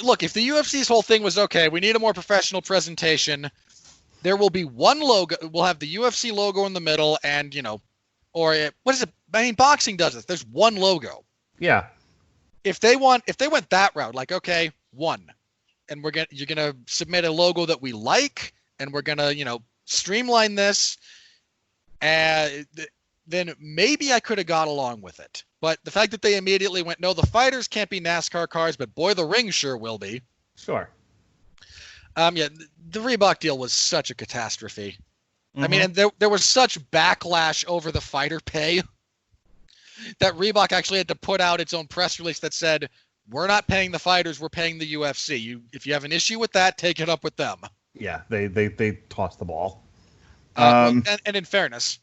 Look, if the UFC's whole thing was, okay, we need a more professional presentation, there will be one logo. We'll have the UFC logo in the middle and, or what is it? I mean, boxing does this. There's one logo. Yeah. If they went that route, like, okay, one, and you're going to submit a logo that we like, and we're going to, streamline this, then maybe I could have got along with it. But the fact that they immediately went, no, the fighters can't be NASCAR cars, but boy, the ring sure will be. Sure. Yeah, the Reebok deal was such a catastrophe. Mm-hmm. I mean, and there was such backlash over the fighter pay that Reebok actually had to put out its own press release that said, we're not paying the fighters, we're paying the UFC. If you have an issue with that, take it up with them. Yeah, they tossed the ball. And in fairness,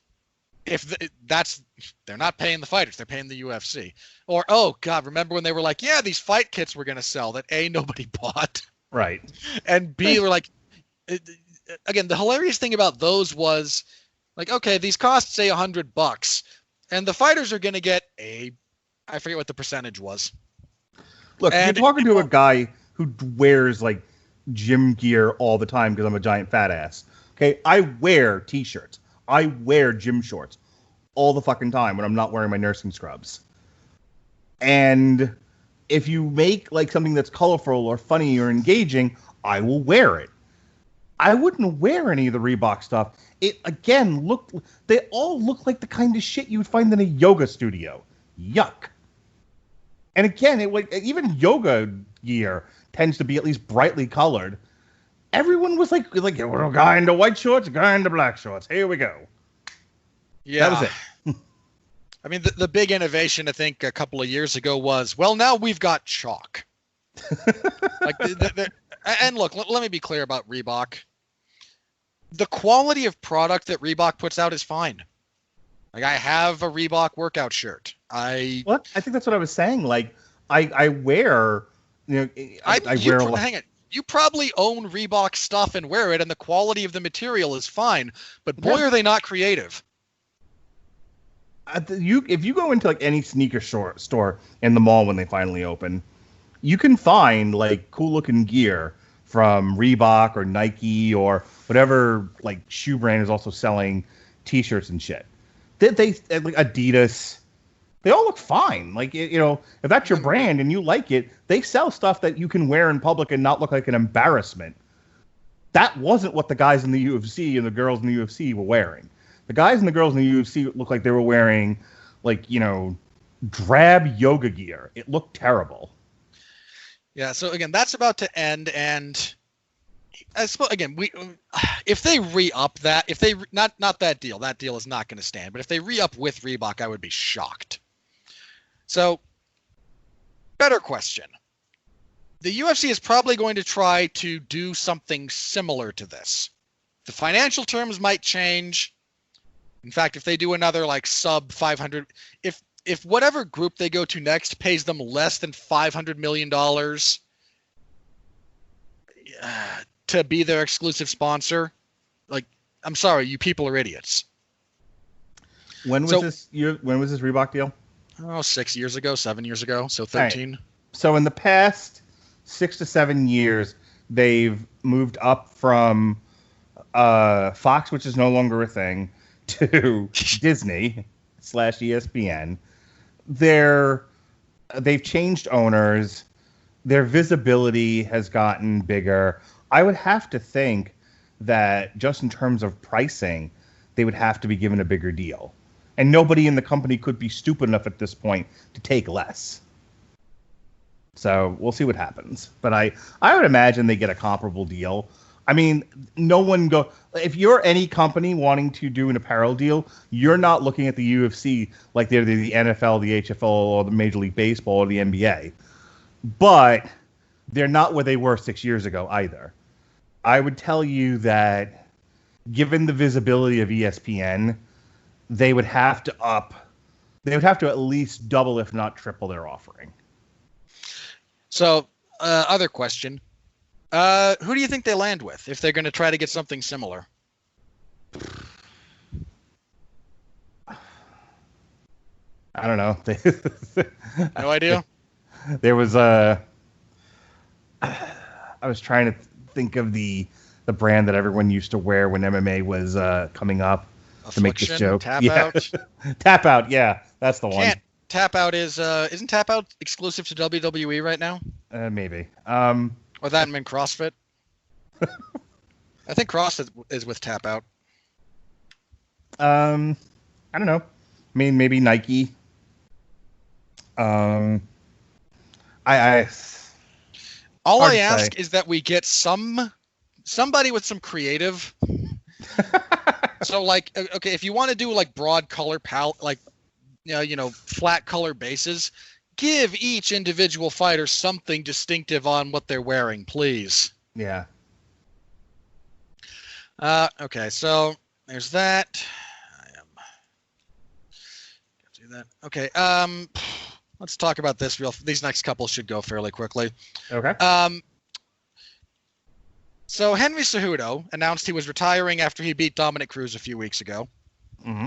they're not paying the fighters, they're paying the UFC. Or, oh God, remember when they were like, yeah, these fight kits we're going to sell that A, nobody bought. Right. And B, we're like, again, the hilarious thing about those was like, okay, these cost say $100 and the fighters are going to get I forget what the percentage was. Look, you're talking to a guy who wears like gym gear all the time because I'm a giant fat ass. Okay. I wear t-shirts. I wear gym shorts all the fucking time when I'm not wearing my nursing scrubs. And if you make like something that's colorful or funny or engaging, I will wear it. I wouldn't wear any of the Reebok stuff. It again they all look like the kind of shit you would find in a yoga studio. Yuck. And again, even yoga gear tends to be at least brightly colored. Everyone was like a guy in the white shorts, a guy in the black shorts. Here we go. Yeah. That was it. I mean, the big innovation, I think, a couple of years ago was, well, now we've got chalk. And look, let me be clear about Reebok. The quality of product that Reebok puts out is fine. Like, I have a Reebok workout shirt. I think that's what I was saying. Like, I wear, I wear. Hang on. You probably own Reebok stuff and wear it, and the quality of the material is fine. But boy, are they not creative. If you go into like any sneaker store in the mall when they finally open, you can find like cool looking gear from Reebok or Nike or whatever like shoe brand is also selling t-shirts and shit. They like Adidas, they all look fine. Like, if that's your brand and you like it, they sell stuff that you can wear in public and not look like an embarrassment. That wasn't what the guys in the UFC and the girls in the UFC were wearing. The guys and the girls in the UFC looked like they were wearing, like, drab yoga gear. It looked terrible. Yeah, so again, that's about to end, and I suppose, again, if they re-up that, if they not that deal is not going to stand. But if they re-up with Reebok, I would be shocked. So, better question. The UFC is probably going to try to do something similar to this. The financial terms might change. In fact, if they do another like sub 500, if whatever group they go to next pays them less than $500 million to be their exclusive sponsor, like, I'm sorry, you people are idiots. When was this Reebok deal? Oh, 6 years ago, 7 years ago, so 13. Right. So in the past 6 to 7 years, they've moved up from Fox, which is no longer a thing, to Disney / ESPN. They've changed owners. Their visibility has gotten bigger. I would have to think that just in terms of pricing, they would have to be given a bigger deal. And nobody in the company could be stupid enough at this point to take less. So we'll see what happens. But I would imagine they get a comparable deal. I mean, no one go. If you're any company wanting to do an apparel deal, you're not looking at the UFC like they're the NFL, the HFL, or the Major League Baseball, or the NBA. But they're not where they were 6 years ago either. I would tell you that, given the visibility of ESPN, they would have to at least double, if not triple, their offering. So, other question. Who do you think they land with if they're going to try to get something similar? I don't know. No idea? There was I was trying to think of the brand that everyone used to wear when MMA was coming up to make this joke. Tap Out. Tap Out, yeah, that's the one. Tap Out isn't Tap Out exclusive to WWE right now? Maybe. Or that meant CrossFit. I think CrossFit is with Tap Out. I don't know. I mean, maybe Nike. I All I ask is that we get somebody with some creative. So, like, okay, if you want to do like broad color palette, like, flat color bases, give each individual fighter something distinctive on what they're wearing, please. Yeah. Okay, so there's that. Do that. Okay. Let's talk about this. These next couple should go fairly quickly. Okay. So Henry Cejudo announced he was retiring after he beat Dominic Cruz a few weeks ago. Mm-hmm.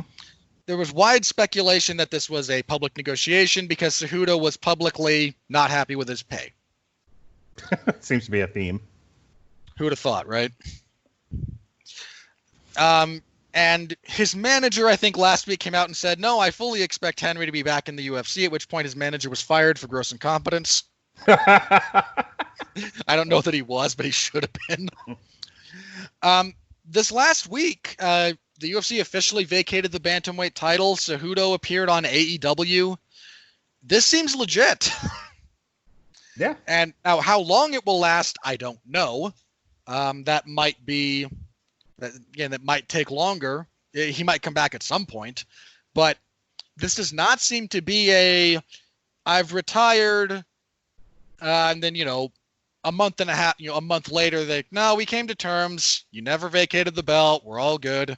There was wide speculation that this was a public negotiation because Cejudo was publicly not happy with his pay. Seems to be a theme. Who would have thought, right? And his manager, I think last week, came out and said, no, I fully expect Henry to be back in the UFC, at which point his manager was fired for gross incompetence. I don't know that he was, but he should have been. This last week, the UFC officially vacated the bantamweight title. Cejudo appeared on AEW. This seems legit. Yeah. And now how long it will last, I don't know. That might take longer. He might come back at some point. But this does not seem to be I've retired, and then, a month and a half, a month later, no, we came to terms. You never vacated the belt. We're all good.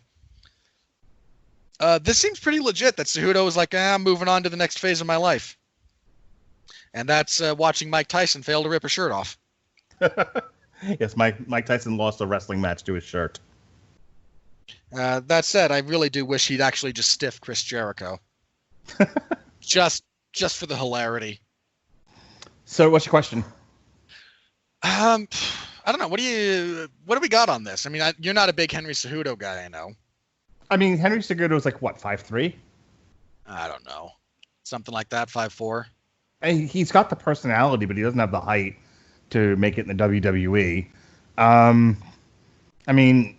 This seems pretty legit that Cejudo was like, I'm moving on to the next phase of my life. And that's watching Mike Tyson fail to rip a shirt off. Yes, Mike Tyson lost a wrestling match to his shirt. That said, I really do wish he'd actually just stiff Chris Jericho. just for the hilarity. So what's your question? I don't know. What do we got on this? I mean, you're not a big Henry Cejudo guy, I know. I mean, Henry Cejudo is like, what, 5'3"? I don't know. Something like that, 5'4". And he's got the personality, but he doesn't have the height to make it in the WWE. I mean,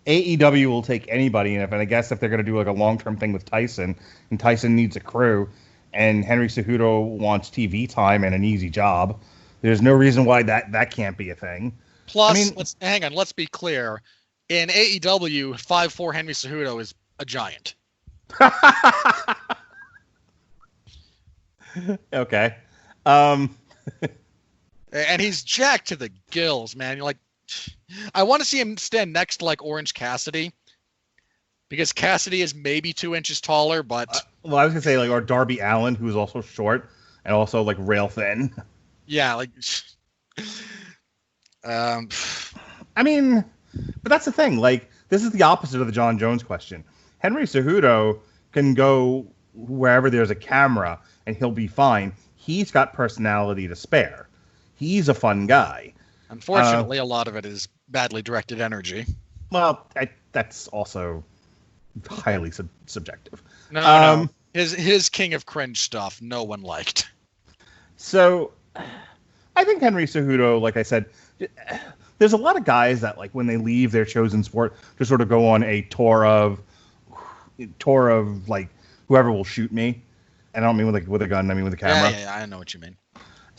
AEW will take anybody, and I guess if they're going to do like a long-term thing with Tyson, and Tyson needs a crew, and Henry Cejudo wants TV time and an easy job, there's no reason why that can't be a thing. Plus, let's be clear. In AEW, 5'4" Henry Cejudo is a giant. Okay. And he's jacked to the gills, man. You're like, I want to see him stand next to like Orange Cassidy, because Cassidy is maybe 2 inches taller, but well, I was gonna say like, or Darby Allin, who's also short and also like rail thin. Yeah, like. I mean, but that's the thing. Like, this is the opposite of the Jon Jones question. Henry Cejudo can go wherever there's a camera and he'll be fine. He's got personality to spare. He's a fun guy. Unfortunately, a lot of it is badly directed energy. Well, that's also highly subjective. No. His King of Cringe stuff, no one liked. So, I think Henry Cejudo, like I said, there's a lot of guys that, like, when they leave their chosen sport, just sort of go on a tour of like, whoever will shoot me. And I don't mean with a gun, I mean with a camera. Yeah, I know what you mean.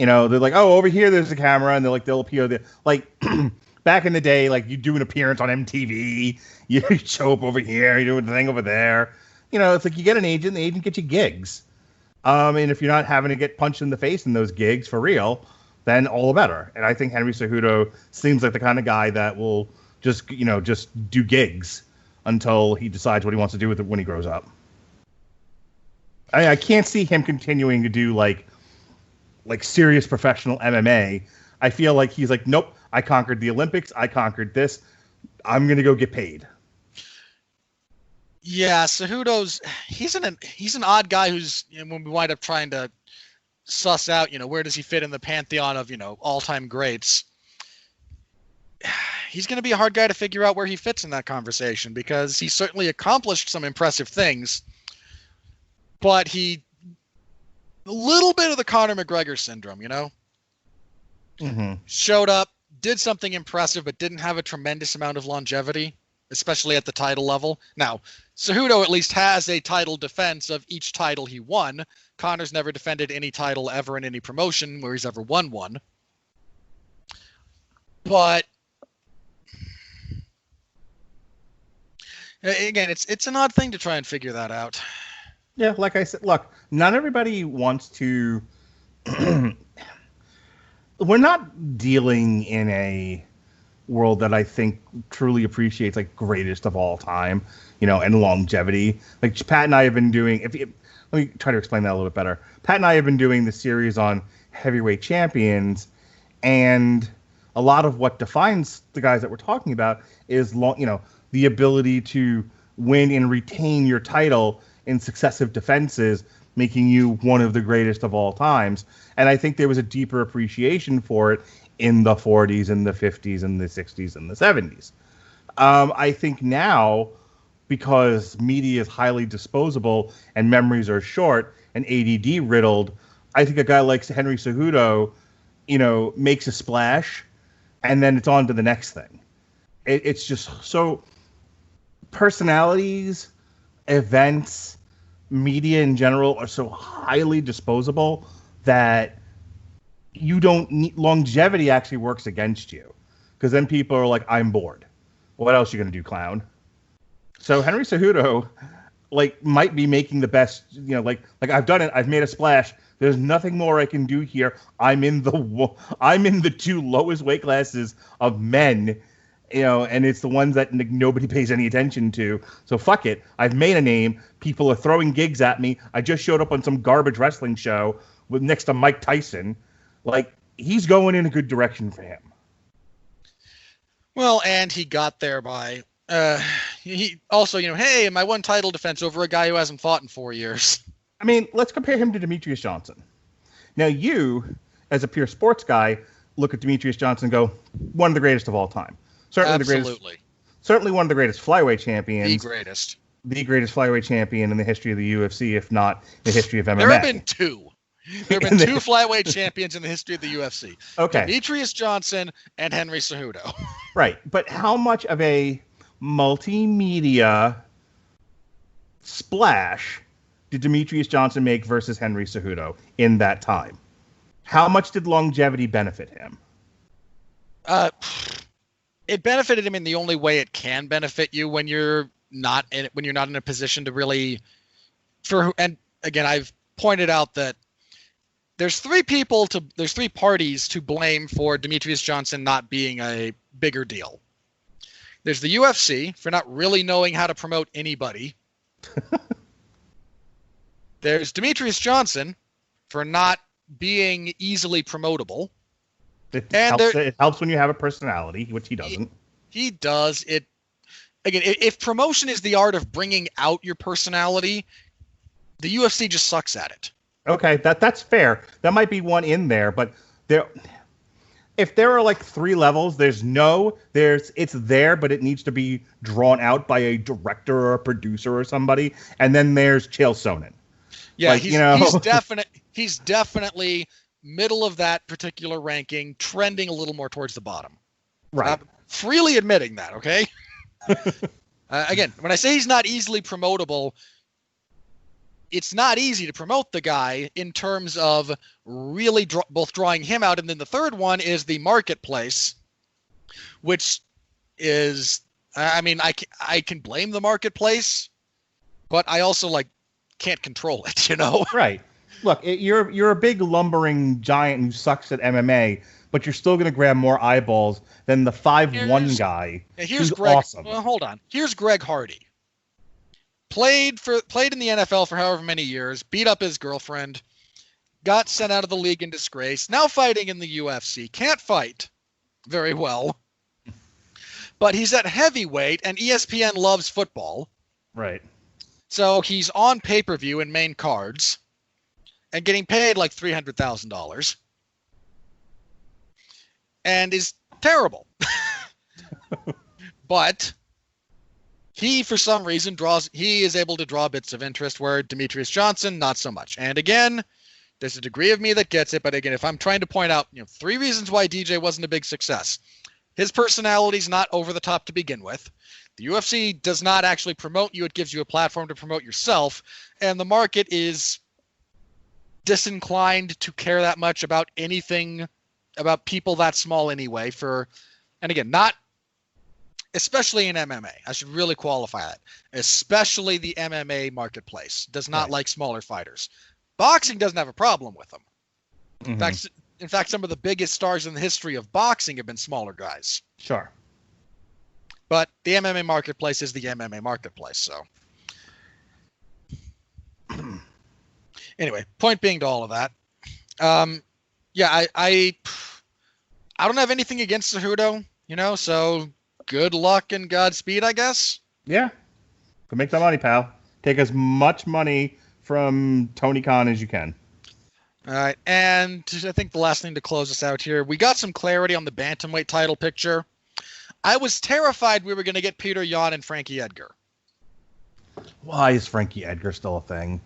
They're like, oh, over here there's a camera, and they'll appear there. Like back in the day, like you do an appearance on MTV, you show up over here, you do a thing over there. It's like you get an agent, the agent gets you gigs. And if you're not having to get punched in the face in those gigs for real, then all the better. And I think Henry Cejudo seems like the kind of guy that will just do gigs until he decides what he wants to do with it when he grows up. I can't see him continuing to do like serious professional MMA. I feel like he's like, nope, I conquered the Olympics. I conquered this. I'm going to go get paid. Yeah, Cejudo's he's an odd guy who's, when we wind up trying to suss out, where does he fit in the pantheon of, all-time greats, he's going to be a hard guy to figure out where he fits in that conversation, because he certainly accomplished some impressive things, but a little bit of the Conor McGregor syndrome, Mm-hmm. Showed up, did something impressive, but didn't have a tremendous amount of longevity, especially at the title level. Now, Cejudo at least has a title defense of each title he won. Conor's never defended any title ever in any promotion where he's ever won one. But again, it's an odd thing to try and figure that out. Yeah, like I said, look, not everybody wants to. We're not dealing in a world that I think truly appreciates like greatest of all time, and longevity. Like Pat and I have been doing. Let me try to explain that a little bit better. Pat and I have been doing the series on heavyweight champions, and a lot of what defines the guys that we're talking about is the ability to win and retain your title in successive defenses, making you one of the greatest of all times. And I think there was a deeper appreciation for it in the 40s and the 50s and the 60s and the 70s. I think now, because media is highly disposable and memories are short and ADD riddled, I think a guy like Henry Cejudo, makes a splash and then it's on to the next thing. It's just so personalities, events, media in general are so highly disposable that you don't need longevity actually works against you, because then people are like, I'm bored. What else are you going to do, clown? So Henry Cejudo might be making the best, like I've done it. I've made a splash. There's nothing more I can do here. I'm in the two lowest weight classes of men, and it's the ones that nobody pays any attention to. So fuck it. I've made a name. People are throwing gigs at me. I just showed up on some garbage wrestling show next to Mike Tyson. Like, he's going in a good direction for him. Well, and he got there by he also, hey, my one title defense over a guy who hasn't fought in 4 years. I mean, let's compare him to Demetrius Johnson. Now, you, as a pure sports guy, look at Demetrius Johnson and go, one of the greatest of all time. Absolutely. Certainly one of the greatest flyweight champions. The greatest flyweight champion in the history of the UFC, if not the history of MMA. There have been two. There have been two flyweight champions in the history of the UFC. Okay. Demetrius Johnson and Henry Cejudo. Right. But how much of a multimedia splash did Demetrius Johnson make versus Henry Cejudo in that time? How much did longevity benefit him? It benefited him in the only way it can benefit you when you're not in a position to really and again, I've pointed out that there's three parties to blame for Demetrius Johnson not being a bigger deal. There's the UFC for not really knowing how to promote anybody. There's Demetrius Johnson for not being easily promotable. It helps when you have a personality, which he doesn't. He does. Again, if promotion is the art of bringing out your personality, the UFC just sucks at it. Okay, that's fair. That might be one in there, but if there are like three levels, it's there, but it needs to be drawn out by a director or a producer or somebody, and then there's Chael Sonnen. Yeah, he's definitely middle of that particular ranking, trending a little more towards the bottom. Right. Freely admitting that, okay? Again, when I say he's not easily promotable, it's not easy to promote the guy in terms of really both drawing him out. And then the third one is the marketplace, which is, I mean, I can blame the marketplace, but I also can't control it, you know? Right. Look, you're a big lumbering giant who sucks at MMA, but you're still going to grab more eyeballs than the 5'1" guy. Here's who's Greg. Awesome. Well, hold on. Here's Greg Hardy. Played in the NFL for however many years, beat up his girlfriend, got sent out of the league in disgrace, now fighting in the UFC. Can't fight very well. But he's at heavyweight, and ESPN loves football. Right. So he's on pay-per-view in main cards and getting paid like $300,000 and is terrible. But he, for some reason, he is able to draw bits of interest where Demetrius Johnson, not so much. And again, there's a degree of me that gets it. But again, if I'm trying to point out, 3 reasons why DJ wasn't a big success. His personality's not over the top to begin with. The UFC does not actually promote you. It gives you a platform to promote yourself. And the market is disinclined to care that much about anything about people that small anyway. And again, not especially in MMA. I should really qualify that. Especially the MMA marketplace does not like smaller fighters. Boxing doesn't have a problem with them. Mm-hmm. In fact, some of the biggest stars in the history of boxing have been smaller guys. Sure. But the MMA marketplace is the MMA marketplace, so. Anyway, point being to all of that. Yeah, I don't have anything against Cejudo, so good luck and Godspeed, I guess. Yeah. Go make that money, pal. Take as much money from Tony Khan as you can. All right, and I think the last thing to close us out here, we got some clarity on the bantamweight title picture. I was terrified we were going to get Peter Yan and Frankie Edgar. Why is Frankie Edgar still a thing?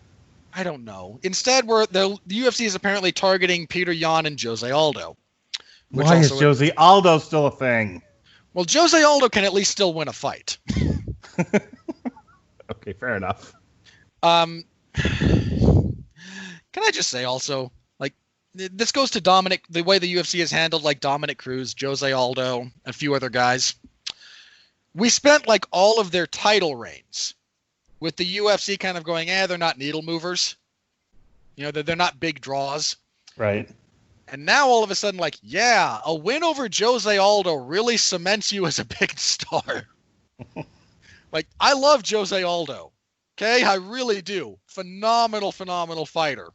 I don't know. Instead, the UFC is apparently targeting Peter Yan and Jose Aldo. Why is Jose Aldo still a thing? Well, Jose Aldo can at least still win a fight. Okay, fair enough. Can I just say also, this goes to Dominic, the way the UFC has handled Dominic Cruz, Jose Aldo, a few other guys. We spent all of their title reigns with the UFC kind of going, they're not needle movers. They're not big draws. Right. And now all of a sudden, a win over Jose Aldo really cements you as a big star. I love Jose Aldo. Okay, I really do. Phenomenal fighter.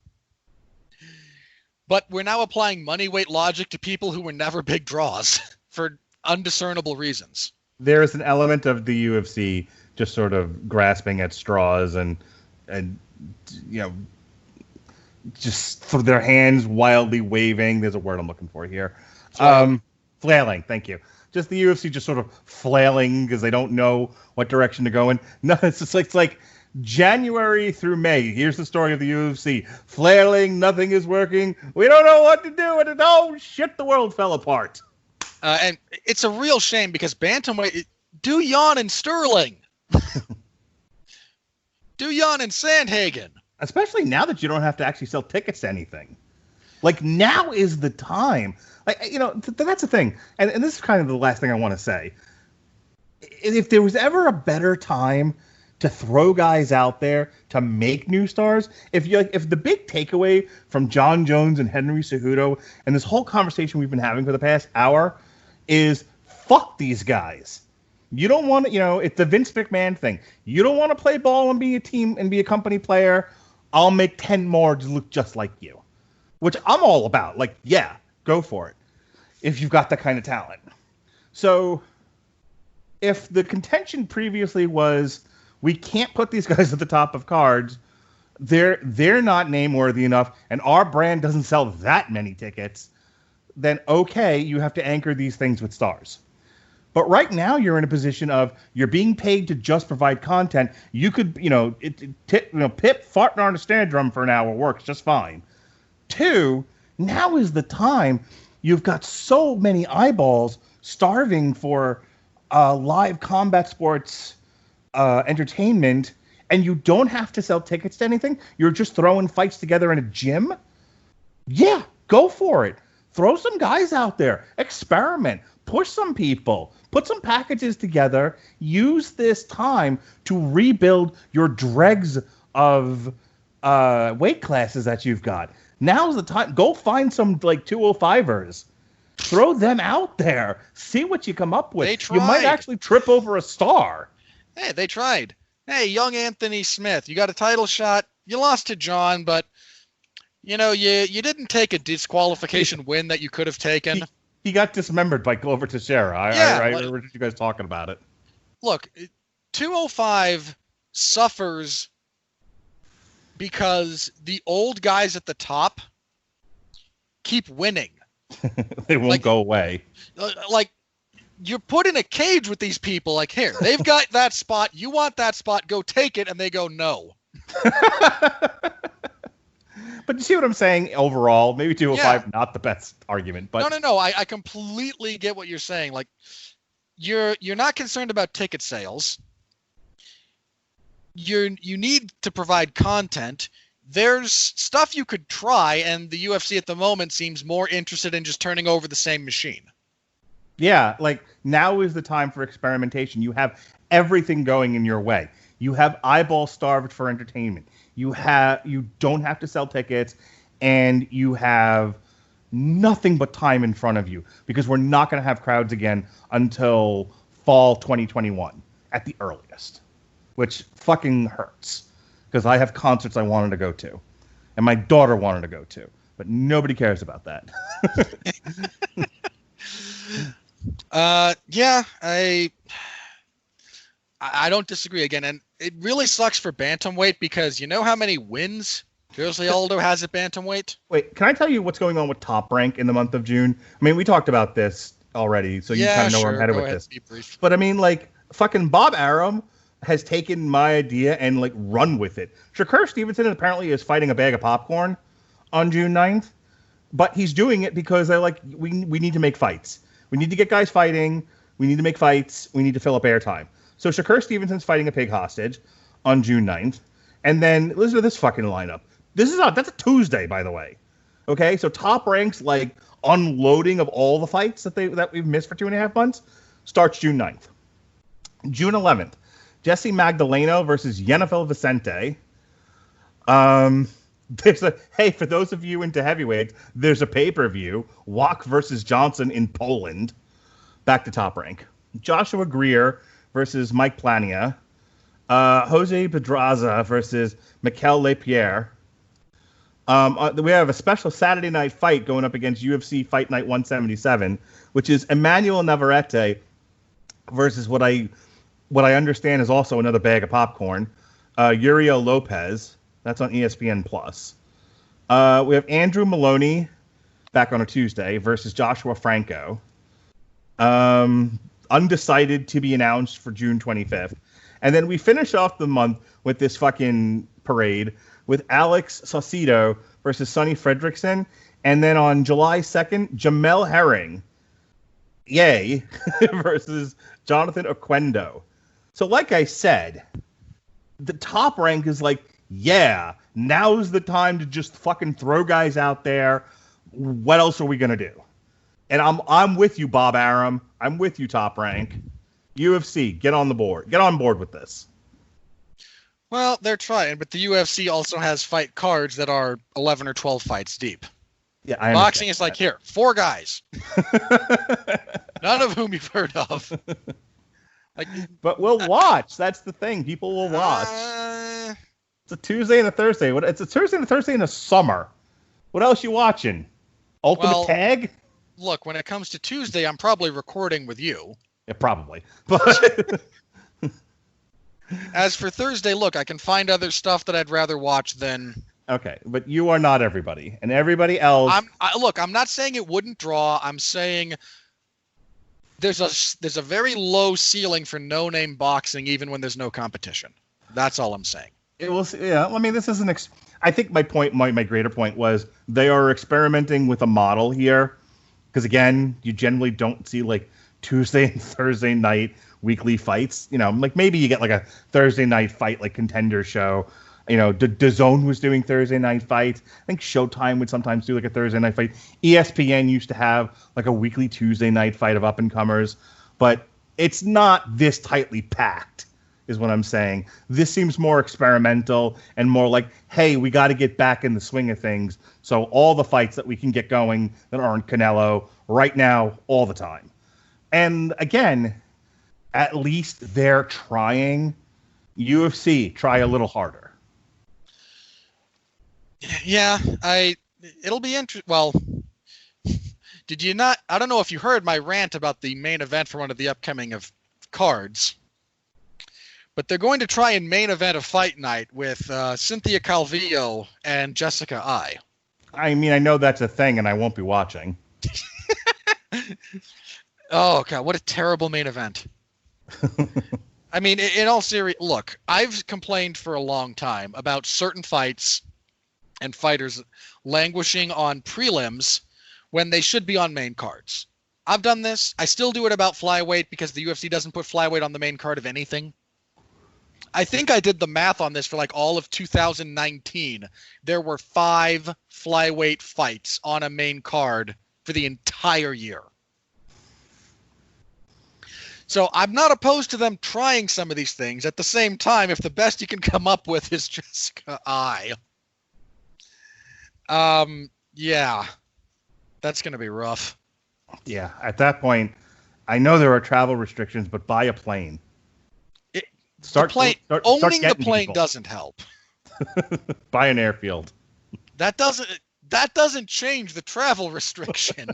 But we're now applying money weight logic to people who were never big draws for undiscernible reasons. There is an element of the UFC just sort of grasping at straws and just for their hands wildly waving. There's a word I'm looking for here. Flailing. Thank you. Just the UFC just sort of flailing because they don't know what direction to go in. No, it's like January through May. Here's the story of the UFC. Flailing, nothing is working. We don't know what to do. And oh, shit, the world fell apart. And it's a real shame because bantamweight, do Yan and Sterling. Do Yan and Sandhagen. Especially now that you don't have to actually sell tickets to anything. Now is the time. That's the thing. And this is kind of the last thing I want to say. If there was ever a better time to throw guys out there to make new stars, if the big takeaway from Jon Jones and Henry Cejudo and this whole conversation we've been having for the past hour is fuck these guys. You don't want to, it's the Vince McMahon thing. You don't want to play ball and be a team and be a company player. I'll make 10 more to look just like you, which I'm all about. Yeah, go for it if you've got that kind of talent. So if the contention previously was we can't put these guys at the top of cards, they're not name worthy enough, and our brand doesn't sell that many tickets, then okay, you have to anchor these things with stars. But right now you're in a position of you're being paid to just provide content. You could, Pip farting on a snare drum for an hour works just fine. 2, now is the time. You've got so many eyeballs starving for live combat sports entertainment, and you don't have to sell tickets to anything, you're just throwing fights together in a gym, yeah, go for it. Throw some guys out there. Experiment. Push some people. Put some packages together. Use this time to rebuild your dregs of weight classes that you've got. Now's the time. Go find some 205ers. Throw them out there. See what you come up with. They tried. You might actually trip over a star. Hey, they tried. Hey, young Anthony Smith, you got a title shot. You lost to Jon, but you didn't take a disqualification win that you could have taken. He got dismembered by Glover Teixeira. I remember you guys talking about it. Look, 205 suffers because the old guys at the top keep winning. They won't go away. You're put in a cage with these people. Here, they've got that spot. You want that spot? Go take it. And they go, no. But you see what I'm saying overall? Maybe 205, not the best argument. But No. I completely get what you're saying. You're not concerned about ticket sales. You need to provide content. There's stuff you could try, and the UFC at the moment seems more interested in just turning over the same machine. Yeah, now is the time for experimentation. You have everything going in your way. You have eyeball starved for entertainment. You don't have to sell tickets, and you have nothing but time in front of you because we're not going to have crowds again until fall 2021 at the earliest, which fucking hurts because I have concerts I wanted to go to, and my daughter wanted to go to, but nobody cares about that. Yeah, I don't disagree again, and it really sucks for bantamweight because you know how many wins Jose Aldo has at bantamweight? Wait, can I tell you what's going on with Top Rank in the month of June? I mean, we talked about this already, so you kind of know where I'm headed with this. Be brief. But I mean, fucking Bob Arum has taken my idea and run with it. Shakur Stevenson apparently is fighting a bag of popcorn on June 9th, but he's doing it because they're we need to make fights. We need to get guys fighting. We need to make fights. We need to fill up airtime. So Shakur Stevenson's fighting a pig hostage on June 9th. And then listen to this fucking lineup. That's a Tuesday, by the way. Okay, so Top Rank's unloading of all the fights that we've missed for 2.5 months starts June 9th. June 11th, Jesse Magdaleno versus Yenifel Vicente. For those of you into heavyweights, there's a pay-per-view, Wach versus Johnson in Poland. Back to Top Rank. Joshua Greer versus Mike Plania. Jose Pedraza versus Mikel Lapierre. We have a special Saturday night fight going up against UFC Fight Night 177, which is Emmanuel Navarrete versus what I understand is also another bag of popcorn, Uriel Lopez. That's on ESPN+. We have Andrew Maloney back on a Tuesday versus Joshua Franco. Undecided to be announced for June 25th. And then we finish off the month with this fucking parade with Alex Saucedo versus Sonny Fredrickson. And then on July 2nd, Jamel Herring, yay, versus Jonathan Oquendo. So like I said, the Top Rank is yeah, now's the time to just fucking throw guys out there. What else are we going to do? And I'm with you, Bob Arum. I'm with you, Top Rank. UFC, get on the board. Get on board with this. Well, they're trying, but the UFC also has fight cards that are 11 or 12 fights deep. Yeah, I Boxing is here, 4 guys. None of whom you've heard of. But we'll watch. That's the thing. People will watch. It's a Tuesday and a Thursday. It's a Thursday and a Thursday in the summer. What else you watching? Ultimate Tag? Look, when it comes to Tuesday, I'm probably recording with you. Yeah, probably. But as for Thursday, look, I can find other stuff that I'd rather watch than... Okay, but you are not everybody. And everybody else... I'm not saying it wouldn't draw. I'm saying there's a very low ceiling for no-name boxing even when there's no competition. That's all I'm saying. It will. Yeah, I mean, this is I think my point, my greater point was they are experimenting with a model here, because again, you generally don't see Tuesday and Thursday night weekly fights. Like maybe you get like a Thursday night fight, like Contender Show. DAZN was doing Thursday night fights. I think Showtime would sometimes do like a Thursday night fight. ESPN used to have like a weekly Tuesday night fight of up-and-comers. But it's not this tightly packed, is what I'm saying. This seems more experimental and more like, hey, we got to get back in the swing of things. So all the fights that we can get going that aren't Canelo right now, all the time. And again, at least they're trying. UFC, try a little harder. Yeah, it'll be interesting. Well, did you not? I don't know if you heard my rant about the main event for one of the upcoming of cards, but they're going to try and main event a fight night with Cynthia Calvillo and Jessica Ai. I mean, I know that's a thing, and I won't be watching. Oh God, what a terrible main event! I mean, in all seriousness, look, I've complained for a long time about certain fights and fighters languishing on prelims when they should be on main cards. I've done this. I still do it about flyweight because the UFC doesn't put flyweight on the main card of anything. I think I did the math on this for like all of 2019. There were 5 flyweight fights on a main card for the entire year. So I'm not opposed to them trying some of these things. At the same time, if the best you can come up with is Jessica Ai, yeah, that's going to be rough. Yeah, at that point, I know there are travel restrictions, but buy a plane. Owning the plane people. Doesn't help. Buy an airfield. That doesn't change the travel restriction.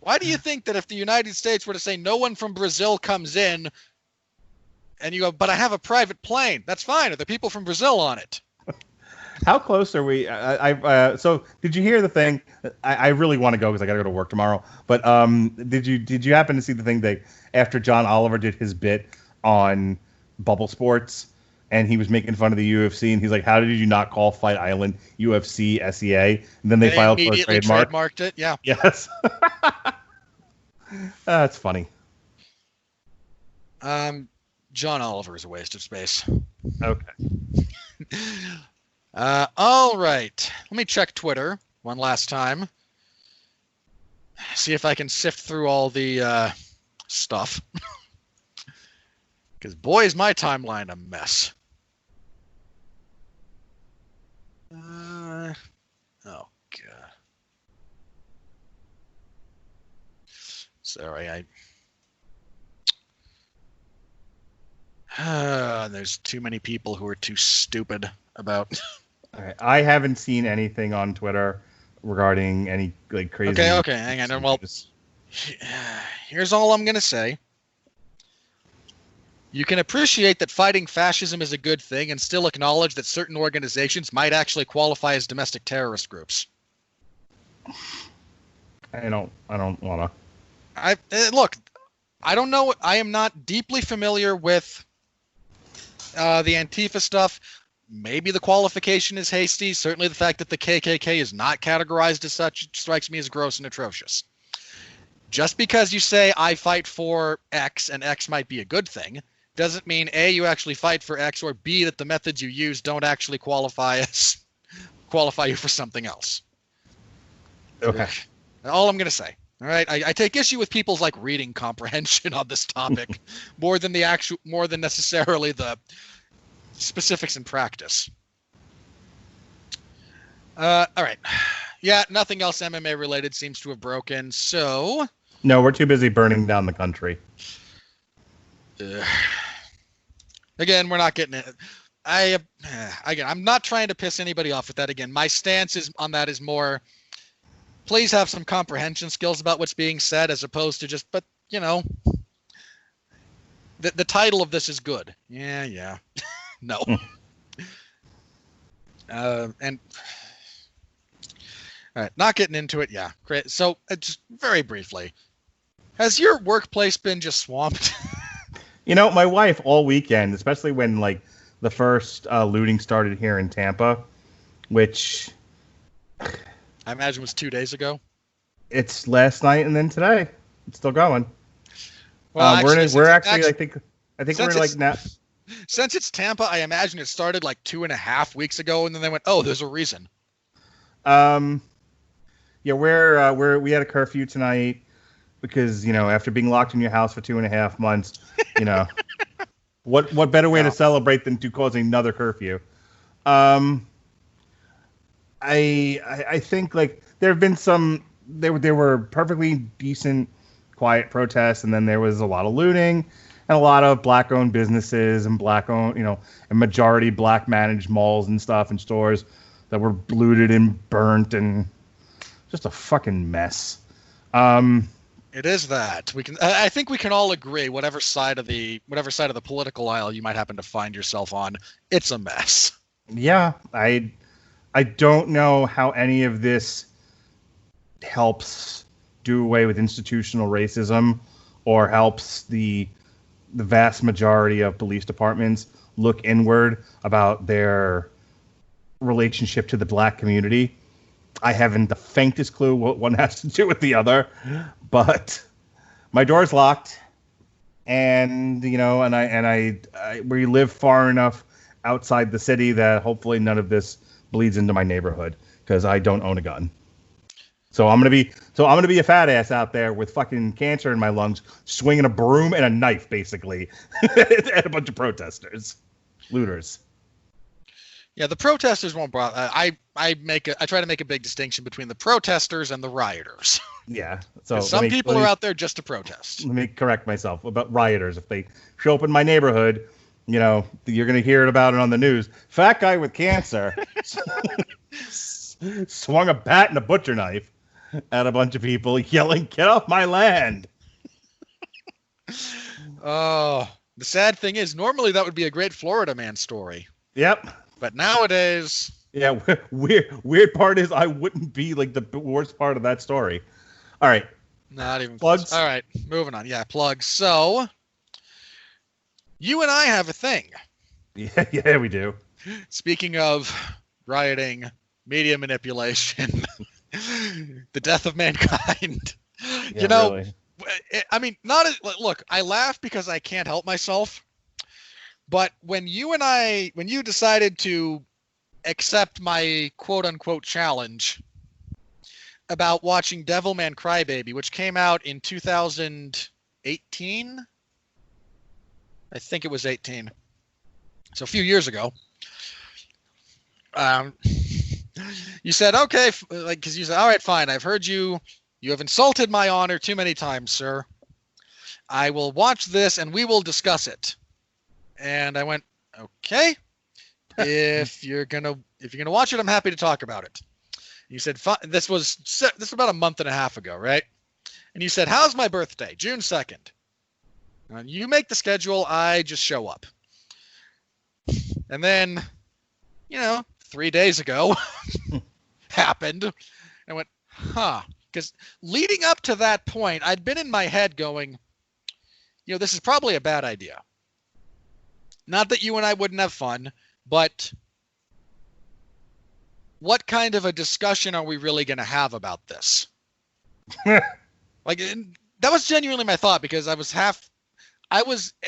Why do you think that if the United States were to say no one from Brazil comes in, and you go, but I have a private plane, that's fine. Are the people from Brazil on it? How close are we? So did you hear the thing? I really want to go because I got to go to work tomorrow. But did you happen to see the thing that after John Oliver did his bit on Bubble Sports and he was making fun of the UFC and he's like, how did you not call Fight Island UFC SEA? And then they filed for a trademark. Trademarked it. Yeah. Yes. That's funny. John Oliver is a waste of space. Okay. All right. Let me check Twitter one last time. See if I can sift through all the stuff. Because boy, is my timeline a mess. Oh, God. Sorry, there's too many people who are too stupid about... All right. I haven't seen anything on Twitter regarding any like crazy... Okay, hang on. Well, here's all I'm going to say. You can appreciate that fighting fascism is a good thing and still acknowledge that certain organizations might actually qualify as domestic terrorist groups. I don't want to. Look, I don't know. I am not deeply familiar with the Antifa stuff. Maybe the qualification is hasty. Certainly the fact that the KKK is not categorized as such strikes me as gross and atrocious. Just because you say I fight for X and X might be a good thing doesn't mean A, you actually fight for X, or B, that the methods you use don't actually qualify you for something else. Okay. All I'm going to say. All right. I take issue with people's like reading comprehension on this topic more than necessarily the specifics in practice. All right. Yeah, nothing else MMA related seems to have broken. So no, we're too busy burning down the country. Again, we're not getting it. I'm not trying to piss anybody off with that. Again, my stance on that is more, please have some comprehension skills about what's being said as opposed to just, but you know, the title of this is good. Yeah. No. And all right, not getting into it. Yeah. Great. So just very briefly, has your workplace been just swamped? My wife all weekend, especially when like the first looting started here in Tampa, which I imagine was 2 days ago. It's last night and then today. It's still going. Well, we're actually I think we're like now. Since it's Tampa, I imagine it started like 2.5 weeks ago, and then they went, "Oh, there's a reason." Yeah, we had a curfew tonight because after being locked in your house for 2.5 months, what better way to celebrate than to cause another curfew? I think like there have been some there were perfectly decent, quiet protests, and then there was a lot of looting and a lot of black-owned businesses and black-owned, and majority black-managed malls and stuff and stores that were looted and burnt and just a fucking mess. It is that I think we can all agree, whatever side of the political aisle you might happen to find yourself on, it's a mess. Yeah, I don't know how any of this helps do away with institutional racism or helps the vast majority of police departments look inward about their relationship to the black community. I haven't the faintest clue what one has to do with the other, but my door's locked, and we live far enough outside the city that hopefully none of this bleeds into my neighborhood because I don't own a gun. So I'm gonna be a fat ass out there with fucking cancer in my lungs, swinging a broom and a knife, basically, at a bunch of protesters, looters. Yeah, the protesters won't bother. I try to make a big distinction between the protesters and the rioters. Yeah. So some people are out there just to protest. Let me correct myself about rioters. If they show up in my neighborhood, you're going to hear about it on the news. Fat guy with cancer swung a bat and a butcher knife at a bunch of people yelling, "Get off my land." Oh, the sad thing is normally that would be a great Florida man story. Yep. But nowadays, yeah, weird part is I wouldn't be like the worst part of that story. All right, not even plugs. All right, moving on. Yeah, plugs. So, you and I have a thing. Yeah, we do. Speaking of rioting, media manipulation, the death of mankind. Yeah, really. I mean, look. I laugh because I can't help myself. But when you decided to accept my quote-unquote challenge about watching Devilman Crybaby, which came out in 2018, I think it was 18, so a few years ago, you said, okay, because you said, all right, fine, I've heard you have insulted my honor too many times, sir. I will watch this and we will discuss it. And I went, okay, if you're gonna watch it, I'm happy to talk about it. And you said, this was about a month and a half ago, right? And you said, how's my birthday? June 2nd. And you make the schedule, I just show up. And then, 3 days ago happened. I went, because leading up to that point, I'd been in my head going, this is probably a bad idea. Not that you and I wouldn't have fun, but what kind of a discussion are we really going to have about this? Like, that was genuinely my thought, because I was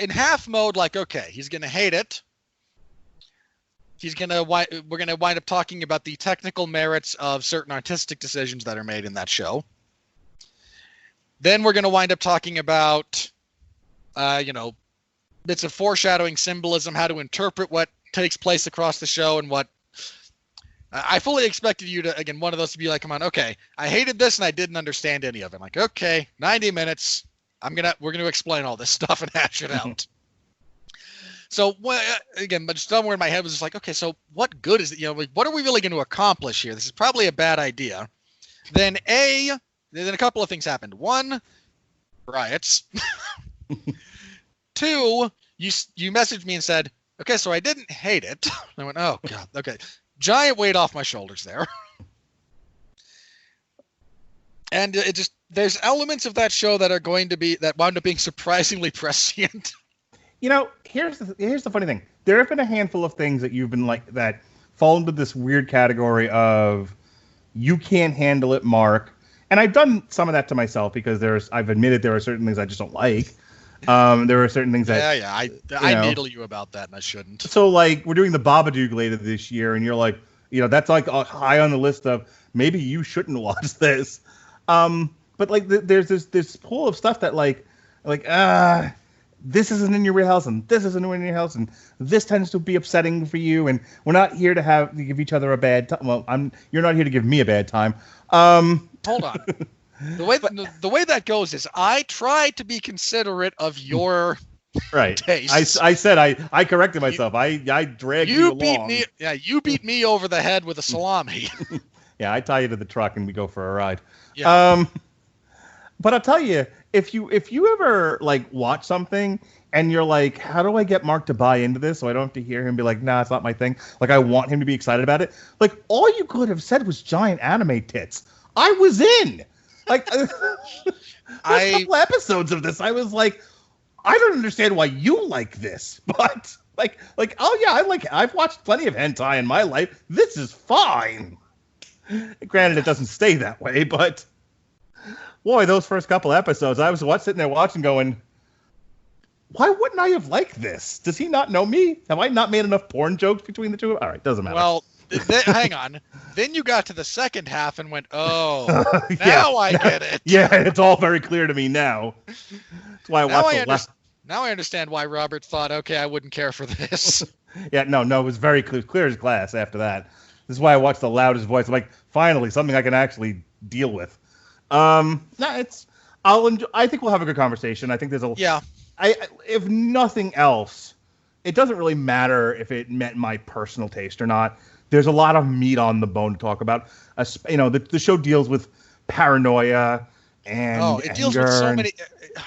in half mode, like, okay, he's going to hate it. We're going to wind up talking about the technical merits of certain artistic decisions that are made in that show. Then we're going to wind up talking about, bits of foreshadowing, symbolism, how to interpret what takes place across the show, and what I fully expected you to, again, one of those to be like, come on, okay, I hated this and I didn't understand any of it. I'm like, okay, 90 minutes. We're going to explain all this stuff and hash it out. So again, but somewhere in my head was just like, okay, so what good is it? What are we really going to accomplish here? This is probably a bad idea. Then a couple of things happened. One, riots. Two, you messaged me and said, okay, so I didn't hate it. I went, oh God, okay. Giant weight off my shoulders there. And there's elements of that show that wound up being surprisingly prescient. Here's the funny thing. There have been a handful of things that you've been like that fall into this weird category of you can't handle it, Mark, and I've done some of that to myself because I've admitted there are certain things I just don't like. There are certain things that I needle you about that, and I shouldn't. So like we're doing the Babadook later this year, and you're like, that's like high on the list of maybe you shouldn't watch this. But like there's this pool of stuff that like this isn't in your wheelhouse, and this isn't in your house, and this tends to be upsetting for you, and we're not here to give each other a bad time. Well, you're not here to give me a bad time. Hold on. The way that goes is I try to be considerate of your tastes. I said I corrected myself. I dragged you along. Beat me. Yeah, you beat me over the head with a salami. Yeah, I tie you to the truck and we go for a ride. Yeah. But I'll tell you, if you ever like watch something and you're like, how do I get Mark to buy into this so I don't have to hear him be like, nah, it's not my thing. Like I want him to be excited about it. Like all you could have said was giant anime tits. I was in. Like a couple episodes of this, I was like, I don't understand why you like this, but like, oh yeah, I've watched plenty of hentai in my life. This is fine. Granted, it doesn't stay that way, but boy, those first couple episodes, I was sitting there watching, going, why wouldn't I have liked this? Does he not know me? Have I not made enough porn jokes between the two? All right, doesn't matter. Well, hang on. Then you got to the second half and went, oh, now I get it. Yeah, it's all very clear to me now. That's why I watched Now I understand why Robert thought, okay, I wouldn't care for this. Yeah, no, it was very clear as glass after that. This is why I watched the loudest voice. I'm like, finally, something I can actually deal with. I think we'll have a good conversation. I think there's if nothing else, it doesn't really matter if it met my personal taste or not. There's a lot of meat on the bone to talk about. The show deals with paranoia and it deals with so many.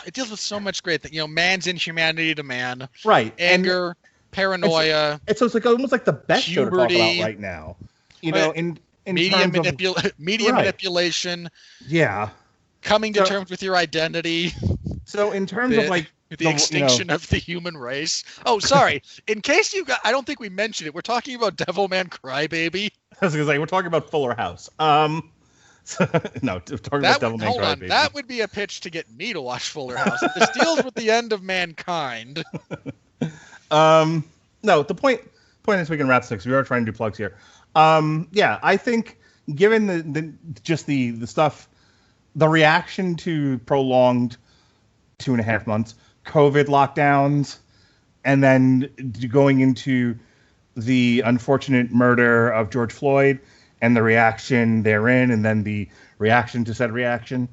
It deals with so much great things. Man's inhumanity to man. Right. Anger, paranoia. So it's like almost like the best show to talk about right now. In media terms manipulation. Yeah. Coming to terms with your identity. So in terms of like the extinction of the human race. Oh, sorry. In case I don't think we mentioned it. We're talking about Devilman Crybaby. I was gonna say we're talking about Fuller House. No, we're talking about Devilman Crybaby. That would be a pitch to get me to watch Fuller House. This deals with the end of mankind. No, the point is we can wrap this. We are trying to do plugs here. I think given the stuff, the reaction to prolonged 2.5 months COVID lockdowns, and then going into the unfortunate murder of George Floyd and the reaction therein, and then the reaction to said reaction,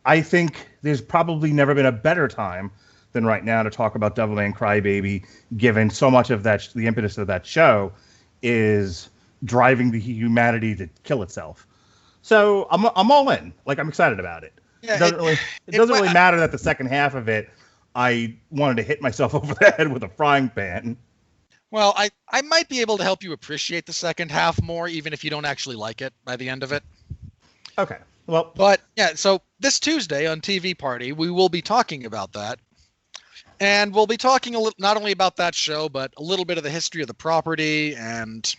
I think there's probably never been a better time than right now to talk about Devilman Crybaby, given so much of that, the impetus of that show is driving the humanity to kill itself. So I'm all in. Like, I'm excited about it. Yeah, it doesn't really matter that the second half of it, I wanted to hit myself over the head with a frying pan. Well, I might be able to help you appreciate the second half more, even if you don't actually like it by the end of it. Okay. Well, but yeah, so this Tuesday on TV Party, we will be talking about that. And we'll be talking not only about that show, but a little bit of the history of the property and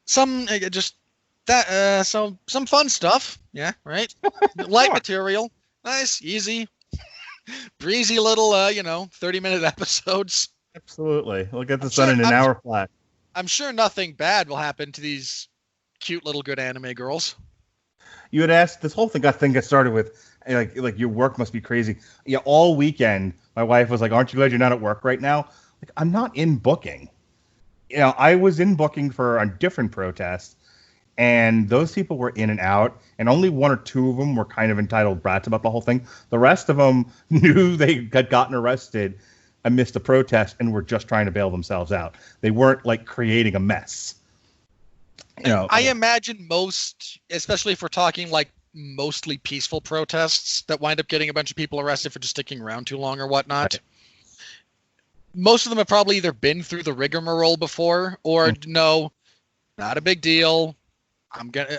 some some fun stuff. Yeah, right. Light material, nice, easy, breezy little 30-minute episodes. Absolutely, we'll get this done in an hour flat. I'm sure nothing bad will happen to these cute little good anime girls. You had asked, this whole thing got started with like your work must be crazy. Yeah, all weekend my wife was like, "Aren't you glad you're not at work right now?" Like, I'm not in booking. I was in booking for a different protest, and those people were in and out, and only one or two of them were kind of entitled brats about the whole thing. The rest of them knew they had gotten arrested amidst the protest and were just trying to bail themselves out. They weren't like creating a mess. I imagine most, especially if we're talking like mostly peaceful protests that wind up getting a bunch of people arrested for just sticking around too long or whatnot. Right. Most of them have probably either been through the rigmarole before or no, not a big deal.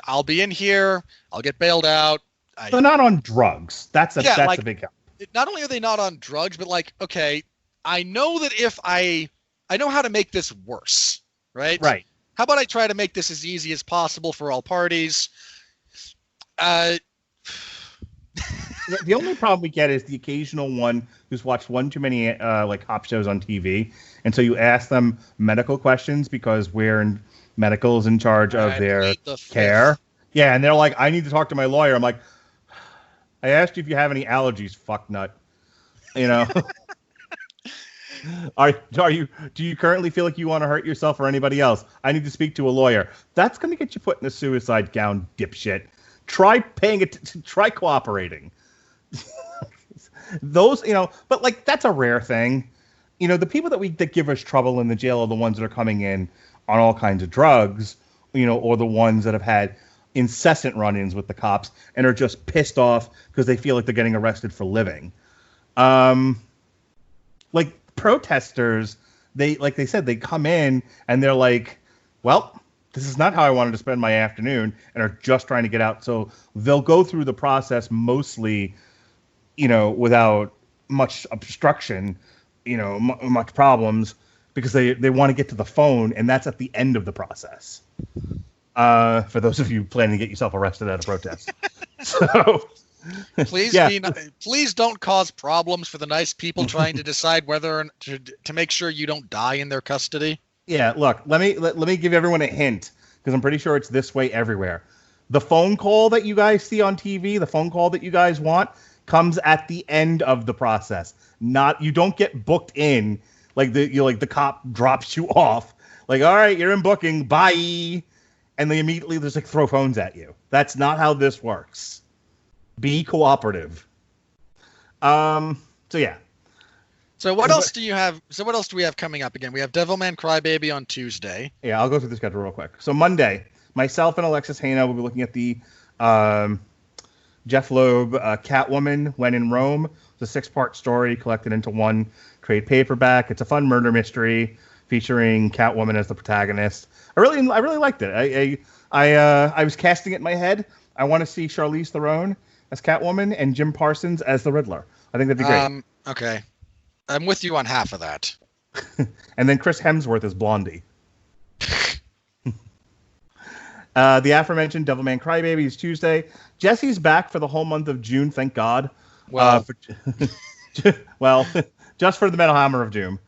I'll be in here. I'll get bailed out. They're not on drugs. That's a big help. Not only are they not on drugs, but like, okay, I know that if I know how to make this worse, right? Right. How about I try to make this as easy as possible for all parties? Uh, The only problem we get is the occasional one who's watched one too many like cop shows on TV, and so you ask them medical questions because medical is in charge of I their plead the care. fifth. Yeah, and they're like, I need to talk to my lawyer. I'm like, I asked you if you have any allergies, fucknut. You know, are you? Do you currently feel like you want to hurt yourself or anybody else? I need to speak to a lawyer. That's going to get you put in a suicide gown, dipshit. Try paying it. Try cooperating. Those, but like that's a rare thing. The people that give us trouble in the jail are the ones that are coming in on all kinds of drugs, or the ones that have had incessant run-ins with the cops and are just pissed off because they feel like they're getting arrested for living. Like protesters, they said, they come in and they're like, well, this is not how I wanted to spend my afternoon, and are just trying to get out. So they'll go through the process mostly, without much obstruction, much problems, because they want to get to the phone, and that's at the end of the process. For those of you planning to get yourself arrested at a protest. So please don't cause problems for the nice people trying to decide whether or to make sure you don't die in their custody. Yeah, look, let me give everyone a hint, because I'm pretty sure it's this way everywhere. The phone call that you guys see on TV, the phone call that you guys want, comes at the end of the process. You don't get booked in like the cop drops you off. Like, all right, you're in booking, bye. And they immediately just like throw phones at you. That's not how this works. Be cooperative. So yeah. So what else do you have? So what else do we have coming up again? We have Devilman Crybaby on Tuesday. Yeah, I'll go through the schedule real quick. So Monday, myself and Alexis Hana will be looking at the Jeff Loeb Catwoman When in Rome. It's a 6-part story collected into one trade paperback. It's a fun murder mystery featuring Catwoman as the protagonist. I really liked it. I was casting it in my head. I want to see Charlize Theron as Catwoman and Jim Parsons as the Riddler. I think that'd be great. Okay. I'm with you on half of that. And then Chris Hemsworth as Blondie. The aforementioned Devilman Crybaby is Tuesday. Jesse's back for the whole month of June, thank God. Well, well, just for the Metal Hammer of Doom.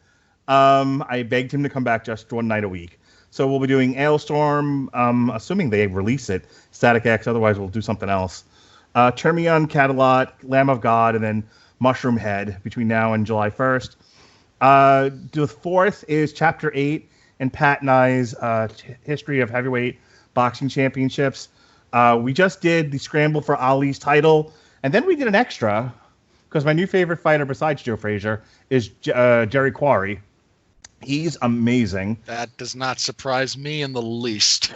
I begged him to come back just one night a week. So we'll be doing Ailstorm, assuming they release it, Static X, otherwise we'll do something else. Termion, Catalot, Lamb of God, and then Mushroom Head between now and July 1st. The 4th is Chapter 8 in Pat and I's History of Heavyweight Boxing Championships. We just did the Scramble for Ali's title, and then we did an extra, because my new favorite fighter besides Joe Frazier is Jerry Quarry. He's amazing. That does not surprise me in the least.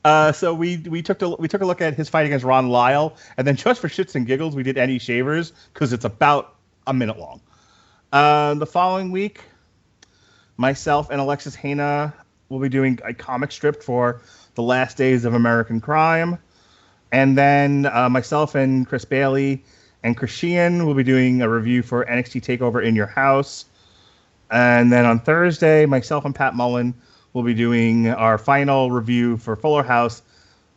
So we took a look at his fight against Ron Lyle, and then just for shits and giggles, we did Eddie Shavers, because it's about a minute long. The following week, myself and Alexis Hana will be doing a comic strip for The Last Days of American Crime. And then myself and Chris Bailey and Chris Sheehan will be doing a review for NXT TakeOver in Your House. And then on Thursday, myself and Pat Mullen will be doing our final review for Fuller House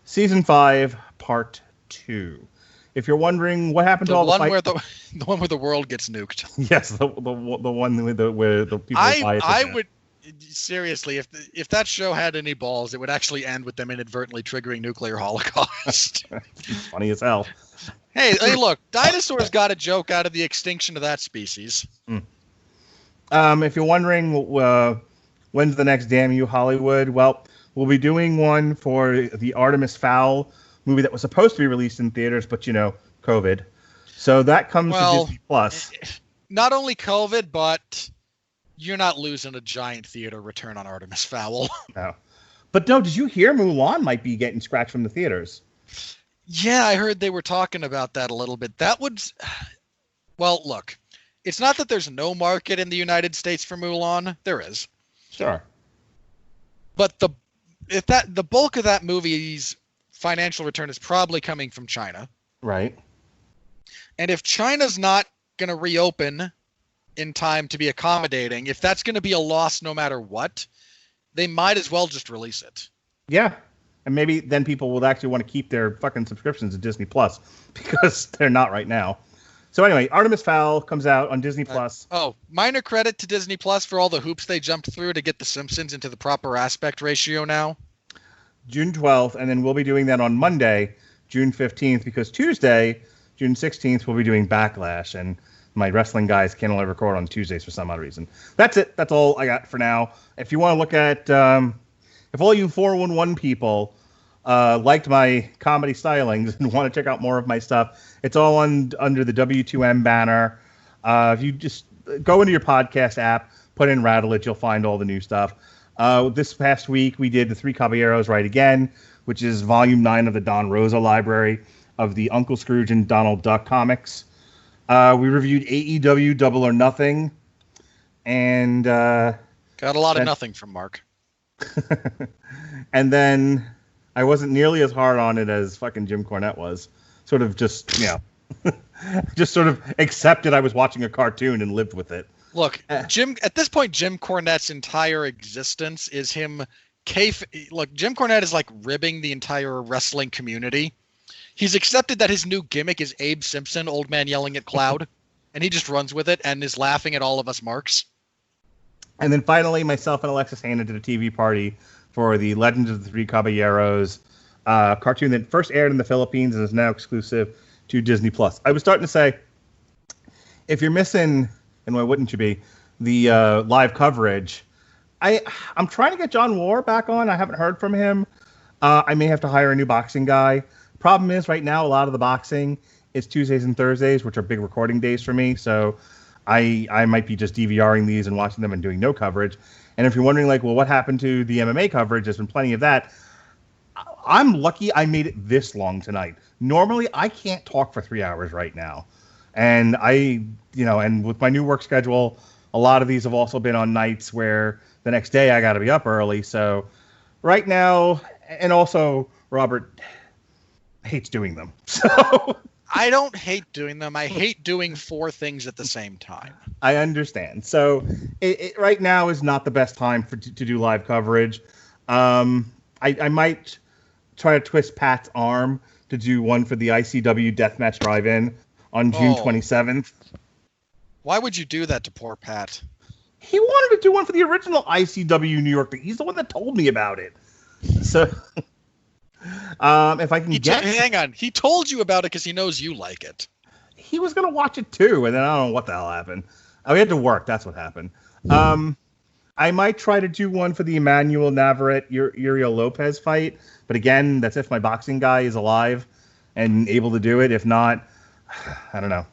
Season 5, Part 2. If you're wondering what happened to all the fight... the one where the world gets nuked. Yes, the one where the people... I would... Seriously, if that show had any balls, it would actually end with them inadvertently triggering nuclear holocaust. It's funny as hell. Hey, look, dinosaurs got a joke out of the extinction of that species. If you're wondering when's the next Damn You Hollywood, well, we'll be doing one for the Artemis Fowl movie that was supposed to be released in theaters, but COVID. So that comes to Disney Plus. Not only COVID, but you're not losing a giant theater return on Artemis Fowl. No. But no, did you hear Mulan might be getting scratched from the theaters? Yeah, I heard they were talking about that a little bit. That would... Well, look, it's not that there's no market in the United States for Mulan. There is. Sure. But the bulk of that movie's financial return is probably coming from China. Right. And if China's not going to reopen in time to be accommodating, if that's going to be a loss no matter what, they might as well just release it. Yeah. And maybe then people will actually want to keep their fucking subscriptions to Disney Plus because they're not right now. So anyway, Artemis Fowl comes out on Disney Plus. Minor credit to Disney Plus for all the hoops they jumped through to get The Simpsons into the proper aspect ratio now. June 12th, and then we'll be doing that on Monday, June 15th, because Tuesday, June 16th, we'll be doing Backlash, and my wrestling guys can only record on Tuesdays for some odd reason. That's it. That's all I got for now. If you want to look at, if all you 411 people liked my comedy stylings and want to check out more of my stuff, it's all under the W2M banner. If you just go into your podcast app, put in Radulich, you'll find all the new stuff. This past week, we did The Three Caballeros Right Again, which is Volume 9 of the Don Rosa library of the Uncle Scrooge and Donald Duck comics. We reviewed AEW Double or Nothing. And got a lot of nothing from Mark. And then I wasn't nearly as hard on it as fucking Jim Cornette was. Sort of just, just sort of accepted I was watching a cartoon and lived with it. Look, Jim Cornette's entire existence is him. Look, Jim Cornette is like ribbing the entire wrestling community. He's accepted that his new gimmick is Abe Simpson, old man yelling at cloud, and he just runs with it and is laughing at all of us marks. And then finally, myself and Alexis Hannah did a TV party for the Legends of the Three Caballeros cartoon that first aired in the Philippines and is now exclusive to Disney Plus. I was starting to say, if you're missing, and why wouldn't you be, the live coverage, I'm trying to get John War back on. I haven't heard from him. I may have to hire a new boxing guy. Problem is, right now, a lot of the boxing is Tuesdays and Thursdays, which are big recording days for me. So I might be just DVRing these and watching them and doing no coverage. And if you're wondering, like, well, what happened to the MMA coverage? There's been plenty of that. I'm lucky I made it this long tonight. Normally, I can't talk for 3 hours right now. And and with my new work schedule, a lot of these have also been on nights where the next day I got to be up early. So right now, and also Robert hates doing them. So I don't hate doing them. I hate doing 4 things at the same time. I understand. So it right now is not the best time to do live coverage. I might try to twist Pat's arm to do one for the ICW Deathmatch Drive-In on June 27th. Why would you do that to poor Pat? He wanted to do one for the original ICW New York. He's the one that told me about it. So if I can hang on. He told you about it because he knows you like it. He was going to watch it too, and then I don't know what the hell happened. We had to work. That's what happened. I might try to do one for the Emmanuel Navarrete Uriel Lopez fight, but again, that's if my boxing guy is alive and able to do it. If not, I don't know.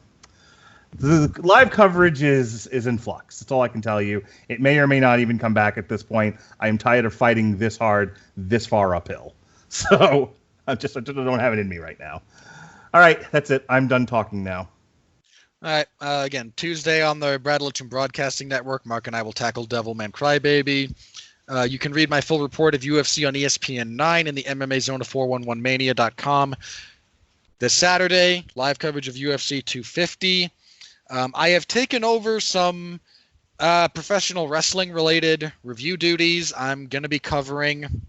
The live coverage is in flux. That's all I can tell you. It may or may not even come back at this point. I am tired of fighting this hard, this far uphill. So I just don't have it in me right now. All right, that's it. I'm done talking now. All right. Again, Tuesday on the Radulich Broadcasting Network, Mark and I will tackle Devilman Crybaby. You can read my full report of UFC on ESPN 9 in the MMA Zone of 411mania.com. This Saturday, live coverage of UFC 250. I have taken over some professional wrestling-related review duties. I'm going to be covering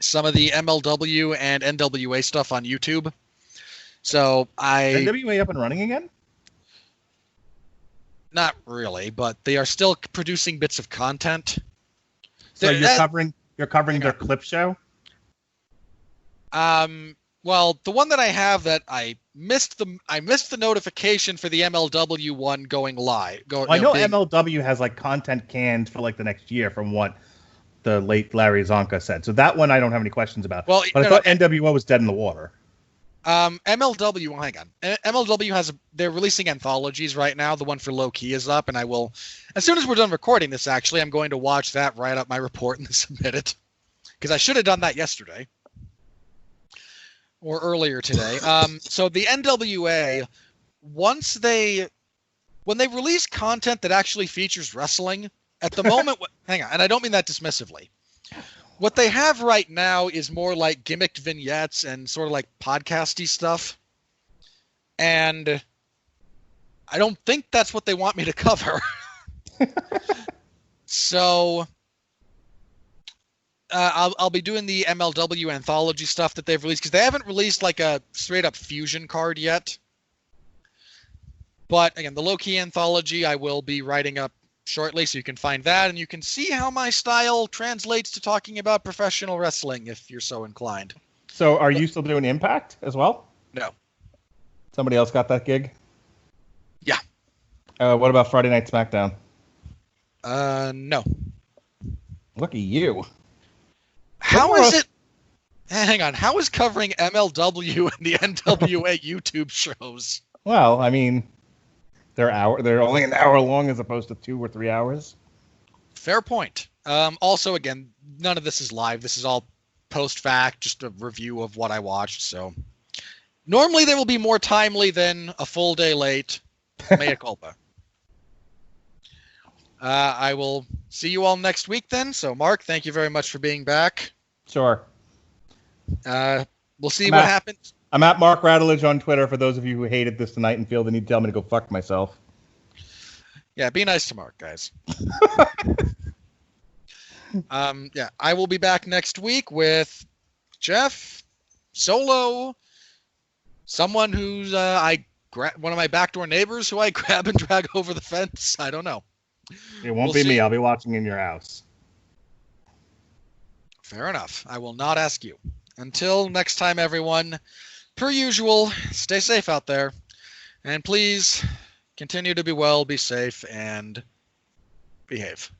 some of the MLW and NWA stuff on YouTube. So NWA up and running again? Not really, but they are still producing bits of content. So you're covering their clip show? Well, the one that I have that I missed the notification for the MLW one going live. I know MLW has like content canned for like the next year from what the late Larry Zonka said. So that one I don't have any questions about. Well, but I thought NWO was dead in the water. MLW, hang on. MLW they're releasing anthologies right now. The one for Low Key is up, and I will, as soon as we're done recording this, actually, I'm going to watch that, write up my report, and submit it. Because I should have done that yesterday. Or earlier today. So the NWA, when they release content that actually features wrestling, at the moment, hang on, and I don't mean that dismissively. What they have right now is more like gimmicked vignettes and sort of like podcasty stuff. And I don't think that's what they want me to cover. So I'll be doing the MLW anthology stuff that they've released, because they haven't released like a straight up fusion card yet. But again, the low-key anthology I will be writing up shortly, so you can find that, and you can see how my style translates to talking about professional wrestling if you're so inclined. So are you still doing Impact as well? No. Somebody else got that gig? Yeah. What about Friday Night SmackDown? No. Look at you. How is it? Hang on. How is covering MLW and the NWA YouTube shows? Well, I mean, they're only an hour long as opposed to 2 or 3 hours. Fair point. Also, again, none of this is live. This is all post-fact, just a review of what I watched. So normally they will be more timely than a full day late. Mea culpa. I will see you all next week then. So, Mark, thank you very much for being back. Sure. We'll see what happens. I'm at Mark Radulich on Twitter for those of you who hated this tonight and feel the need to tell me to go fuck myself. Yeah, be nice to Mark, guys. Yeah, I will be back next week with Jeff, Solo, someone who's one of my backdoor neighbors who I grab and drag over the fence. I don't know. It won't be me. I'll be watching in your house. Fair enough. I will not ask you. Until next time, everyone, per usual, stay safe out there. And please continue to be well, be safe, and behave.